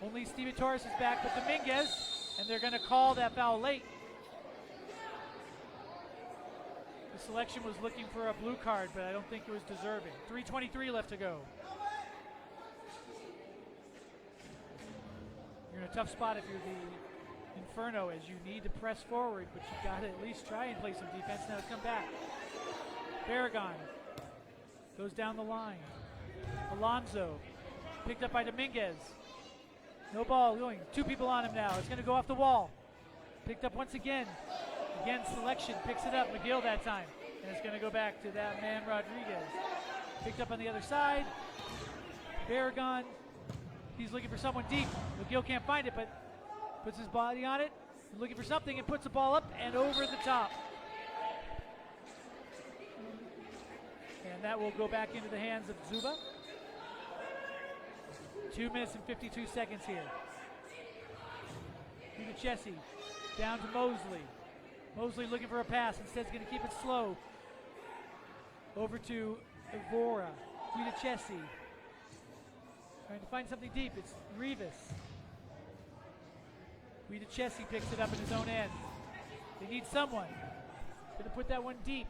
Only Steven Torres is back, but Dominguez. And they're going to call that foul late. The selection was looking for a blue card, but I don't think it was deserving. 3:23 left to go. You're in a tough spot if you're the Inferno, as you need to press forward, but you got to at least try and play some defense. Now it's come back. Barragon goes down the line. Alonso picked up by Dominguez. No ball going. 2 people on him now. It's going to go off the wall. Picked up once again. Again, Selection picks it up. McGill that time. And it's going to go back to that man, Rodriguez. Picked up on the other side. Barragon. He's looking for someone deep. McGill can't find it, but puts his body on it. He's looking for something and puts the ball up and over the top. And that will go back into the hands of Zuba. 2 minutes and 52 seconds here. Chessie down to Mosley. Mosley looking for a pass. Instead, he's going to keep it slow. Over to Evora. Chessie. Trying to find something deep. It's Rivas. Chessie picks it up in his own end. They need someone. Going to put that one deep.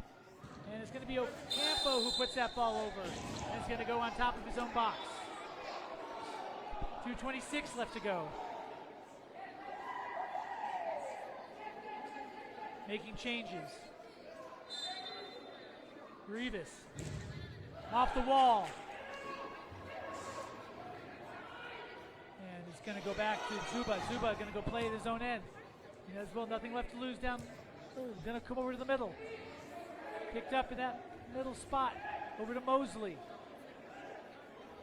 And it's going to be Ocampo who puts that ball over. And it's going to go on top of his own box. 2:26 left to go. Making changes. Rivas. Off the wall. And it's going to go back to Zuba. Zuba going to go play at his own end. He has nothing left to lose down. Going to come over to the middle. Picked up in that middle spot. Over to Mosley.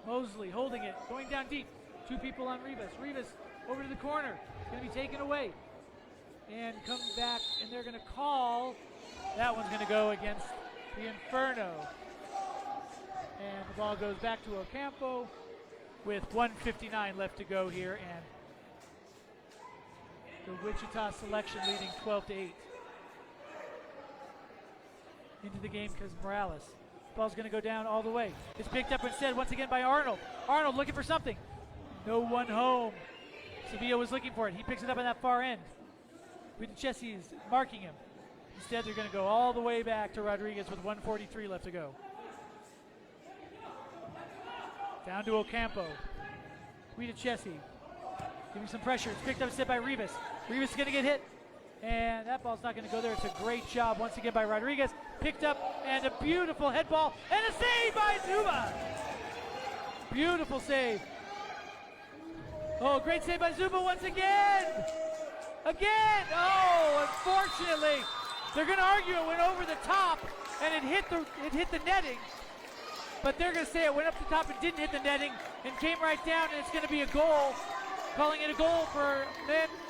Mosley holding it. Going down deep. 2 people on Rivas. Rivas over to the corner. It's going to be taken away. And come back, and they're going to call. That one's going to go against the Inferno. And the ball goes back to Ocampo with 1:59 left to go here. And the Wichita Selection leading 12-8. Into the game because Morales. Ball's going to go down all the way. It's picked up instead once again by Arnold. Arnold looking for something. No one home. Sevilla was looking for it. He picks it up on that far end. Chessie is marking him. Instead, they're going to go all the way back to Rodriguez with 1:43 left to go. Down to Ocampo. Chessie giving some pressure. It's picked up instead by Rivas. Rivas is going to get hit. And that ball's not going to go there. It's a great job once again by Rodriguez. Picked up and a beautiful head ball. And a save by Zuba. Beautiful save. Oh, great save by Zuba once again. Again! Oh, unfortunately, they're going to argue it went over the top. and it hit the netting. But they're going to say it went up the top and didn't hit the netting and came right down, and it's going to be a goal. Calling it a goal for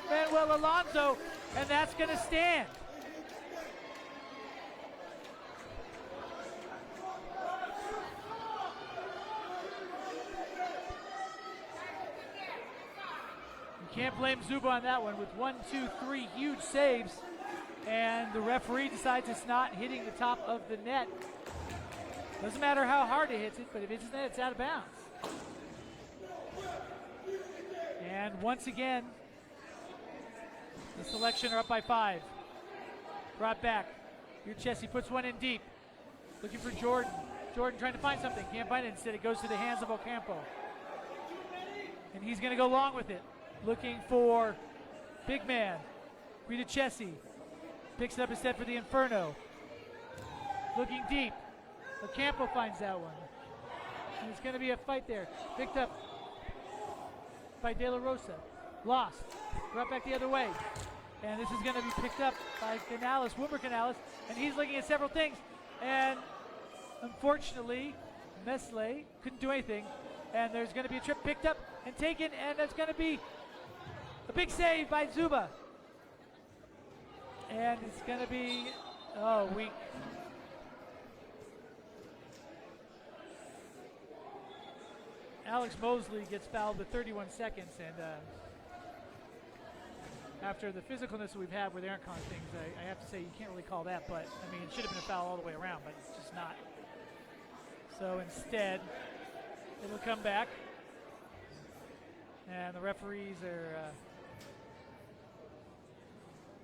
Manuel Alonso, and that's going to stand. You can't blame Zuba on that one with 1, 2, 3 huge saves, and the referee decides it's not hitting the top of the net. Doesn't matter how hard it hits it, but if it hits the net, it's out of bounds. And once again, the Selection are up by 5. Brought back. Here Chessie puts one in deep. Looking for Jordan. Jordan trying to find something. Can't find it. Instead, it goes to the hands of Ocampo. And he's going to go long with it. Looking for big man. Rita Chessie. Picks it up instead for the Inferno. Looking deep. Ocampo finds that one. And it's going to be a fight there. Picked up by De La Rosa. Lost. Brought back the other way. And this is going to be picked up by Canales, Wilmer Canales. And he's looking at several things. And unfortunately, MASL couldn't do anything. And there's going to be a trip picked up and taken. And that's going to be a big save by Zuba. And it's going to be, weak. Alex Mosley gets fouled with 31 seconds, and after the physicalness that we've had with Aaron Con things, I have to say you can't really call that, but I mean, it should have been a foul all the way around, but it's just not. So instead, it'll come back, and the referees are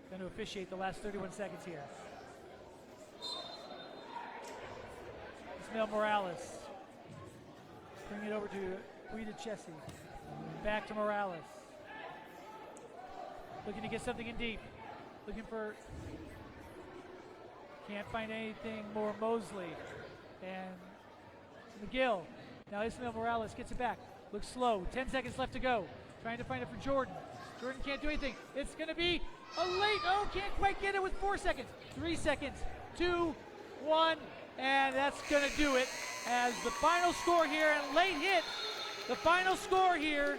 going to officiate the last 31 seconds here. Ismael Morales. Bring it over to Rita Chessie. Back to Morales. Looking to get something in deep. Looking for... Can't find anything more. Mosley. And McGill. Now Ismael Morales gets it back. Looks slow. 10 seconds left to go. Trying to find it for Jordan. Jordan can't do anything. It's going to be a late... can't quite get it with 4 seconds. 3 seconds. 2, 1. And that's going to do it. As the final score here, and late hit, the final score here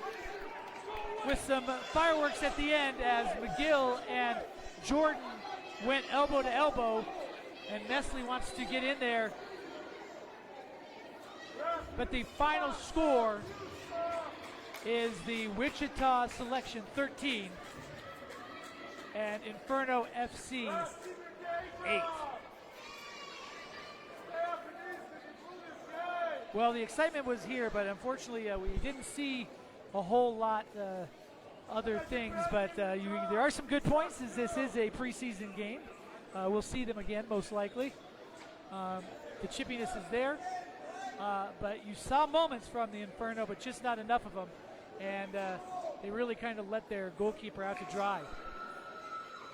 with some fireworks at the end as McGill and Jordan went elbow to elbow, and Nestle wants to get in there. But the final score is the Wichita Selection 13 and Inferno FC 8. Well, the excitement was here, but unfortunately we didn't see a whole lot other things. But there are some good points, as this is a preseason game. We'll see them again, most likely. The chippiness is there, but you saw moments from the Inferno, but just not enough of them. And they really kind of let their goalkeeper out to dry.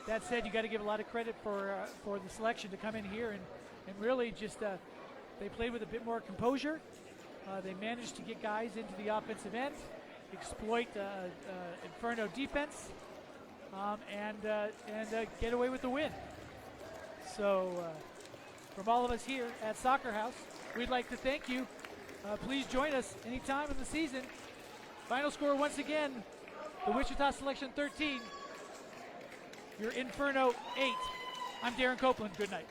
That said, you got to give a lot of credit for the Selection to come in here and really just... they played with a bit more composure. They managed to get guys into the offensive end, exploit Inferno defense, and get away with the win. So from all of us here at SoccerHaus, we'd like to thank you. Please join us anytime in the season. Final score once again, the Wichita Selection 13, your Inferno 8. I'm Darren Copeland. Good night.